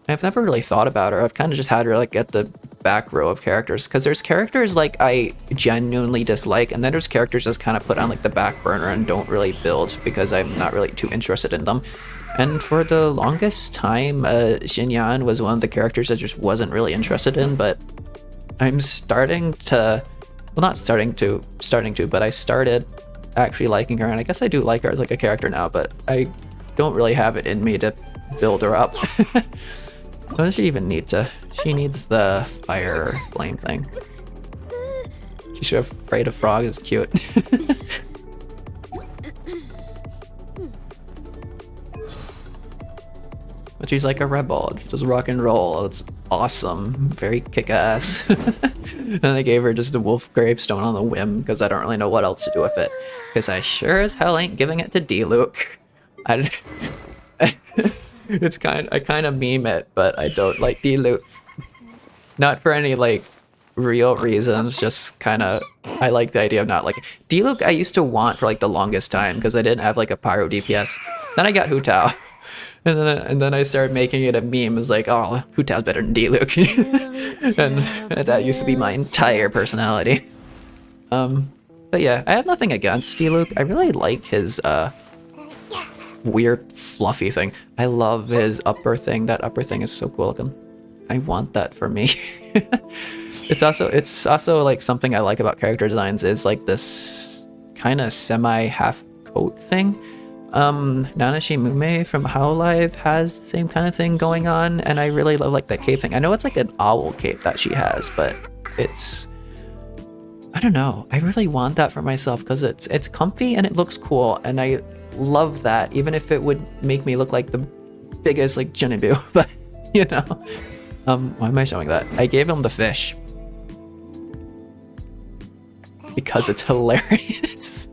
I've never really thought about her. I've kind of just had her like at the back row of characters, because there's characters like I genuinely dislike, and then there's characters just kind of put on like the back burner and don't really build because I'm not really too interested in them. And for the longest time, Xinyan was one of the characters I just wasn't really interested in, but I'm starting to, well, not starting to, but I started actually liking her, and I guess I do like her as like a character now, but I don't really have it in me to build her up. What does she even need to? She needs the fire flame thing. She's afraid of frogs. Is cute. But she's like a rebel. She does rock and roll. It's awesome. Very kick-ass. And I gave her just a wolf gravestone on the whim because I don't really know what else to do with it. Because I sure as hell ain't giving it to D-Luke. It's I kind of meme it, but I don't like D-Luke. Not for any like real reasons, just kind of I like the idea of not like D-Luke. I used to want for like the longest time because I didn't have like a pyro DPS. Then I got Hu Tao. And then I started making it a meme. It's like, oh, Hu Tao's better than D-Luke. And that used to be my entire personality. But yeah, I have nothing against Diluc. I really like his weird fluffy thing. I love his upper thing. That upper thing is so cool looking. I want that for me. It's also like something I like about character designs is like this kind of semi half coat thing. Nanashi Mume from Hololive has the same kind of thing going on, and I really love like that cape thing. I know it's like an owl cape that she has, but it's, I don't know. I really want that for myself because it's comfy and it looks cool, and I love that, even if it would make me look like the biggest like Jinibu. But you know, why am I showing that? I gave him the fish because it's hilarious.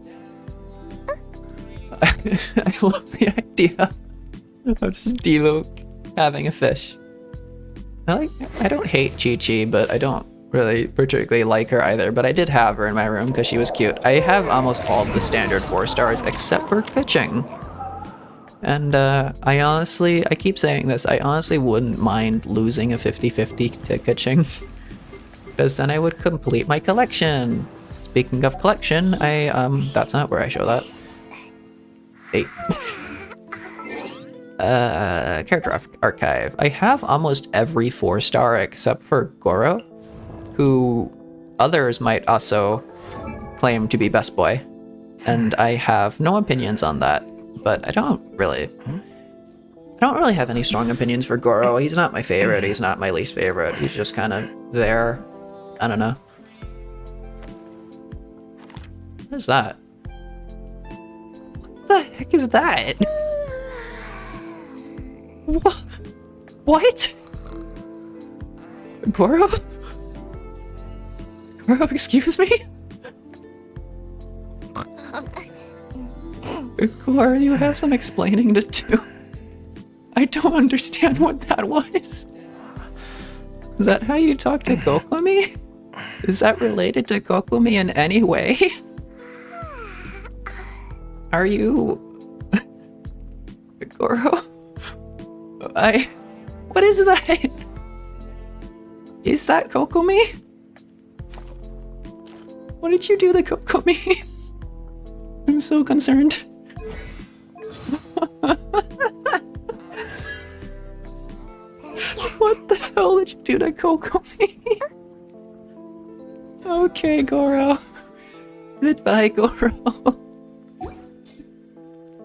I love the idea of just Diluc having a fish. I don't hate Chi-Chi, but I don't really particularly like her either. But I did have her in my room because she was cute. I have almost all the standard 4 stars except for Keqing. And I keep saying this, I honestly wouldn't mind losing a 50-50 to Keqing, because then I would complete my collection. Speaking of collection, that's not where I show that. 8. Character archive. I have almost every 4-star except for Goro, who others might also claim to be best boy. And I have no opinions on that, but I don't really have any strong opinions for Goro. He's not my favorite, he's not my least favorite. He's just kind of there. I don't know. What is that? What the heck is that? What? Goro? Goro, excuse me? Goro, you have some explaining to do. I don't understand what that was. Is that how you talk to Kokomi? Is that related to Kokomi in any way? Are you... Goro? What is that? Is that Kokomi? What did you do to Kokomi? I'm so concerned. What the hell did you do to Kokomi? Okay, Goro. Goodbye, Goro.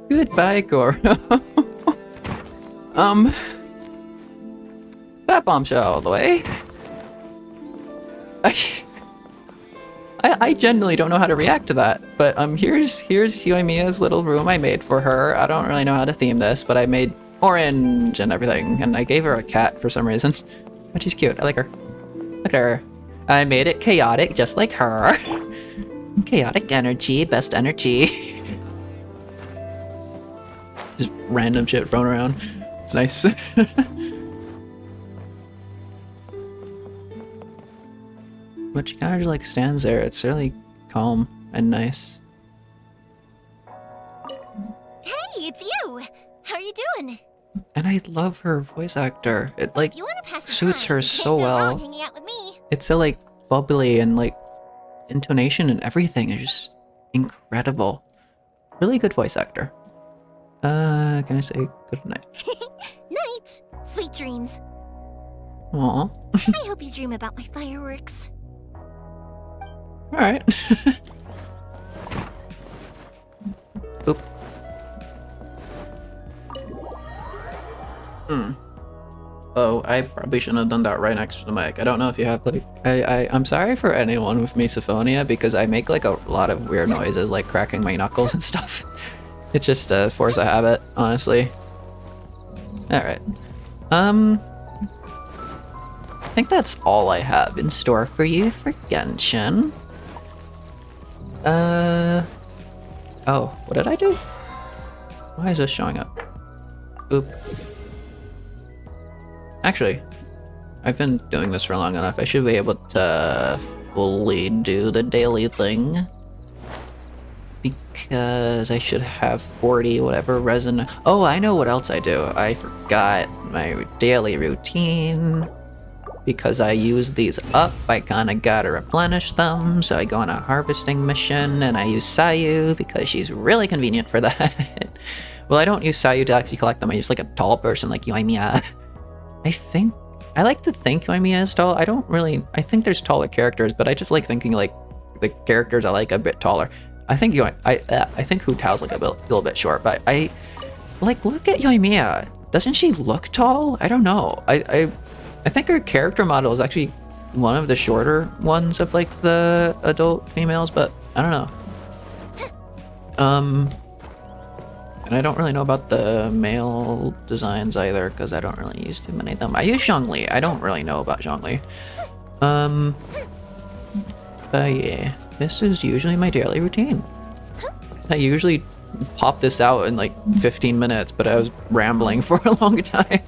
Goodbye, Goro. That bombshell all the way. I genuinely don't know how to react to that, but here's Yoimiya's little room I made for her. I don't really know how to theme this, but I made orange and everything, and I gave her a cat for some reason. But she's cute. I like her. Look at her. I made it chaotic, just like her. Chaotic energy, best energy. Just random shit thrown around. It's nice. But she kind of just like stands there. It's really calm and nice. Hey, it's you! How are you doing? And I love her voice actor. It like You wanna pass the suits time, her you so can't go well. wrong hanging out with me. It's so like bubbly, and like intonation and everything is just incredible. Really good voice actor. Can I say good night? Night! Sweet dreams. Aw. I hope you dream about my fireworks. Alright. Oop. Oh, I probably shouldn't have done that right next to the mic. I don't know if you have like... I'm sorry for anyone with misophonia, because I make like a lot of weird noises, like cracking my knuckles and stuff. It's just a force of habit, honestly. Alright. I think that's all I have in store for you for Genshin. Oh, what did I do? Why is this showing up? Oop. Actually, I've been doing this for long enough. I should be able to fully do the daily thing. Because I should have 40 whatever resin. Oh, I know what else I do. I forgot my daily routine. because I use these up, I kind of gotta replenish them. So I go on a harvesting mission, and I use Sayu because she's really convenient for that. Well, I don't use Sayu to actually collect them. I use like a tall person like Yoimiya. I like to think Yoimiya is tall. I think there's taller characters, but I just like thinking like the characters I like a bit taller. I think Hu Tao's like a little bit short, but I like, look at Yoimiya. Doesn't she look tall? I don't know. I think her character model is actually one of the shorter ones of like the adult females, but I don't know. And I don't really know about the male designs either, because I don't really use too many of them. I use Zhongli. I don't really know about Zhongli. But yeah, this is usually my daily routine. I usually pop this out in like 15 minutes, but I was rambling for a long time.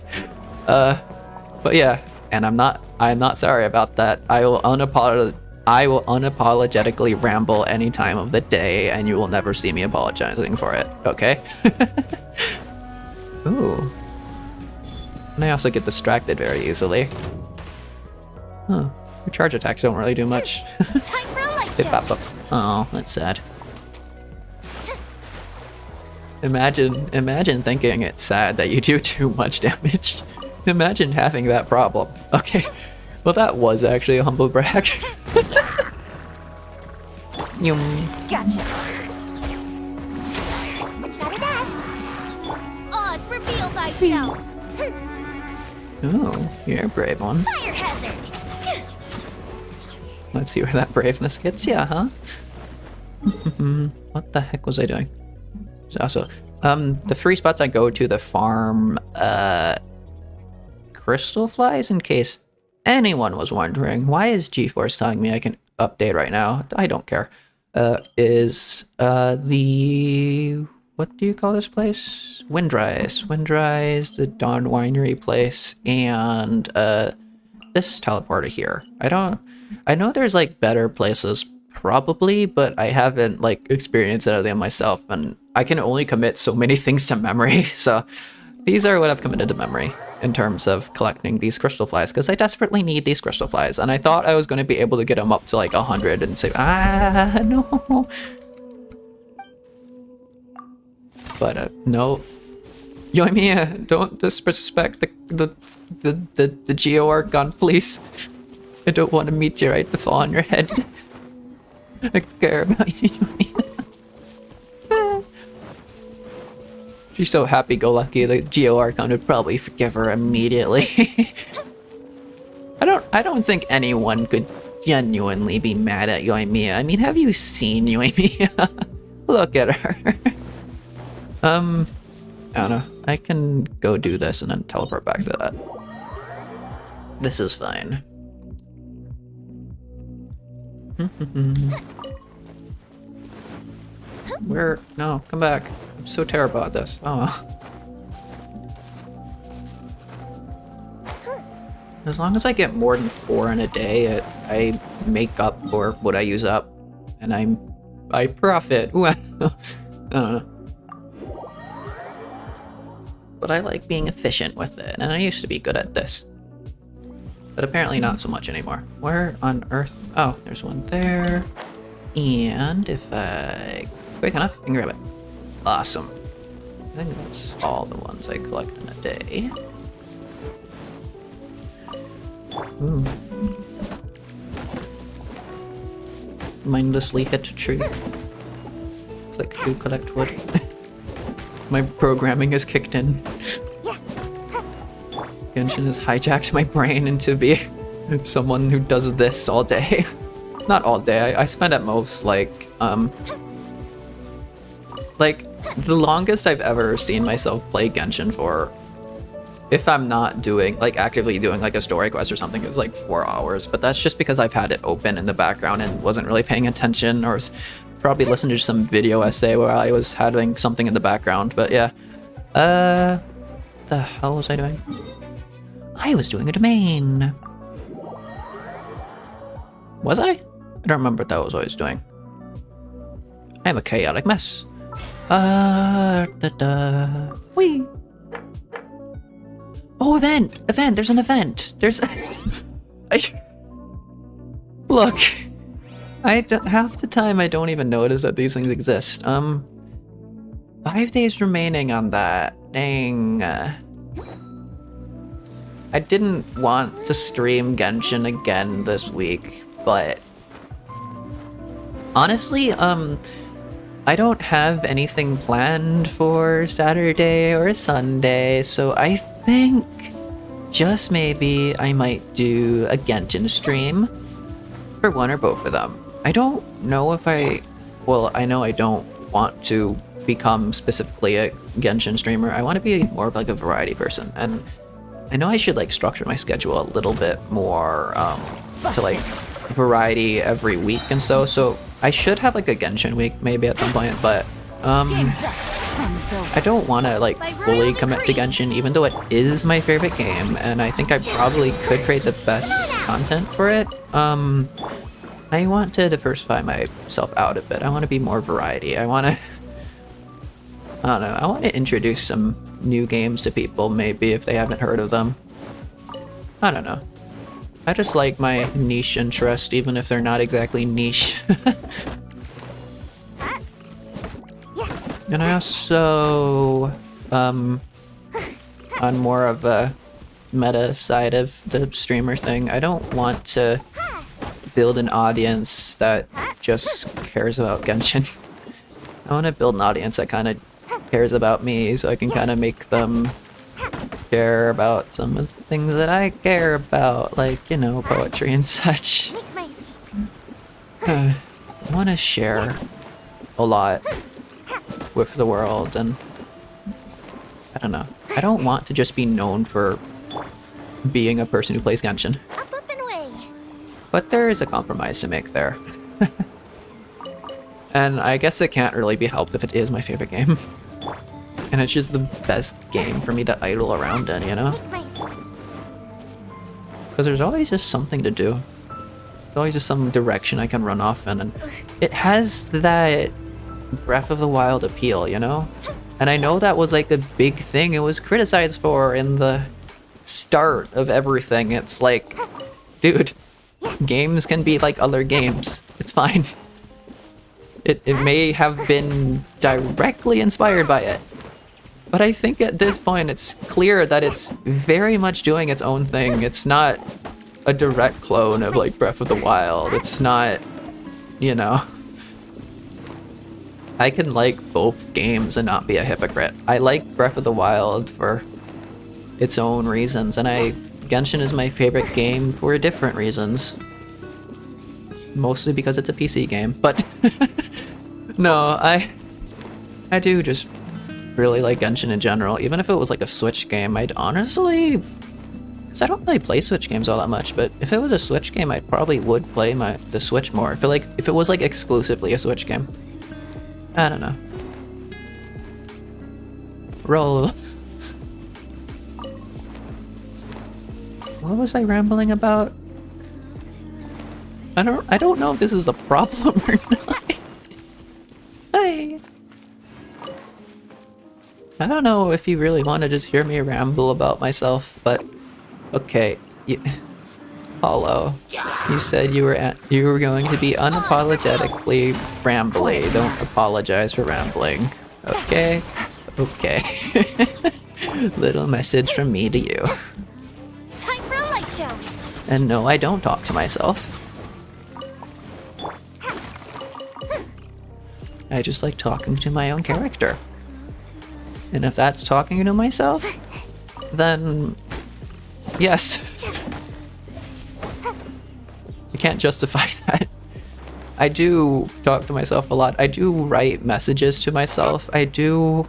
But yeah, and I'm not sorry about that. I will unapologetically ramble any time of the day, and you will never see me apologizing for it, okay? Ooh. And I also get distracted very easily. Huh. Your charge attacks don't really do much. Time for a light They show. pop up. Oh, that's sad. Imagine thinking it's sad that you do too much damage. Imagine having that problem. Okay. Well, that was actually a humble brag. Gotcha. Gotta dash. Odds reveal thyself. Oh, you're a brave one. Fire hazard. Let's see where that braveness gets ya, huh? What the heck was I doing? So, the free spots I go to farm crystal flies, in case anyone was wondering. Why is GeForce telling me I can update right now? I don't care. Is the... what do you call this place? Windrise, the Dawn Winery place, and this teleporter here. I know there's like better places probably, but I haven't like experienced any of them myself, and I can only commit so many things to memory. So these are what I've committed to memory in terms of collecting these crystal flies, because I desperately need these crystal flies, and I thought I was going to be able to get them up to like 100 and say, no. But no. Yoimiya, don't disrespect the Geo Archon, please. I don't want to meet you right to fall on your head. I care about you, Yoimiya. She's so happy-go-lucky, the Geo Archon would probably forgive her immediately. I don't think anyone could genuinely be mad at Yoimiya. I mean, have you seen Yoimiya? Look at her. I don't know. I can go do this and then teleport back to that. This is fine. Where? No, come back. I'm so terrible at this. Oh. As long as I get more than 4 in a day, I make up for what I use up, and I profit. Ooh, I don't know. But I like being efficient with it, and I used to be good at this. But apparently not so much anymore. Where on earth? Oh, there's one there. And if I... quick enough, I can grab it. Awesome. I think that's all the ones I collect in a day. Ooh. Mindlessly hit a tree. Click to collect wood. My programming is kicked in. Genshin has hijacked my brain into being someone who does this all day. Not all day. I spend at most like the longest I've ever seen myself play Genshin for, if I'm not doing like actively doing like a story quest or something, it was like 4 hours. But that's just because I've had it open in the background and wasn't really paying attention, or was probably listening to some video essay where I was having something in the background. But yeah, the hell was I doing? I was doing a domain. Was I? I don't remember what that was I was doing. I am a chaotic mess. Whee. Oh, event! There's an event! There's... Look, half the time I don't even notice that these things exist. 5 days remaining on that. Dang. I didn't want to stream Genshin again this week, but honestly, I don't have anything planned for Saturday or Sunday, so I think just maybe I might do a Genshin stream for one or both of them. I don't know if I know I don't want to become specifically a Genshin streamer. I want to be more of like a variety person, and I know I should like structure my schedule a little bit more to like variety every week and so I should have like a Genshin week maybe at some point, but I don't want to like fully commit to Genshin, even though it is my favorite game and I think I probably could create the best content for it. I want to diversify myself out a bit. I want to be more variety. I don't know, I want to introduce some new games to people, maybe, if they haven't heard of them. I don't know. I just like my niche interest, even if they're not exactly niche. And I also, on more of a meta side of the streamer thing, I don't want to build an audience that just cares about Genshin. I want to build an audience that kind of cares about me, so I can kind of make them care about some of the things that I care about, like, you know, poetry and such. I want to share a lot with the world, and I don't know. I don't want to just be known for being a person who plays Genshin. Up and away. But there is a compromise to make there. And I guess it can't really be helped if it is my favorite game. And it's just the best game for me to idle around in, you know? Because there's always just something to do. There's always just some direction I can run off in, and it has that Breath of the Wild appeal, you know? And I know that was like a big thing it was criticized for in the start of everything. It's like, dude, games can be like other games. It's fine. It may have been directly inspired by it. But I think at this point it's clear that it's very much doing its own thing. It's not a direct clone of like Breath of the Wild. It's not, you know. I can like both games and not be a hypocrite. I like Breath of the Wild for its own reasons, and Genshin is my favorite game for different reasons. Mostly because it's a PC game, but no, I do just really like Genshin in general. Even if it was like a Switch game, I'd honestly, because I don't really play Switch games all that much, but if it was a Switch game, I probably would play the Switch more. I feel like if it was like exclusively a Switch game. I don't know. Roll. What was I rambling about? I don't know if this is a problem or not. Hi. I don't know if you really want to just hear me ramble about myself, but okay. Hollow. You said you were going to be unapologetically rambly. Don't apologize for rambling. Okay? Okay. Little message from me to you. Time for a light show. And no, I don't talk to myself. I just like talking to my own character. And if that's talking to myself, then yes. I can't justify that. I do talk to myself a lot. I do write messages to myself. I do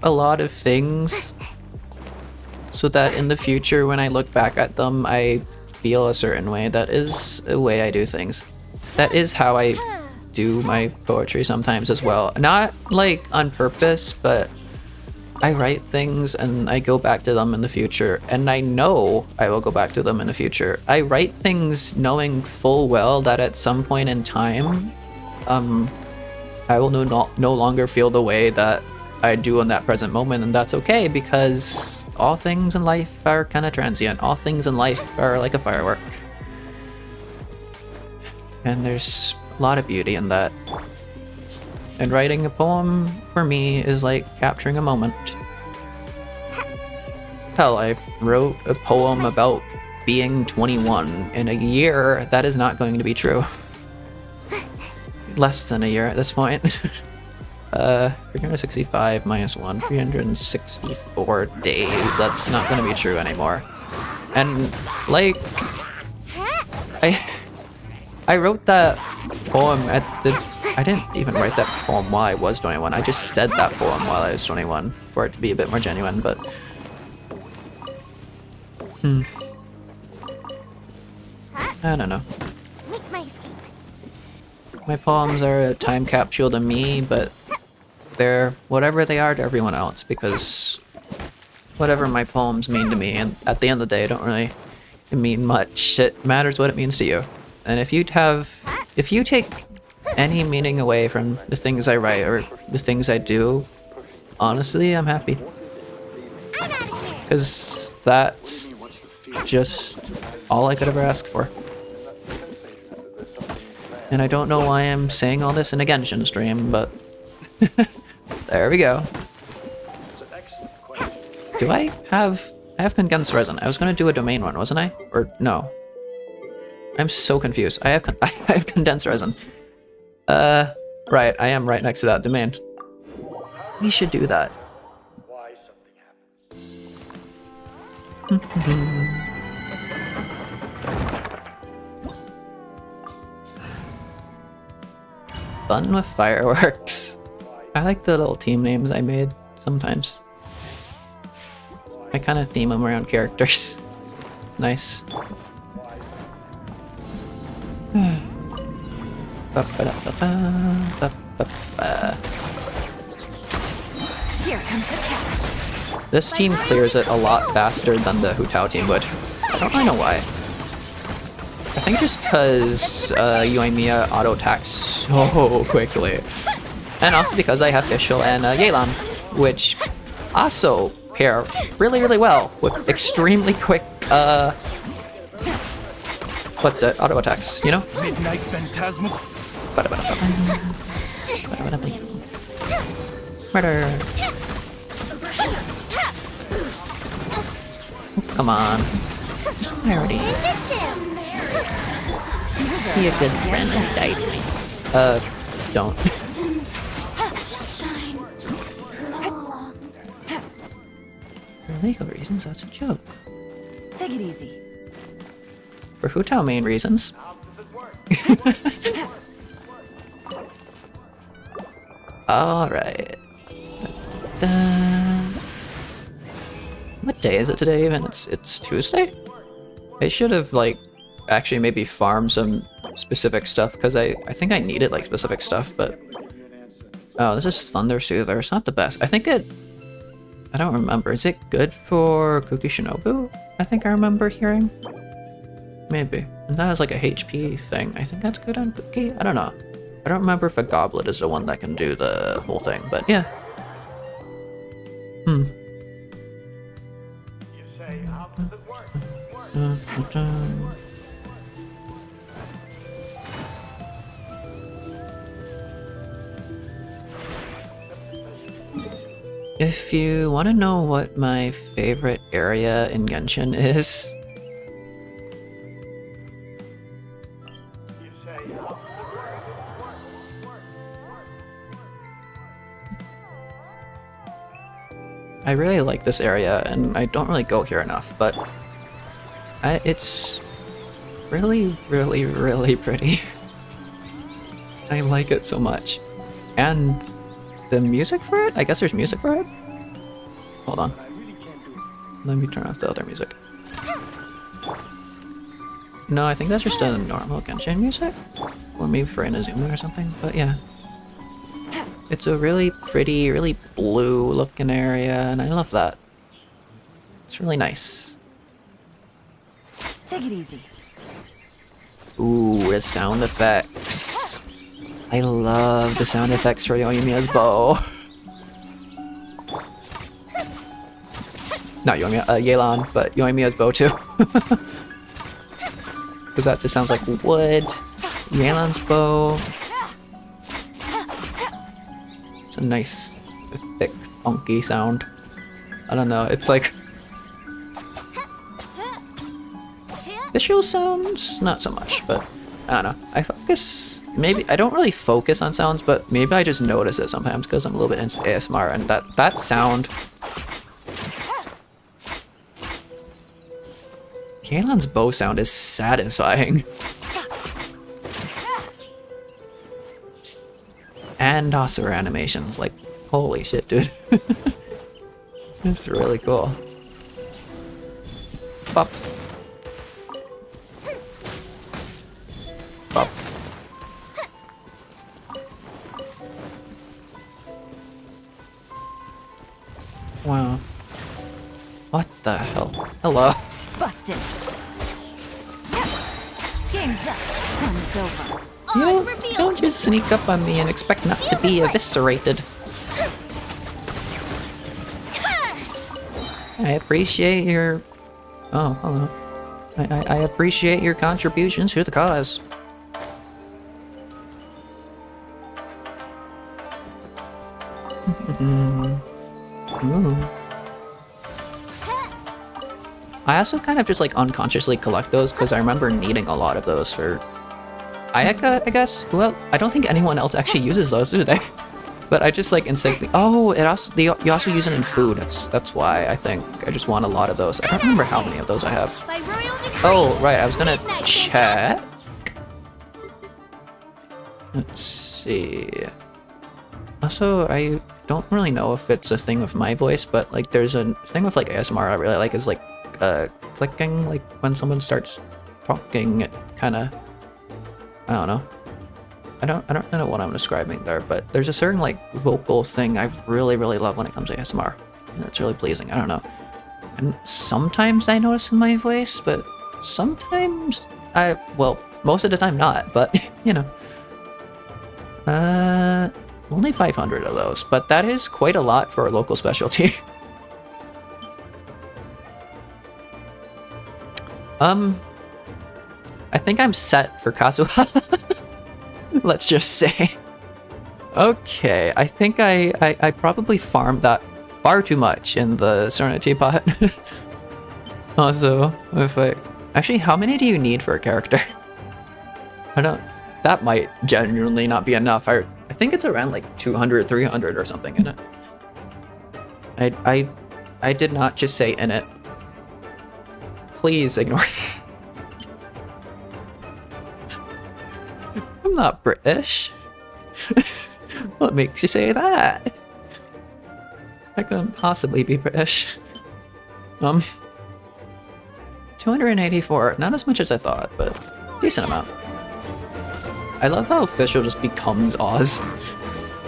a lot of things so that in the future when I look back at them, I feel a certain way. That is a way I do things. That is how I do my poetry sometimes as well. Not like on purpose, but I write things and I go back to them in the future, and I know I will go back to them in the future. I write things knowing full well that at some point in time, I will no longer feel the way that I do in that present moment, and that's okay because all things in life are kind of transient. All things in life are like a firework. And there's a lot of beauty in that. And writing a poem, for me, is like capturing a moment. Hell, I wrote a poem about being 21 in a year. That is not going to be true. Less than a year at this point. 365 minus 1, 364 days. That's not going to be true anymore. And, like, I wrote that poem at the... I didn't even write that poem while I was 21. I just said that poem while I was 21 for it to be a bit more genuine, but... I don't know. My poems are a time capsule to me, but they're whatever they are to everyone else, because whatever my poems mean to me, and at the end of the day, don't really mean much. It matters what it means to you. And if you take any meaning away from the things I write or the things I do, honestly, I'm happy. Because that's just all I could ever ask for. And I don't know why I'm saying all this in a Genshin stream, but there we go. Do I have condensed resin? I was gonna do a domain one, wasn't I? Or no? I'm so confused. I have condensed resin. Right, I am right next to that domain. We should do that. Fun with fireworks. I like the little team names I made sometimes. I kind of theme them around characters. Nice. Here comes the catch. This team clears it a lot faster than the Hu Tao team would. I don't really know why. I think just because Yoimiya auto-attacks so quickly. And also because I have Fischl and Yelan, which also pair really, really well with extremely quick, what's it, auto-attacks, you know? Midnight Phantasmal. Murder! Come on. Clarity. Be a good friend and die. Don't. For legal reasons, that's a joke. Take it easy. For Hu Tao main reasons. Alright. What day is it today even? It's Tuesday? I should have, like, actually maybe farmed some specific stuff, because I think I needed, like, specific stuff, but... Oh, this is Thunder Soother. It's not the best. I think it... I don't remember. Is it good for Kuki Shinobu? I think I remember hearing. Maybe. And that has, like, a HP thing. I think that's good on Kuki? I don't know. I don't remember if a goblet is the one that can do the whole thing, but yeah. If you want to know what my favorite area in Genshin is, I really like this area, and I don't really go here enough, but it's really, really, really pretty. I like it so much. And the music for it? I guess there's music for it? Hold on. Let me turn off the other music. No, I think that's just a normal Genshin music. Or maybe for Inazuma or something, but yeah. It's a really pretty, really blue looking area, and I love that. It's really nice. Take it easy. Ooh, the sound effects. I love the sound effects for Yoimiya's bow. Not Yoimiya, Yelan, but Yoimiya's bow too. Because that just sounds like wood. Yelan's bow. It's a nice, thick, funky sound. I don't know, it's like... Visual sounds, not so much, but I don't know. I focus... Maybe, I don't really focus on sounds, but maybe I just notice it sometimes because I'm a little bit into ASMR, and that sound... Yelan's bow sound is satisfying. And also her animations, like, holy shit, dude. It's really cool. Pop. Pop. Wow. What the hell? Hello. Busted. Game's up. Fun's over. Don't just sneak up on me and expect not to be eviscerated. I appreciate your... Oh, hello. I appreciate your contributions to the cause. Ooh. I also kind of just like unconsciously collect those because I remember needing a lot of those for Ayaka, I guess. Well, I don't think anyone else actually uses those, do they? But I just like instinctively. Oh, it also you also use it in food. That's why I think I just want a lot of those. I don't remember how many of those I have. Oh, right. I was gonna check. Let's see. Also, I don't really know if it's a thing with my voice, but like there's a thing with like ASMR I really like is like clicking, like when someone starts talking, it kind of, I don't know. I don't know what I'm describing there, but there's a certain like vocal thing I really love when it comes to ASMR. And it's really pleasing. I don't know. And sometimes I notice in my voice, but sometimes well, most of the time not, but you know. Only 500 of those, but that is quite a lot for a local specialty. I think I'm set for Kazuha. Let's just say. Okay, I think I probably farmed that far too much in the Serenity pot. Also, if I... Actually, how many do you need for a character? I don't... That might genuinely not be enough. I think it's around like 200, 300 or something in it. I did not just say in it. Please ignore that. I'm not British. What makes you say that? I couldn't possibly be British. 284. Not as much as I thought, but decent amount. I love how official just becomes Oz.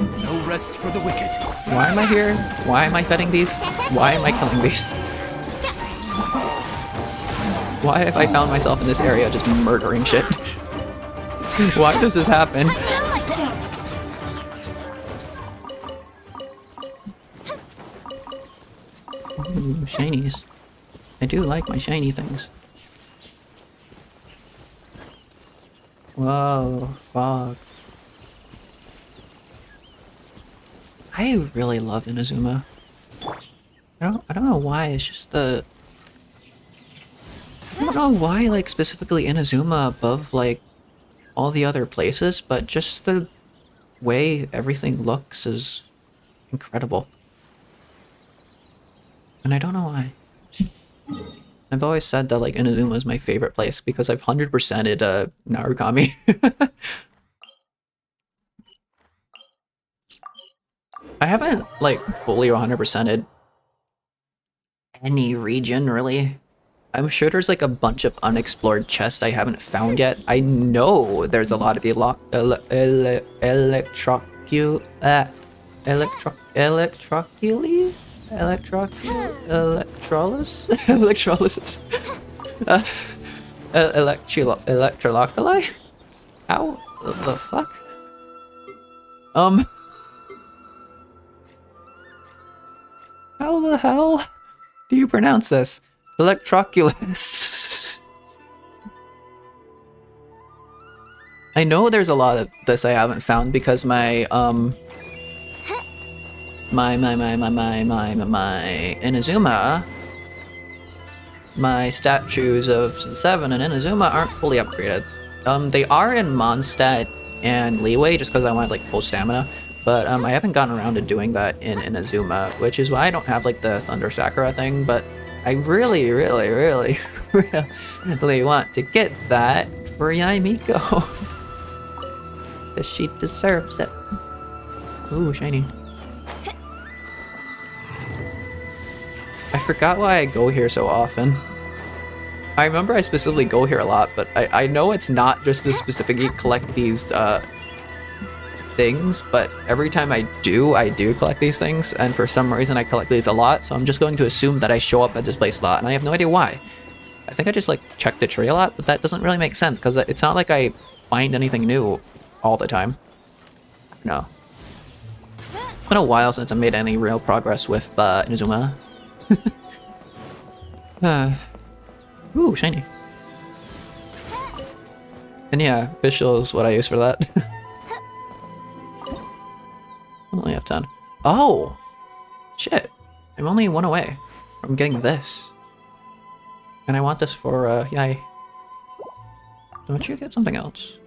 No rest for the wicked. Why am I here? Why am I feeding these? Why am I killing these? Why have I found myself in this area just murdering shit? Why does this happen? Ooh, shinies. I do like my shiny things. Whoa, fog. I really love Inazuma. I don't know why, it's just the... I don't know why, like, specifically Inazuma above, like, all the other places, but just the way everything looks is incredible. And I don't know why. I've always said that, like, Inazuma is my favorite place because I've 100%ed Narukami. I haven't, like, fully 100%ed any region, really. I'm sure there's, like, a bunch of unexplored chests I haven't found yet. I know there's a lot of electrolysis? Electroloculi? How the fuck? How the hell do you pronounce this? Electroculus. I know there's a lot of this I haven't found because my Inazuma, my statues of 7 and Inazuma aren't fully upgraded. They are in Mondstadt and Leeway just because I want like full stamina, but I haven't gotten around to doing that in Inazuma, which is why I don't have like the Thunder Sakura thing, but I really, really, really, really want to get that for Yoimiya. Because she deserves it. Ooh, shiny. I forgot why I go here so often. I remember I specifically go here a lot, but I know it's not just to specifically collect these things, but every time I do collect these things, and for some reason I collect these a lot, so I'm just going to assume that I show up at this place a lot, and I have no idea why. I think I just like check the tree a lot, but that doesn't really make sense, because it's not like I find anything new all the time. No. It's been a while since I made any real progress with Inazuma. Ooh, shiny. And yeah, Visual is what I use for that. I only have 10. Oh! Shit. I'm only 1 away from getting this. And I want this for, yay. Don't you get something else?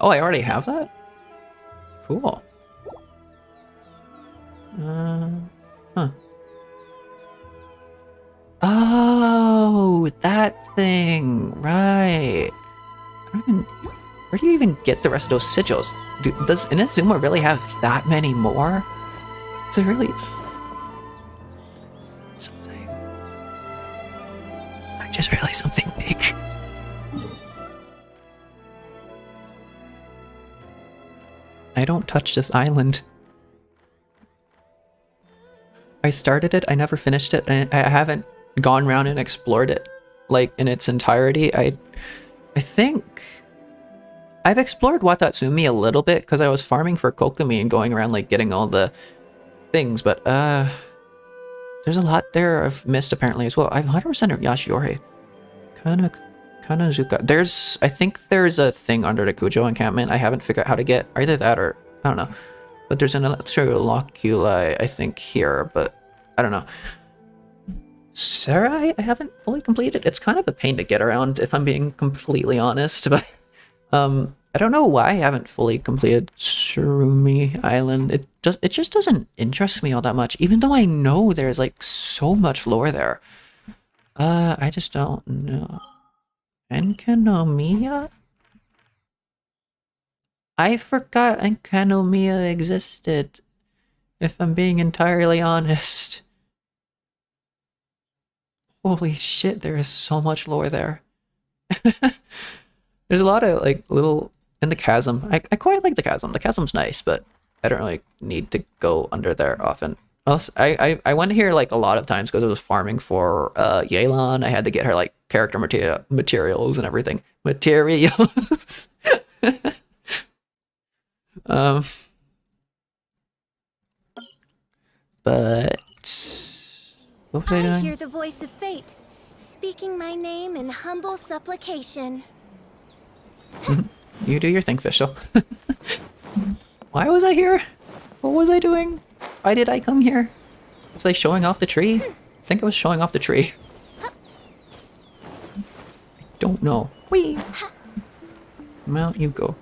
Oh, I already have that? Cool. Huh. Oh, that thing, right. Where do you even get the rest of those sigils? Does Inazuma really have that many more? Is it really something? I just realized something big. I don't touch this island. I started it, I never finished it, and I haven't gone around and explored it like in its entirety. I think I've explored Watatsumi a little bit because I was farming for Kokomi and going around like getting all the things, but there's a lot there I've missed apparently as well. I've 100% of Yashiori. Kanazuka. I think there's a thing under the Kujo encampment I haven't figured out how to get. Either that or I don't know. But there's an Electroloculi, I think, here, but I don't know. Sarah, I haven't fully completed. It's kind of a pain to get around, if I'm being completely honest, but I don't know why I haven't fully completed Surumi Island. It just doesn't interest me all that much, even though I know there's like so much lore there. I just don't know. Enkanomiya? I forgot Enkanomiya existed, if I'm being entirely honest. Holy shit, there is so much lore there. There's a lot of like little in the chasm. I quite like the chasm. The chasm's nice, but I don't really need to go under there often. I went here like a lot of times because I was farming for Yelan. I had to get her like character materials and everything. Materials. But what was I doing? I hear the voice of fate, speaking my name in humble supplication. You do your thing, Fischl. Why was I here? What was I doing? Why did I come here? Was I showing off the tree? I think I was showing off the tree. I don't know. Whee! Mount you go.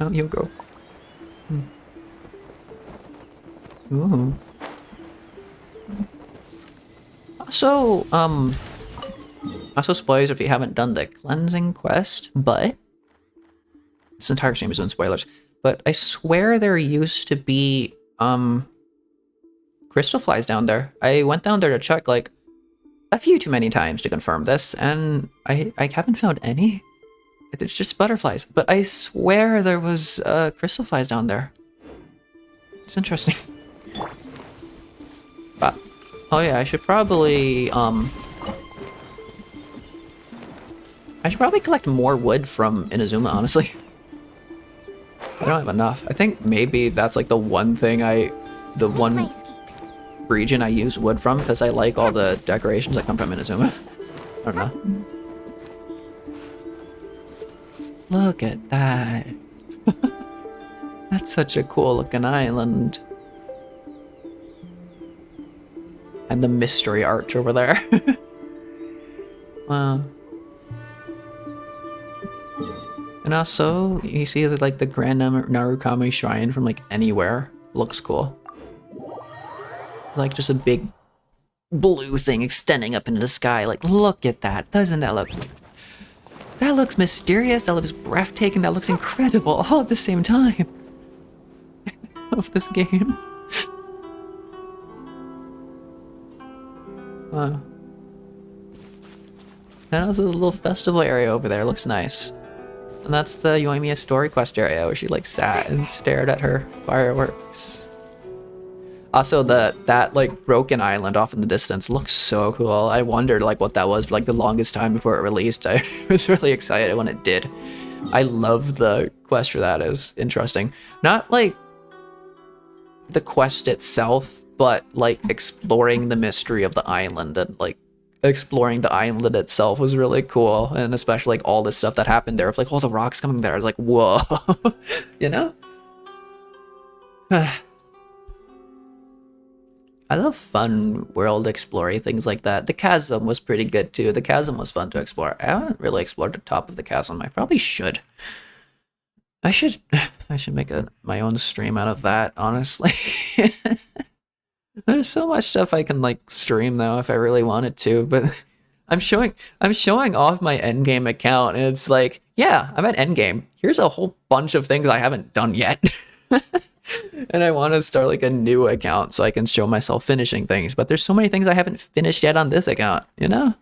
Mount you go. Ooh. Also spoilers if you haven't done the cleansing quest, but this entire stream is in spoilers. But I swear there used to be crystal flies down there. I went down there to check like a few too many times to confirm this, and I haven't found any. It's just butterflies, but I swear there was crystal flies down there. It's interesting. But oh yeah, I should probably collect more wood from Inazuma, honestly. I don't have enough. I think maybe that's like the one thing region I use wood from because I like all the decorations that come from Inazuma. I don't know. Look at that. That's such a cool looking island. And the mystery arch over there. Wow. And also, you see that like the Grand Narukami Shrine from like anywhere. Looks cool. Like just a big blue thing extending up into the sky. Like, look at that. Doesn't that look... That looks mysterious. That looks breathtaking. That looks incredible all at the same time. I love this game. Wow. And also the little festival area over there looks nice. And that's the Yoimiya story quest area where she like sat and stared at her fireworks. Also that like broken island off in the distance looks so cool. I wondered like what that was for like the longest time before it released. I was really excited when it did. I love the quest for that. It was interesting. Not like the quest itself, but like exploring the mystery of the island and like exploring the island itself was really cool. And especially like all this stuff that happened there with like all the rocks coming there. I was like, whoa, you know? I love fun world exploring things like that. The chasm was pretty good too. The chasm was fun to explore. I haven't really explored the top of the chasm. I probably should. I should make my own stream out of that, honestly. There's so much stuff I can like stream though if I really wanted to, but I'm showing off my endgame account and it's like, yeah, I'm at endgame. Here's a whole bunch of things I haven't done yet. And I want to start like a new account so I can show myself finishing things, but there's so many things I haven't finished yet on this account, you know?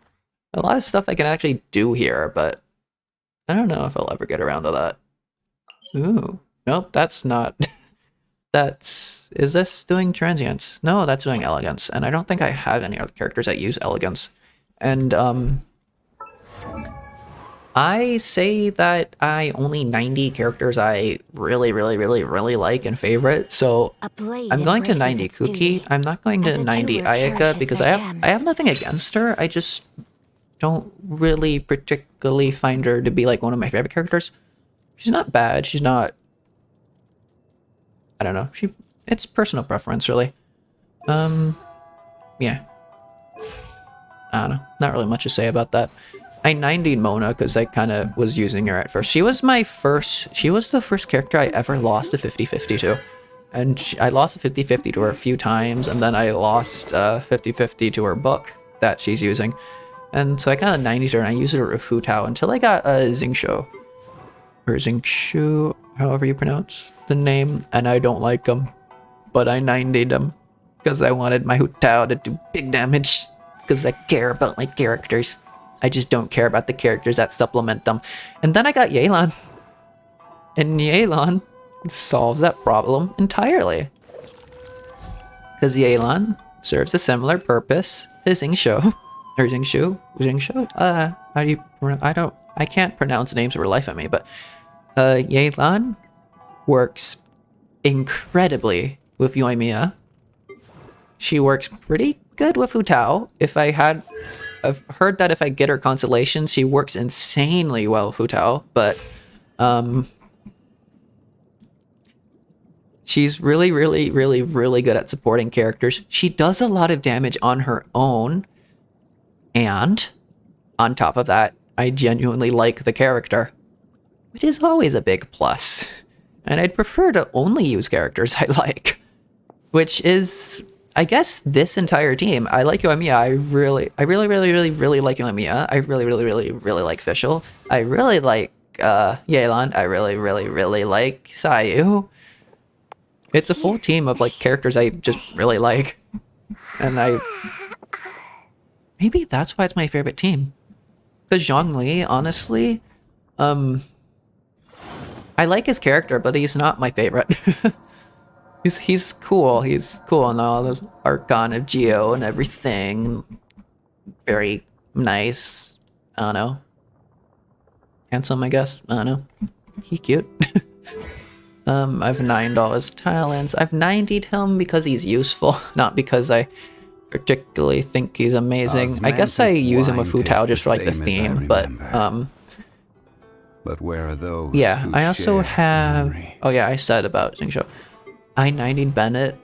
A lot of stuff I can actually do here, but I don't know if I'll ever get around to that. Ooh, nope, that's not... Is this doing transience? No, that's doing elegance. And I don't think I have any other characters that use elegance. And, I say that I only 90 characters I really like and favorite, so I'm going to 90 Kuki. I'm not going to 90 Ayaka because I have nothing against her. I just don't really particularly find her to be like one of my favorite characters. She's not bad. She's not... I don't know. It's personal preference, really. Yeah. I don't know. Not really much to say about that. I 90'd Mona because I kind of was using her at first. She was the first character I ever lost a 50-50 to. And I lost a 50-50 to her a few times, and then I lost a 50-50 to her book that she's using. And so I kind of 90'd her, and I used her with Fu Tao until I got a Xingqiu. Or Xingqiu, however you pronounce the name, and I don't like him. But I 90'd him because I wanted my Hu Tao to do big damage. Because I care about my characters. I just don't care about the characters that supplement them. And then I got Yelan. And Yelan solves that problem entirely. Because Yelan serves a similar purpose to Xingqiu. Or Xingqiu? How do you... I can't pronounce names for life of me, but... Yelan works incredibly with Yoimiya. She works pretty good with Hu Tao. I've heard that if I get her constellations, she works insanely well with Hu Tao, but she's really good at supporting characters. She does a lot of damage on her own, and on top of that, I genuinely like the character, which is always a big plus. And I'd prefer to only use characters I like, which is, I guess, this entire team. I like Yoimiya. I really like Yoimiya. I really like Fischl. I really like Yelan. I really like Sayu. It's a full team of like characters I just really like, and maybe that's why it's my favorite team. Because Zhongli, honestly, I like his character, but he's not my favorite. He's cool. He's cool and all the Archon of Geo and everything. Very nice. I don't know. Handsome, I guess. I don't know. He cute. I've $9 talents. I've 90'd him because he's useful, not because I particularly think he's amazing. I guess I use him with Fu Tao just for like the theme, but where are those? yeah, I also have. Oh yeah, I said about Xingqiu. I 90'd Bennett.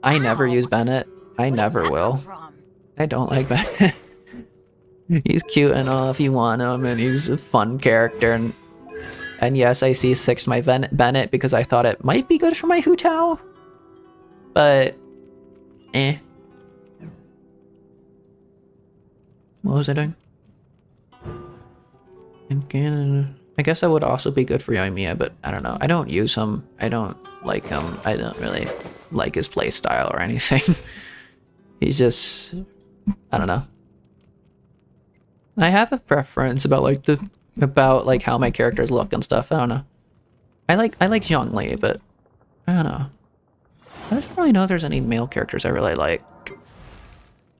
I never use Bennett. I never will. I don't like Bennett. He's cute and all if you want him, and he's a fun character, and yes, I C6'd my Bennett because I thought it might be good for my Hu Tao, but eh. What was I doing? In Canada. I guess that would also be good for Yoimiya, but I don't know. I don't use him. I don't like him. I don't really like his playstyle or anything. He's just, I don't know. I have a preference about like how my characters look and stuff. I don't know. I like Zhongli, but I don't know. I don't really know if there's any male characters I really like.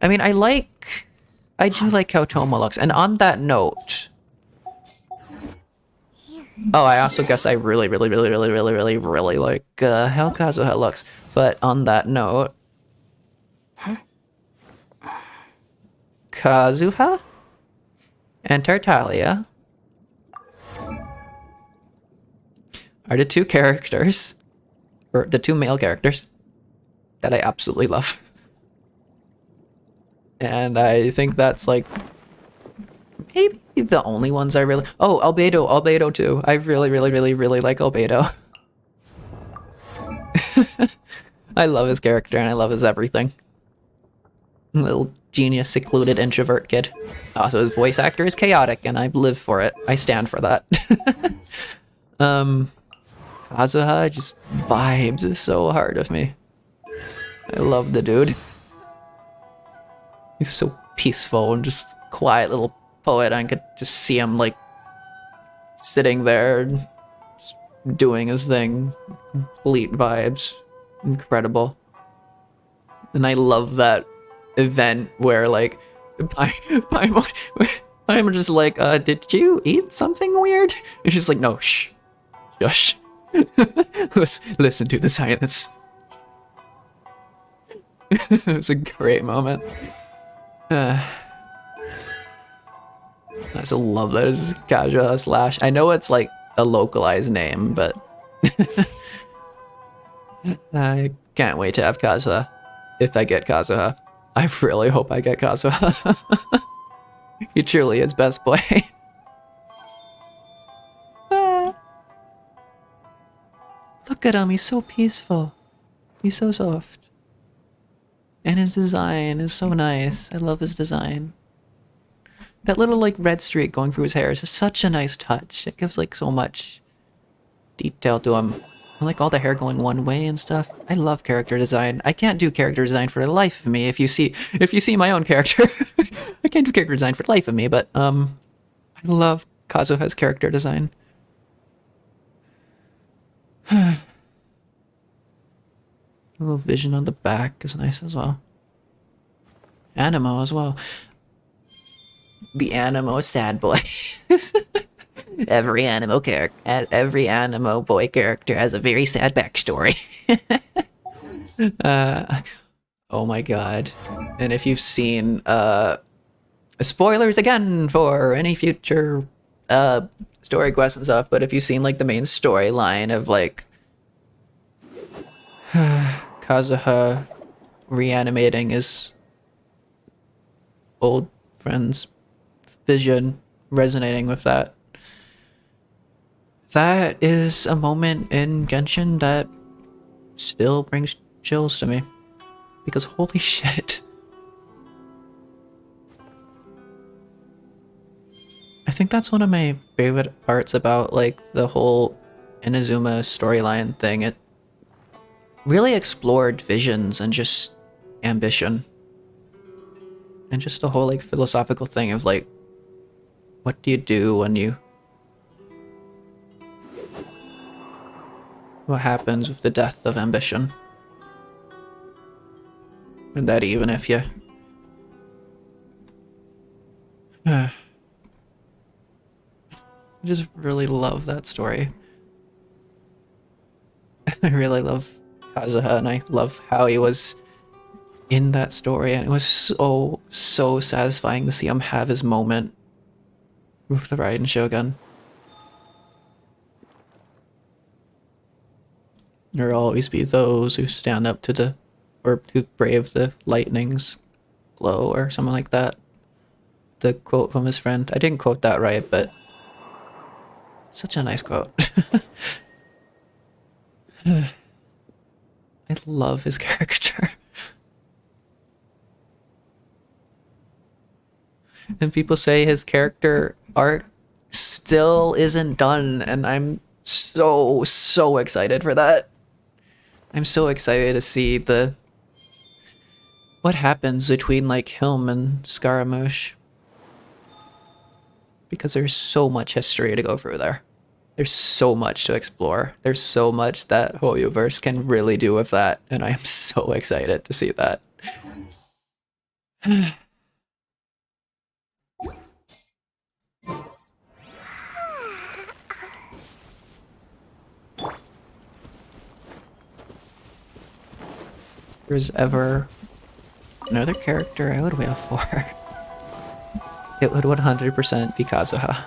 I mean, I do like how Toma looks. And on that note, oh, I also guess I really like how Kazuha looks. But on that note, Kazuha and Tartaglia are the two characters, or the two male characters, that I absolutely love. And I think that's like maybe the only ones I really... Oh, Albedo too. I really like Albedo. I love his character and I love his everything. Little genius, secluded introvert kid. Also, his voice actor is chaotic and I live for it. I stand for that. Kazuha just vibes so hard of me. I love the dude. He's so peaceful and just quiet little poet. I could just see him like sitting there doing his thing. Complete vibes. Incredible. And I love that event where like I'm just like, did you eat something weird? And she's like, no, shh. Shush. Listen to the silence. It was a great moment. I also love that it's Kazuha slash. I know it's like a localized name, but I can't wait to have Kazuha. If I get Kazuha. I really hope I get Kazuha. He truly is best boy. Look at him, he's so peaceful. He's so soft. And his design is so nice. I love his design. That little like red streak going through his hair is such a nice touch. It gives like so much detail to him. I like all the hair going one way and stuff. I love character design. I can't do character design for the life of me. If you see my own character, I can't do character design for the life of me, but I love Kazuha's character design. A little vision on the back is nice as well. Animo as well. The Animo sad boy. Every Animo boy character has a very sad backstory. Oh my god. And if you've seen spoilers again for any future story quests and stuff, but if you've seen like the main storyline of like Kazuha reanimating his old friend's vision, resonating with that. That is a moment in Genshin that still brings chills to me. Because holy shit. I think that's one of my favorite parts about like the whole Inazuma storyline thing. It really explored visions and just ambition. And just the whole like philosophical thing of like, what do you do when you... What happens with the death of ambition? And that even if you... I just really love that story. I really love Kazuha, and I love how he was in that story, and it was so satisfying to see him have his moment with the Raiden Shogun. There will always be those who stand up to the, or who brave the lightning's glow, or something like that. The quote from his friend. I didn't quote that right, but such a nice quote. I love his character. And people say his character arc still isn't done, and I'm so excited for that. I'm so excited to see what happens between like him and Scaramouche. Because there's so much history to go through there. There's so much to explore. There's so much that Hoyoverse can really do with that, and I am so excited to see that. If there's ever another character I would wail for, it would 100% be Kazuha.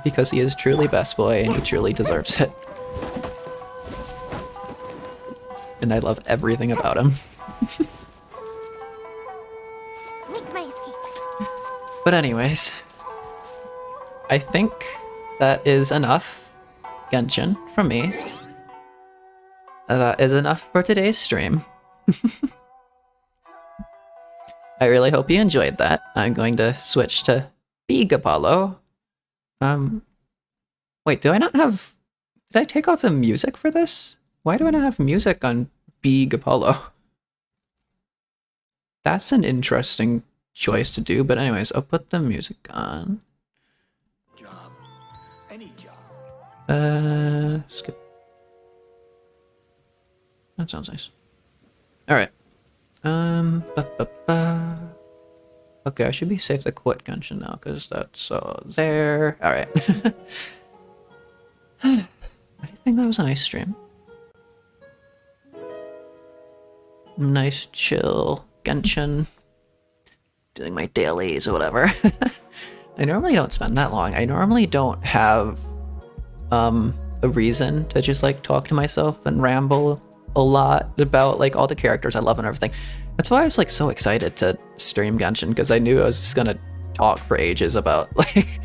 Because he is truly best boy and he truly deserves it. And I love everything about him. But anyways, I think that is enough Genshin from me. That is enough for today's stream. I really hope you enjoyed that. I'm going to switch to Big Apollo. Wait, do I not have... Did I take off the music for this? Why do I not have music on Big Apollo? That's an interesting choice to do, but anyways, I'll put the music on. Job. Any job. Skip. That sounds nice. Alright. Okay, I should be safe to quit Genshin now, because that's there. Alright. I think that was a nice stream. Nice, chill Genshin. Doing my dailies or whatever. I normally don't spend that long. I normally don't have a reason to just like talk to myself and ramble a lot about like all the characters I love and everything. That's why I was like so excited to stream Genshin, because I knew I was just gonna talk for ages about like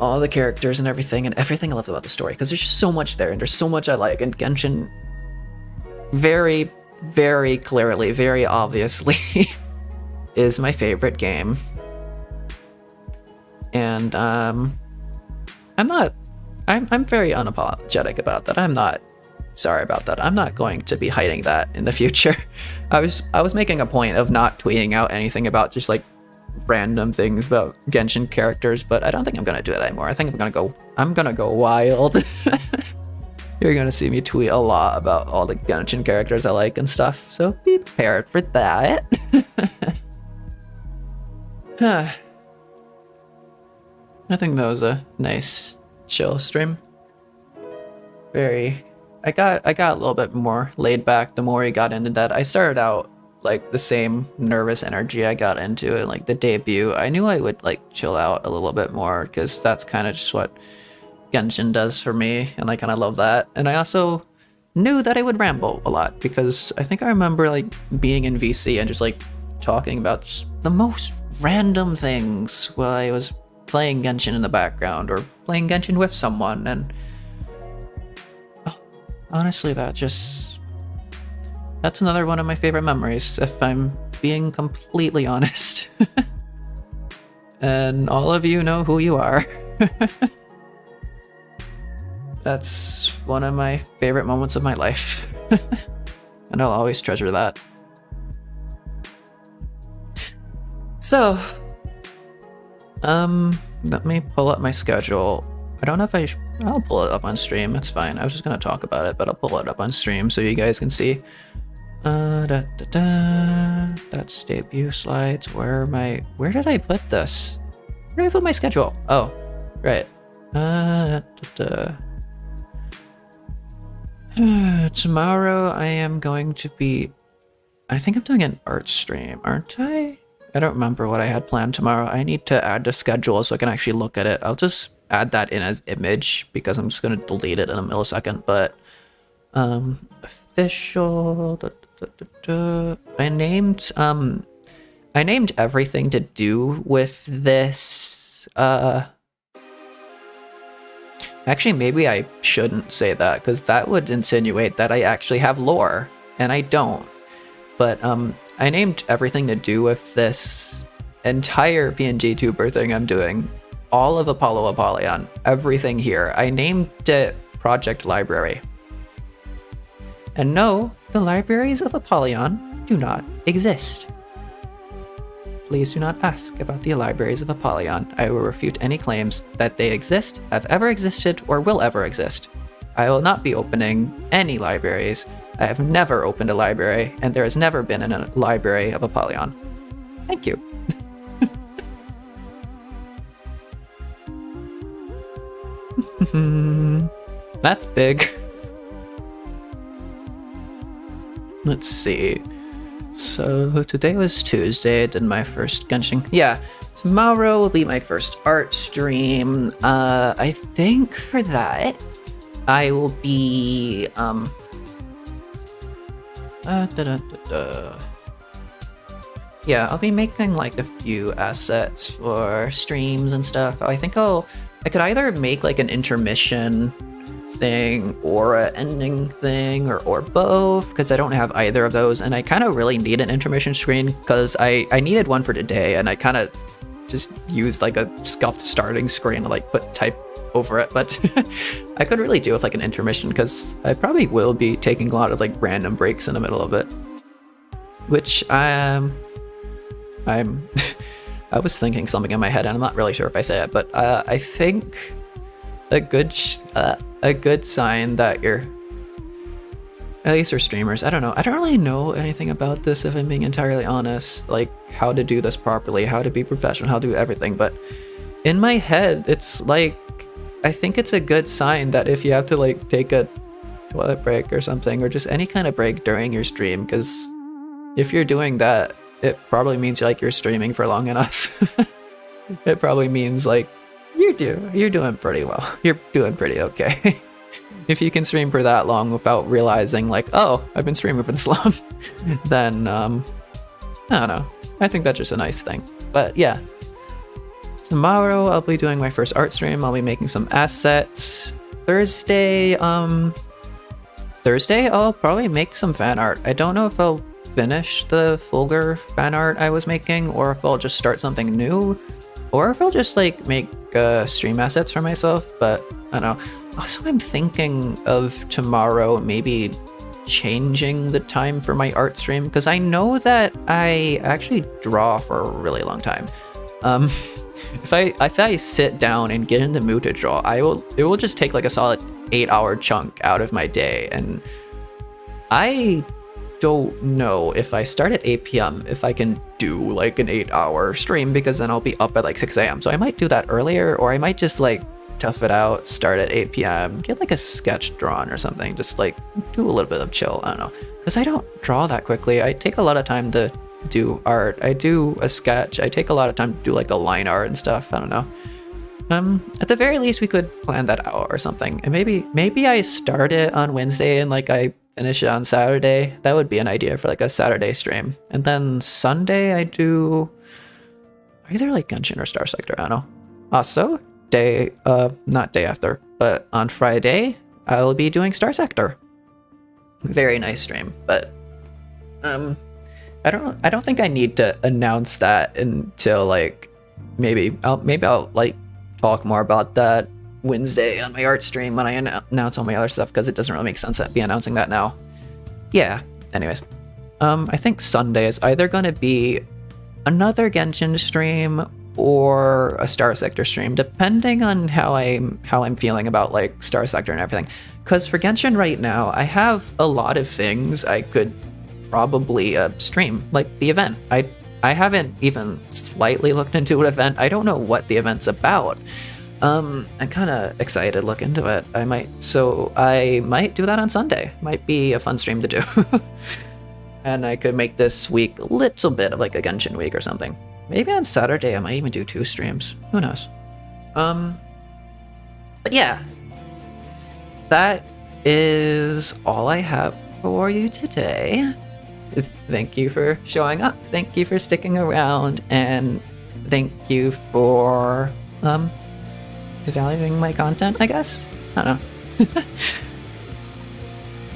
all the characters and everything I love about the story, because there's just so much there and there's so much I like, and Genshin very, very clearly, very obviously is my favorite game. And I'm very unapologetic about that. I'm not sorry about that. I'm not going to be hiding that in the future. I was making a point of not tweeting out anything about just like random things about Genshin characters, but I don't think I'm gonna do it anymore. I think I'm gonna go wild. You're gonna see me tweet a lot about all the Genshin characters I like and stuff, so be prepared for that. I think that was a nice chill stream. I got a little bit more laid back the more I got into that. I started out like the same nervous energy I got into it, like the debut. I knew I would like chill out a little bit more, because that's kind of just what Genshin does for me, and I kind of love that. And I also knew that I would ramble a lot, because I think I remember like being in VC and just like talking about just the most random things while I was playing Genshin in the background or playing Genshin with someone, and honestly, that's another one of my favorite memories, if I'm being completely honest. And all of you know who you are. That's one of my favorite moments of my life. And I'll always treasure that. So, let me pull up my schedule. I don't know if I'll pull it up on stream, it's fine. I was just gonna talk about it, but I'll pull it up on stream so you guys can see. That's debut slides. Where did I put this? Where did I put my schedule? Oh, right. Tomorrow I am going to be... I think I'm doing an art stream, aren't I? I don't remember what I had planned tomorrow. I need to add the schedule so I can actually look at it. I'll just add that in as image because I'm just going to delete it in a millisecond. But official... I named everything to do with this... Actually, maybe I shouldn't say that, because that would insinuate that I actually have lore, and I don't. But I named everything to do with this entire PNG tuber thing I'm doing, all of Apollo Apollyon, everything here. I named it Project Library. And no, the libraries of Apollyon do not exist. Please do not ask about the libraries of Apollyon. I will refute any claims that they exist, have ever existed, or will ever exist. I will not be opening any libraries. I have never opened a library, and there has never been a library of Apollyon. Thank you. That's big. Let's see. So today was Tuesday, I did my first Genshin. Yeah, tomorrow will be my first art stream. I think for that, I will be, yeah, I'll be making like a few assets for streams and stuff. I think I could either make like an intermission thing or an ending thing or both, because I don't have either of those, and I kind of really need an intermission screen because I needed one for today, and I kind of just used like a scuffed starting screen to like put type over it, but I could really do with like an intermission because I probably will be taking a lot of like random breaks in the middle of it, which I was thinking something in my head and I'm not really sure if I say it, but I think a good sign that you're, at least for streamers, I don't know, I don't really know anything about this if I'm being entirely honest, like how to do this properly, how to be professional, how to do everything, but in my head it's like, I think it's a good sign that if you have to like take a toilet break or something, or just any kind of break during your stream, because if you're doing that, it probably means like you're streaming for long enough. It probably means like you're doing pretty well. You're doing pretty okay. If you can stream for that long without realizing like, oh, I've been streaming for this long, then I don't know. I think that's just a nice thing. But yeah, tomorrow I'll be doing my first art stream. I'll be making some assets. Thursday I'll probably make some fan art. I don't know if I'll finish the Fulgur fan art I was making, or if I'll just start something new, or if I'll just like make stream assets for myself, but I don't know. Also, I'm thinking of tomorrow maybe changing the time for my art stream, because I know that I actually draw for a really long time. If I sit down and get in the mood to draw, it will just take like a solid 8-hour chunk out of my day, and I don't know if I start at 8 p.m. if I can do like an 8-hour stream, because then I'll be up at like 6 a.m. So I might do that earlier, or I might just like tough it out, start at 8 p.m., get like a sketch drawn or something, just like do a little bit of chill. I don't know, because I don't draw that quickly. I take a lot of time to do art. I do a sketch. I take a lot of time to do like a line art and stuff. I don't know. At the very least, we could plan that out or something. And maybe I start it on Wednesday and like I finish it on Saturday. That would be an idea for like a Saturday stream. And then Sunday I do either like Genshin or Star Sector. I don't know. Also, not day after, but on Friday I'll be doing Star Sector. Very nice stream, but I don't think I need to announce that until like maybe I'll like talk more about that Wednesday on my art stream when I announce all my other stuff, because it doesn't really make sense to be announcing that now. Yeah, anyways. I think Sunday is either going to be another Genshin stream or a Star Sector stream, depending on how I'm feeling about like Star Sector and everything. Because for Genshin right now, I have a lot of things I could probably stream, like the event. I haven't even slightly looked into an event. I don't know what the event's about. I'm kind of excited to look into it. I might do that on Sunday. Might be a fun stream to do. And I could make this week a little bit of like a Genshin week or something. Maybe on Saturday I might even do 2 streams. Who knows? But yeah, that is all I have for you today. Thank you for showing up. Thank you for sticking around, and thank you for evaluating my content, I guess? I don't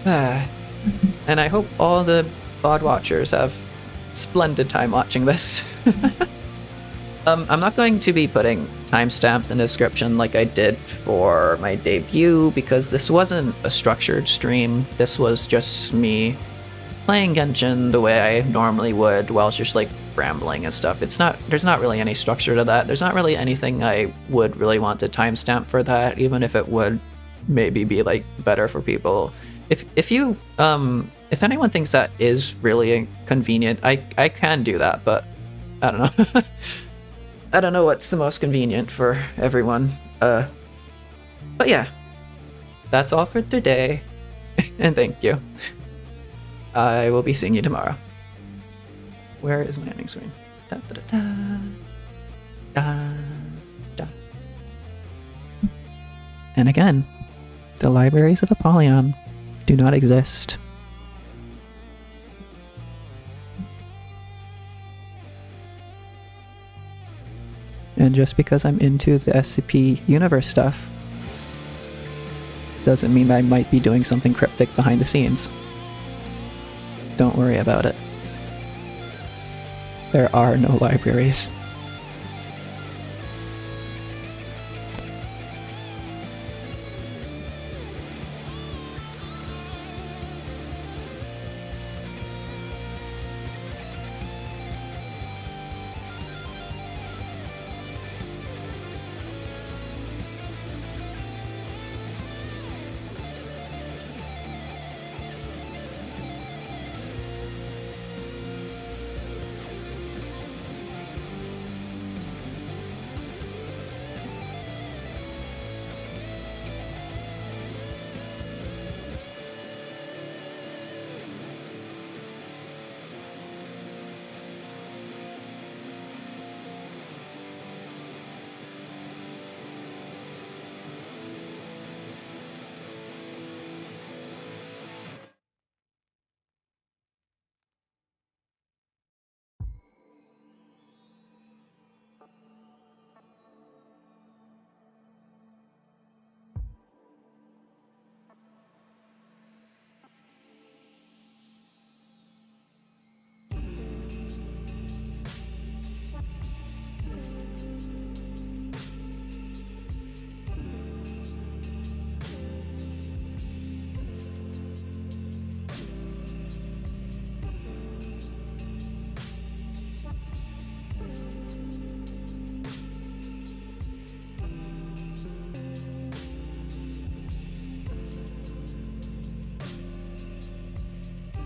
know. And I hope all the VOD watchers have splendid time watching this. I'm not going to be putting timestamps in the description like I did for my debut, because this wasn't a structured stream. This was just me playing Genshin the way I normally would, while just like rambling and stuff. There's not really any structure to that. There's not really anything I would really want to timestamp for that, even if it would maybe be like better for people. If anyone thinks that is really inconvenient, I can do that, but I don't know. I don't know what's the most convenient for everyone. But yeah, that's all for today, and thank you. I will be seeing you tomorrow. Where is my ending screen? Da, da, da, da, da. And again, the libraries of Apollyon do not exist. And just because I'm into the SCP universe stuff doesn't mean I might be doing something cryptic behind the scenes. Don't worry about it. There are no libraries.